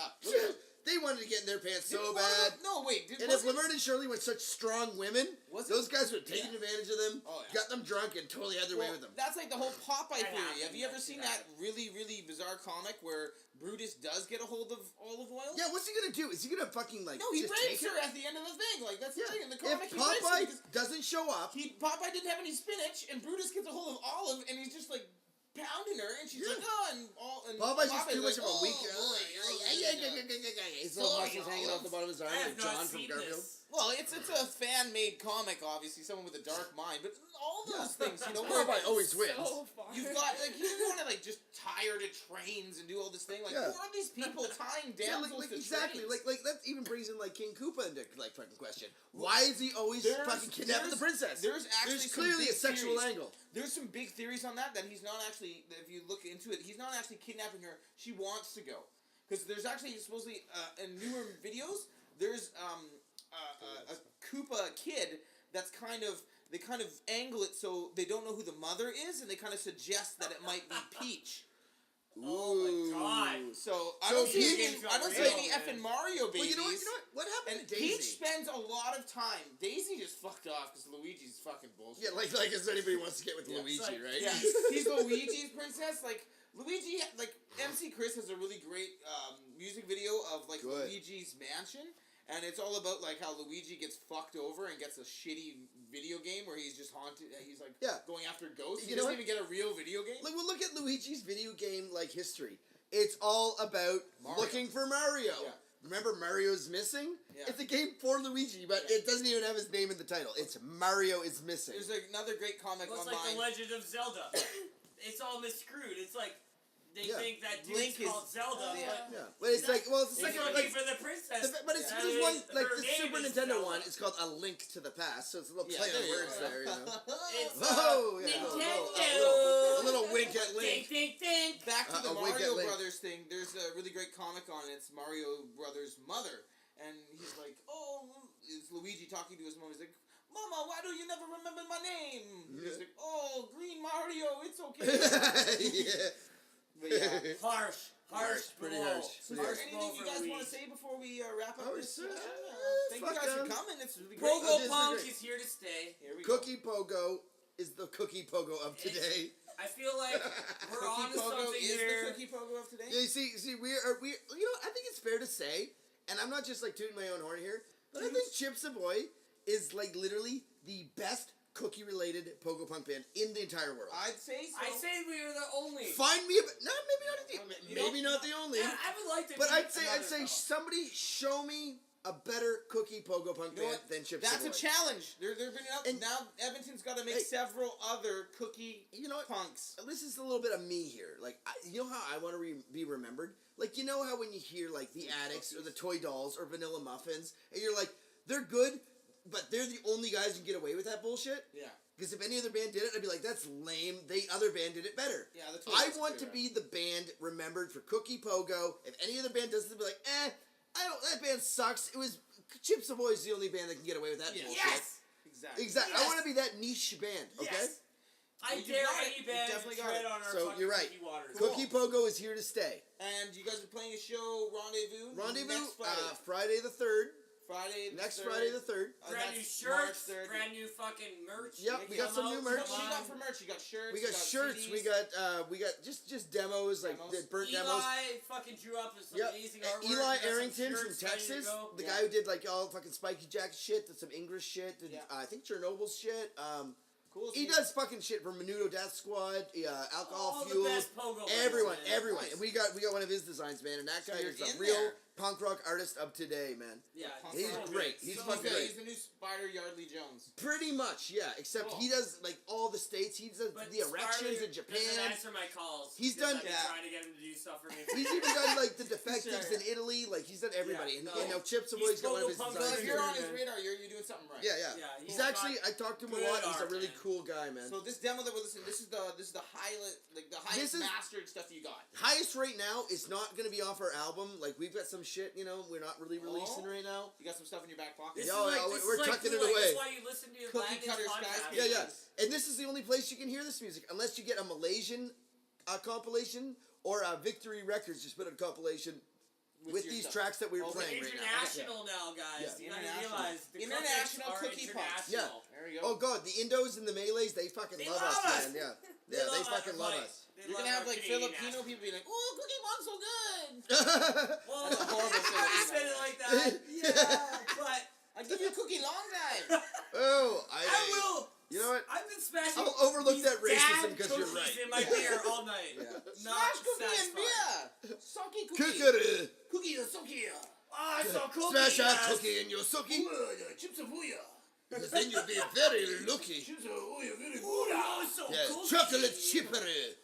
[SPEAKER 3] They wanted to get in their pants so
[SPEAKER 1] Didn't
[SPEAKER 3] bad.
[SPEAKER 1] No, wait.
[SPEAKER 3] And if Laverne and Shirley were such strong women,
[SPEAKER 1] Was
[SPEAKER 3] those guys would have taken advantage of them,
[SPEAKER 1] Oh, yeah.
[SPEAKER 3] got them drunk, and totally had their way with them.
[SPEAKER 1] That's like the whole Popeye
[SPEAKER 4] That
[SPEAKER 1] theory.
[SPEAKER 4] happened.
[SPEAKER 1] Have you ever
[SPEAKER 4] That
[SPEAKER 1] seen
[SPEAKER 4] did
[SPEAKER 1] that really, really bizarre comic where Brutus does get a hold of olive oil?
[SPEAKER 3] Yeah, what's he gonna do? Is he gonna fucking like
[SPEAKER 1] No, he
[SPEAKER 3] just
[SPEAKER 1] rapes
[SPEAKER 3] take
[SPEAKER 1] her
[SPEAKER 3] it?
[SPEAKER 1] at the end of the thing. Like, that's
[SPEAKER 3] Yeah.
[SPEAKER 1] the thing. In the
[SPEAKER 3] If
[SPEAKER 1] comic, he rapes her
[SPEAKER 3] Popeye
[SPEAKER 1] because
[SPEAKER 3] doesn't show up,
[SPEAKER 1] Popeye didn't have any spinach, and Brutus gets a hold of Olive, and he's just like pounding her, and she's
[SPEAKER 3] Yeah.
[SPEAKER 1] like, oh, and
[SPEAKER 3] Popey's just too
[SPEAKER 1] Popeye's
[SPEAKER 3] much of a weak.
[SPEAKER 1] boy.
[SPEAKER 3] His little muscles hanging off the bottom of his arm,
[SPEAKER 4] I
[SPEAKER 3] like
[SPEAKER 4] have not
[SPEAKER 3] John from
[SPEAKER 4] seen
[SPEAKER 3] Garfield.
[SPEAKER 4] this.
[SPEAKER 1] Well, it's a fan-made comic, obviously, someone with a dark mind, but all those things, you know,
[SPEAKER 3] Popeye always wins.
[SPEAKER 7] So far.
[SPEAKER 1] you've got, like, you don't want to, like, just tie her to trains and do all this thing. Like,
[SPEAKER 3] Yeah.
[SPEAKER 1] who are these people tying
[SPEAKER 3] Yeah,
[SPEAKER 1] damsels
[SPEAKER 3] like
[SPEAKER 1] to
[SPEAKER 3] exactly.
[SPEAKER 1] trains?
[SPEAKER 3] Like that even brings in like King Koopa into like fucking question. Why is he always
[SPEAKER 1] There's-
[SPEAKER 3] fucking kidnapping the princess?
[SPEAKER 1] There's actually
[SPEAKER 3] There's
[SPEAKER 1] some
[SPEAKER 3] clearly a
[SPEAKER 1] big
[SPEAKER 3] sexual
[SPEAKER 1] theories.
[SPEAKER 3] angle.
[SPEAKER 1] There's some big theories on that he's not actually, that if you look into it, he's not actually kidnapping her. She wants to go. Because there's actually supposedly, in newer videos, there's a Koopa kid that's they kind of angle it so they don't know who the mother is, and they kind of suggest that it might be Peach.
[SPEAKER 4] Oh my god.
[SPEAKER 1] So I
[SPEAKER 3] So
[SPEAKER 1] don't see
[SPEAKER 3] Peach-
[SPEAKER 1] any effing Mario babies.
[SPEAKER 3] Well, you know what? What happened
[SPEAKER 1] And
[SPEAKER 3] to Daisy?
[SPEAKER 1] Peach spends a lot of time. Daisy just fucked off because Luigi's fucking bullshit.
[SPEAKER 3] Yeah, like as anybody wants to get with
[SPEAKER 1] Yeah.
[SPEAKER 3] Luigi,
[SPEAKER 4] It's like-
[SPEAKER 3] right?
[SPEAKER 1] Yeah, he's Luigi's princess. Like Luigi, like MC Chris has a really great music video of like
[SPEAKER 3] Good.
[SPEAKER 1] Luigi's mansion, and it's all about like how Luigi gets fucked over and gets a shitty video game where he's just haunted. He's like
[SPEAKER 3] Yeah.
[SPEAKER 1] going after ghosts. He
[SPEAKER 3] You know
[SPEAKER 1] doesn't
[SPEAKER 3] what?
[SPEAKER 1] even get a real video game.
[SPEAKER 3] Like, well, look at Luigi's video game like history. It's all about
[SPEAKER 1] Mario.
[SPEAKER 3] looking for Mario.
[SPEAKER 1] Yeah.
[SPEAKER 3] Remember, Mario's missing.
[SPEAKER 1] Yeah.
[SPEAKER 3] It's a game for Luigi, but
[SPEAKER 1] Yeah.
[SPEAKER 3] it doesn't even have his name in the title. It's Mario is missing.
[SPEAKER 1] There's another great comic
[SPEAKER 4] Looks
[SPEAKER 1] online.
[SPEAKER 4] like the Legend of Zelda. It's all misscrewed. It's like they
[SPEAKER 3] Yeah.
[SPEAKER 4] think that dude's
[SPEAKER 1] Link is-
[SPEAKER 4] called Zelda,
[SPEAKER 1] yeah.
[SPEAKER 4] but
[SPEAKER 3] Yeah, but it's like, well, it's the
[SPEAKER 4] he's
[SPEAKER 3] second,
[SPEAKER 4] looking
[SPEAKER 3] like,
[SPEAKER 4] for the princess.
[SPEAKER 3] but it's
[SPEAKER 4] That
[SPEAKER 3] there's
[SPEAKER 4] is-
[SPEAKER 3] one like
[SPEAKER 4] her
[SPEAKER 3] the
[SPEAKER 4] name
[SPEAKER 3] Super
[SPEAKER 4] is
[SPEAKER 3] Nintendo
[SPEAKER 4] Zelda.
[SPEAKER 3] one. It's called A Link to the Past, so it's a little
[SPEAKER 1] Yeah,
[SPEAKER 3] play
[SPEAKER 1] there
[SPEAKER 3] on
[SPEAKER 1] you
[SPEAKER 3] words
[SPEAKER 1] go.
[SPEAKER 3] there, you know.
[SPEAKER 4] It's
[SPEAKER 3] Oh, yeah,
[SPEAKER 4] Nintendo.
[SPEAKER 3] a little wink at Link.
[SPEAKER 4] Think.
[SPEAKER 1] Back to the
[SPEAKER 3] a wink at
[SPEAKER 1] Mario
[SPEAKER 3] Link.
[SPEAKER 1] Brothers thing. There's a really great comic on it. It's Mario Brothers' mother, and he's like, "Oh," it's Luigi talking to his mom. He's like, "Mama, why do you never remember my name?" He's like, "Oh, Green Mario, it's okay."
[SPEAKER 3] Yeah.
[SPEAKER 1] But yeah.
[SPEAKER 4] Harsh,
[SPEAKER 3] pretty
[SPEAKER 4] blow.
[SPEAKER 3] harsh.
[SPEAKER 1] So is
[SPEAKER 3] Pretty
[SPEAKER 1] there
[SPEAKER 3] harsh.
[SPEAKER 1] anything you guys want to say before we wrap up
[SPEAKER 3] Oh,
[SPEAKER 1] this?
[SPEAKER 3] it's,
[SPEAKER 1] Thank you
[SPEAKER 3] fuck
[SPEAKER 1] guys for
[SPEAKER 3] them.
[SPEAKER 1] coming. It's really great.
[SPEAKER 3] This
[SPEAKER 4] Pogo
[SPEAKER 3] is
[SPEAKER 4] Punk
[SPEAKER 3] great.
[SPEAKER 4] is here to stay.
[SPEAKER 1] Here we go.
[SPEAKER 3] Cookie Pogo is the Cookie Pogo of today.
[SPEAKER 4] I feel like we're on
[SPEAKER 1] Cookie
[SPEAKER 4] to
[SPEAKER 1] Pogo
[SPEAKER 4] something
[SPEAKER 1] is
[SPEAKER 4] here.
[SPEAKER 1] the Cookie Pogo of today.
[SPEAKER 3] Yeah, you see, we you know, I think it's fair to say, and I'm not just like tooting my own horn here, but I think Chips Ahoy is like literally the best cookie-related Pogo Punk band in the entire world.
[SPEAKER 1] I'd say so.
[SPEAKER 4] I say we are the only.
[SPEAKER 3] Find me, maybe not the only,
[SPEAKER 4] I would like to.
[SPEAKER 3] but
[SPEAKER 4] meet
[SPEAKER 3] I'd say
[SPEAKER 4] another
[SPEAKER 3] somebody show me a better Cookie Pogo Punk
[SPEAKER 1] You know
[SPEAKER 3] band
[SPEAKER 1] what?
[SPEAKER 3] than Chips
[SPEAKER 1] That's
[SPEAKER 3] Ahoy.
[SPEAKER 1] a challenge. They're bringing up
[SPEAKER 3] And-
[SPEAKER 1] now. Edmonton's got to make
[SPEAKER 3] Hey.
[SPEAKER 1] several other cookie
[SPEAKER 3] You know what?
[SPEAKER 1] punks.
[SPEAKER 3] This is a little bit of me here. Like, you know how I want to be remembered? Like, you know how when you hear, like, the Addicts or the Toy Dolls or Vanilla Muffins, and you're like, they're good, but they're the only guys who get away with that bullshit?
[SPEAKER 1] Yeah.
[SPEAKER 3] Because if any other band did it, I'd be like, that's lame. The other band did it better.
[SPEAKER 1] Yeah, the Toy
[SPEAKER 3] I
[SPEAKER 1] Dolls
[SPEAKER 3] want
[SPEAKER 1] do
[SPEAKER 3] to
[SPEAKER 1] that.
[SPEAKER 3] be the band remembered for Cookie Pogo. If any other band does it, I'd be like, that band sucks. It was Chips Ahoy's the only band that can get away with that
[SPEAKER 1] Yeah.
[SPEAKER 3] bullshit.
[SPEAKER 4] Yes.
[SPEAKER 1] Exactly.
[SPEAKER 3] Exactly. I
[SPEAKER 4] Yes.
[SPEAKER 3] want to be that niche band, okay?
[SPEAKER 4] Yes. I
[SPEAKER 1] Well, you
[SPEAKER 4] dare
[SPEAKER 1] got it.
[SPEAKER 4] any
[SPEAKER 1] You
[SPEAKER 4] band to
[SPEAKER 1] definitely got
[SPEAKER 4] tread
[SPEAKER 1] it.
[SPEAKER 4] on our
[SPEAKER 3] So,
[SPEAKER 4] fucking
[SPEAKER 3] you're right.
[SPEAKER 4] cookie waters.
[SPEAKER 1] Cool.
[SPEAKER 3] Cookie Pogo is here to stay.
[SPEAKER 1] And you guys are playing a show, Rendezvous.
[SPEAKER 3] Rendezvous,
[SPEAKER 1] next Friday.
[SPEAKER 3] Friday the 3rd.
[SPEAKER 1] Friday. the
[SPEAKER 3] Next
[SPEAKER 1] 3rd.
[SPEAKER 3] Friday the 3rd.
[SPEAKER 4] Brand new
[SPEAKER 1] that's March
[SPEAKER 4] shirts,
[SPEAKER 1] 3rd.
[SPEAKER 4] brand new fucking merch.
[SPEAKER 3] Yep,
[SPEAKER 4] It
[SPEAKER 3] we got
[SPEAKER 4] come
[SPEAKER 3] some new
[SPEAKER 4] out,
[SPEAKER 3] merch.
[SPEAKER 1] What
[SPEAKER 4] come
[SPEAKER 1] you got
[SPEAKER 4] on.
[SPEAKER 1] for merch? You got shirts.
[SPEAKER 3] We
[SPEAKER 1] you
[SPEAKER 3] got shirts.
[SPEAKER 1] CDs.
[SPEAKER 3] We got just demos, like
[SPEAKER 1] Demos.
[SPEAKER 3] the burnt
[SPEAKER 4] Eli
[SPEAKER 3] demos.
[SPEAKER 4] fucking drew up some
[SPEAKER 3] Yep.
[SPEAKER 4] amazing
[SPEAKER 3] And
[SPEAKER 4] artwork.
[SPEAKER 3] Eli
[SPEAKER 4] We got some
[SPEAKER 3] Arrington from
[SPEAKER 4] shirts ready to
[SPEAKER 3] Texas,
[SPEAKER 4] go.
[SPEAKER 3] the
[SPEAKER 1] Yeah.
[SPEAKER 3] guy who did like all fucking Spiky Jacket shit, did some English shit, did,
[SPEAKER 1] Yeah.
[SPEAKER 3] I think Chernobyl shit.
[SPEAKER 1] Cool.
[SPEAKER 3] He does fucking shit for Menudo Death Squad, Alcohol
[SPEAKER 4] All the
[SPEAKER 3] Fuel,
[SPEAKER 4] best pogo
[SPEAKER 3] everyone,
[SPEAKER 4] bands, man.
[SPEAKER 3] everyone.
[SPEAKER 1] Nice.
[SPEAKER 3] And we got one of his designs, man, and that guy
[SPEAKER 1] you're
[SPEAKER 3] is a
[SPEAKER 1] in
[SPEAKER 3] real
[SPEAKER 1] there.
[SPEAKER 3] punk rock artist of today, man.
[SPEAKER 4] Yeah,
[SPEAKER 3] He's
[SPEAKER 4] so
[SPEAKER 3] great.
[SPEAKER 4] good.
[SPEAKER 3] He's
[SPEAKER 4] So
[SPEAKER 3] fucking
[SPEAKER 4] good.
[SPEAKER 3] great.
[SPEAKER 1] He's the new Spider Yardley Jones.
[SPEAKER 3] Pretty much, yeah. Except he does like all the states. He does
[SPEAKER 4] But
[SPEAKER 3] the erections in
[SPEAKER 4] doesn't
[SPEAKER 3] Japan.
[SPEAKER 4] answer my calls.
[SPEAKER 3] He's
[SPEAKER 4] 'cause
[SPEAKER 3] done-
[SPEAKER 4] I've been
[SPEAKER 1] Yeah.
[SPEAKER 4] trying to get him to do stuff for me.
[SPEAKER 3] He's even done like the defectives
[SPEAKER 1] Sure,
[SPEAKER 3] in Italy. Like he's done everybody.
[SPEAKER 4] Yeah,
[SPEAKER 3] And
[SPEAKER 4] no.
[SPEAKER 3] you know, Chips
[SPEAKER 4] He's
[SPEAKER 3] Ahoy's got one of his
[SPEAKER 4] Punk
[SPEAKER 1] So
[SPEAKER 3] designs.
[SPEAKER 1] if you're on his
[SPEAKER 4] man.
[SPEAKER 1] radar, you're doing something right.
[SPEAKER 3] Yeah, yeah.
[SPEAKER 4] Yeah,
[SPEAKER 3] He's
[SPEAKER 4] he's
[SPEAKER 3] actually
[SPEAKER 4] got
[SPEAKER 3] I talked to him a
[SPEAKER 4] good
[SPEAKER 3] lot. He's a
[SPEAKER 4] art,
[SPEAKER 3] really
[SPEAKER 4] man.
[SPEAKER 3] cool guy, man.
[SPEAKER 1] So this demo that we're listening, this is the highlight, like the highest
[SPEAKER 3] This is-
[SPEAKER 1] mastered stuff you got.
[SPEAKER 3] Highest right now is not going to be off our album. Like we've got some shit, you know, we're not really releasing right now.
[SPEAKER 1] You got some stuff in your back pocket.
[SPEAKER 4] This
[SPEAKER 3] Yo,
[SPEAKER 4] is like,
[SPEAKER 3] yo,
[SPEAKER 4] this
[SPEAKER 3] we're
[SPEAKER 4] is like
[SPEAKER 3] tucking
[SPEAKER 4] cool,
[SPEAKER 3] it
[SPEAKER 4] like,
[SPEAKER 3] away.
[SPEAKER 4] That's why you listen to
[SPEAKER 1] Cookie
[SPEAKER 4] Landon's
[SPEAKER 1] cutter
[SPEAKER 4] podcast.
[SPEAKER 1] skyscraper.
[SPEAKER 3] Yeah, yeah. And this is the only place you can hear this music, unless you get a Malaysian compilation or Victory Records just put a compilation with
[SPEAKER 1] your
[SPEAKER 3] these
[SPEAKER 1] stuff.
[SPEAKER 3] tracks that we were
[SPEAKER 1] Okay.
[SPEAKER 3] playing right now.
[SPEAKER 4] International now, guys.
[SPEAKER 3] Yeah.
[SPEAKER 4] You gotta
[SPEAKER 1] International.
[SPEAKER 4] realize the
[SPEAKER 1] International
[SPEAKER 4] cookies are
[SPEAKER 1] cookie pops.
[SPEAKER 4] international.
[SPEAKER 1] There you
[SPEAKER 3] Oh
[SPEAKER 1] go.
[SPEAKER 3] god, the Indos and the Malays, they fucking
[SPEAKER 4] They
[SPEAKER 3] love
[SPEAKER 4] love
[SPEAKER 3] us,
[SPEAKER 4] us.
[SPEAKER 3] man. Yeah.
[SPEAKER 4] They
[SPEAKER 3] Yeah,
[SPEAKER 4] love
[SPEAKER 3] they
[SPEAKER 4] us,
[SPEAKER 3] fucking love
[SPEAKER 4] like,
[SPEAKER 3] us.
[SPEAKER 4] they
[SPEAKER 1] You're
[SPEAKER 4] love
[SPEAKER 1] gonna have
[SPEAKER 4] our
[SPEAKER 1] like
[SPEAKER 4] Canadian
[SPEAKER 1] Filipino
[SPEAKER 4] accent.
[SPEAKER 1] people be like, "Ooh, Cookie Mon's so good."
[SPEAKER 4] Well,
[SPEAKER 1] That's a horrible
[SPEAKER 4] you
[SPEAKER 1] Filipino.
[SPEAKER 4] said it like that. Yeah, but
[SPEAKER 1] I'll give you a cookie long time.
[SPEAKER 3] Oh,
[SPEAKER 4] I will.
[SPEAKER 3] You know what?
[SPEAKER 4] I've been smashing.
[SPEAKER 3] I'll overlook
[SPEAKER 4] these
[SPEAKER 3] that racism
[SPEAKER 4] damn
[SPEAKER 3] 'cause you're
[SPEAKER 4] cookies
[SPEAKER 3] right.
[SPEAKER 4] in my beer all night.
[SPEAKER 3] Yeah.
[SPEAKER 4] Not
[SPEAKER 1] Smash cookie and
[SPEAKER 4] satisfied.
[SPEAKER 1] beer. Socky cookie.
[SPEAKER 3] Kukuru.
[SPEAKER 1] Cookie and socky.
[SPEAKER 4] Oh, it's so cool.
[SPEAKER 3] Smash a cookie in your sucky.
[SPEAKER 1] Chips of Huya.
[SPEAKER 3] Then you'll be very lucky.
[SPEAKER 1] Chips of Huya, very
[SPEAKER 4] Ooh, that was so
[SPEAKER 3] Yeah,
[SPEAKER 4] cool.
[SPEAKER 3] chocolate chippery.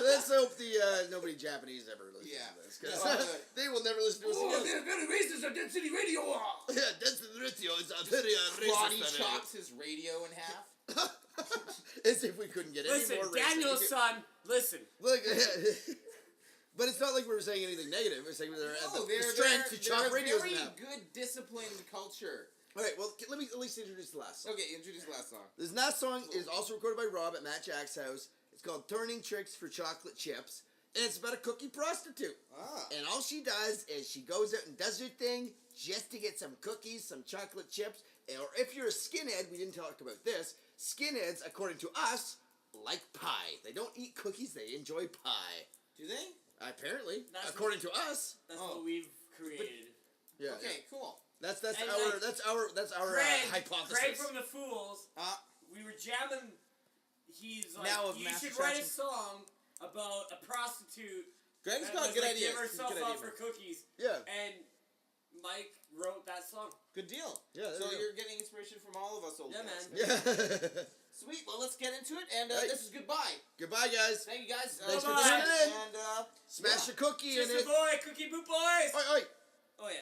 [SPEAKER 3] Let's hope the nobody Japanese ever listens
[SPEAKER 1] Yeah.
[SPEAKER 3] to this, because
[SPEAKER 1] Yeah.
[SPEAKER 3] they will never listen to us again.
[SPEAKER 1] very racist on Deadcity Radio.
[SPEAKER 3] Yeah, that's the radio. It's a very
[SPEAKER 1] Roddy
[SPEAKER 3] racist.
[SPEAKER 1] chops his radio in half.
[SPEAKER 3] As if we couldn't get any
[SPEAKER 4] Listen,
[SPEAKER 3] more racist.
[SPEAKER 4] Daniel's son, listen.
[SPEAKER 3] Look, but it's not like we were saying anything negative. We're saying they're at the strength to chop
[SPEAKER 1] they're
[SPEAKER 3] radios
[SPEAKER 1] very
[SPEAKER 3] in half.
[SPEAKER 1] good, disciplined culture.
[SPEAKER 3] All right, well, let me at least introduce the last song.
[SPEAKER 1] Okay, introduce the last song.
[SPEAKER 3] This last song is also recorded by Rob at Matt Jack's house. It's called Turning Tricks for Chocolate Chips. And it's about a cookie prostitute.
[SPEAKER 1] Ah.
[SPEAKER 3] And all she does is she goes out and does her thing just to get some cookies, some chocolate chips. Or if you're a skinhead, we didn't talk about this, skinheads, according to us, like pie. They don't eat cookies, they enjoy pie.
[SPEAKER 1] Do they?
[SPEAKER 3] Apparently,
[SPEAKER 4] That's
[SPEAKER 3] according to us.
[SPEAKER 4] That's
[SPEAKER 1] Oh.
[SPEAKER 4] what we've created.
[SPEAKER 3] Yeah.
[SPEAKER 1] Okay, cool.
[SPEAKER 3] That's
[SPEAKER 4] And
[SPEAKER 3] our
[SPEAKER 4] like,
[SPEAKER 3] that's our hypothesis.
[SPEAKER 4] Craig from the Fools, we were jamming. He's like,
[SPEAKER 1] Now of
[SPEAKER 4] you
[SPEAKER 1] Master
[SPEAKER 4] should write a
[SPEAKER 1] Traction.
[SPEAKER 4] song about a prostitute
[SPEAKER 1] Greg's
[SPEAKER 4] that
[SPEAKER 1] got
[SPEAKER 4] was,
[SPEAKER 1] good
[SPEAKER 4] like,
[SPEAKER 1] ideas.
[SPEAKER 4] give
[SPEAKER 1] He's
[SPEAKER 4] herself
[SPEAKER 1] good
[SPEAKER 4] up
[SPEAKER 1] ideas.
[SPEAKER 4] for cookies.
[SPEAKER 3] Yeah.
[SPEAKER 4] And Mike wrote that song.
[SPEAKER 1] Good deal.
[SPEAKER 3] Yeah, there
[SPEAKER 1] So
[SPEAKER 3] you go.
[SPEAKER 1] you're getting inspiration from all of us old
[SPEAKER 4] Yeah,
[SPEAKER 1] guys.
[SPEAKER 4] man.
[SPEAKER 3] Yeah.
[SPEAKER 1] Sweet. Well, let's get into it. And
[SPEAKER 3] Right.
[SPEAKER 1] this is goodbye.
[SPEAKER 3] Goodbye, guys.
[SPEAKER 1] Thank you guys.
[SPEAKER 3] Thanks for
[SPEAKER 4] Bye-bye.
[SPEAKER 3] tuning in.
[SPEAKER 1] And
[SPEAKER 3] Smash a cookie in
[SPEAKER 4] Just
[SPEAKER 3] it.
[SPEAKER 4] a boy, Cookie Boot Boys.
[SPEAKER 3] Oi, oi.
[SPEAKER 4] Oh yeah.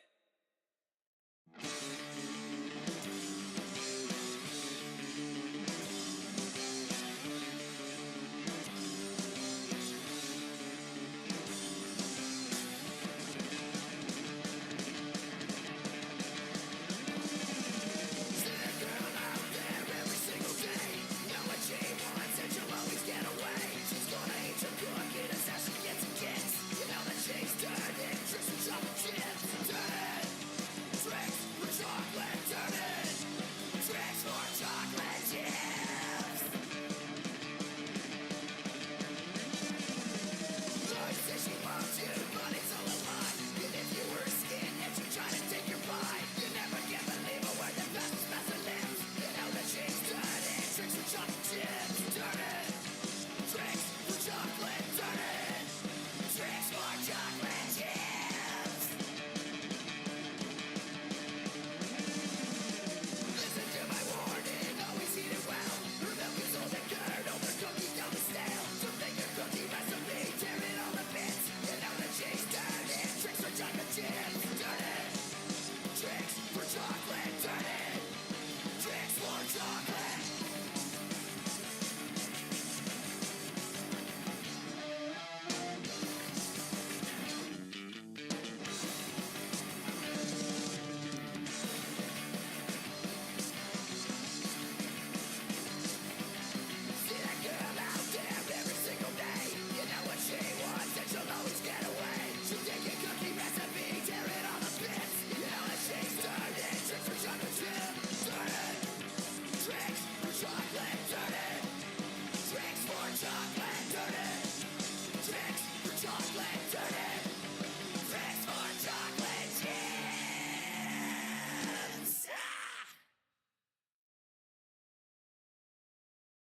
[SPEAKER 2] Chocolate dirty, tricks for chocolate.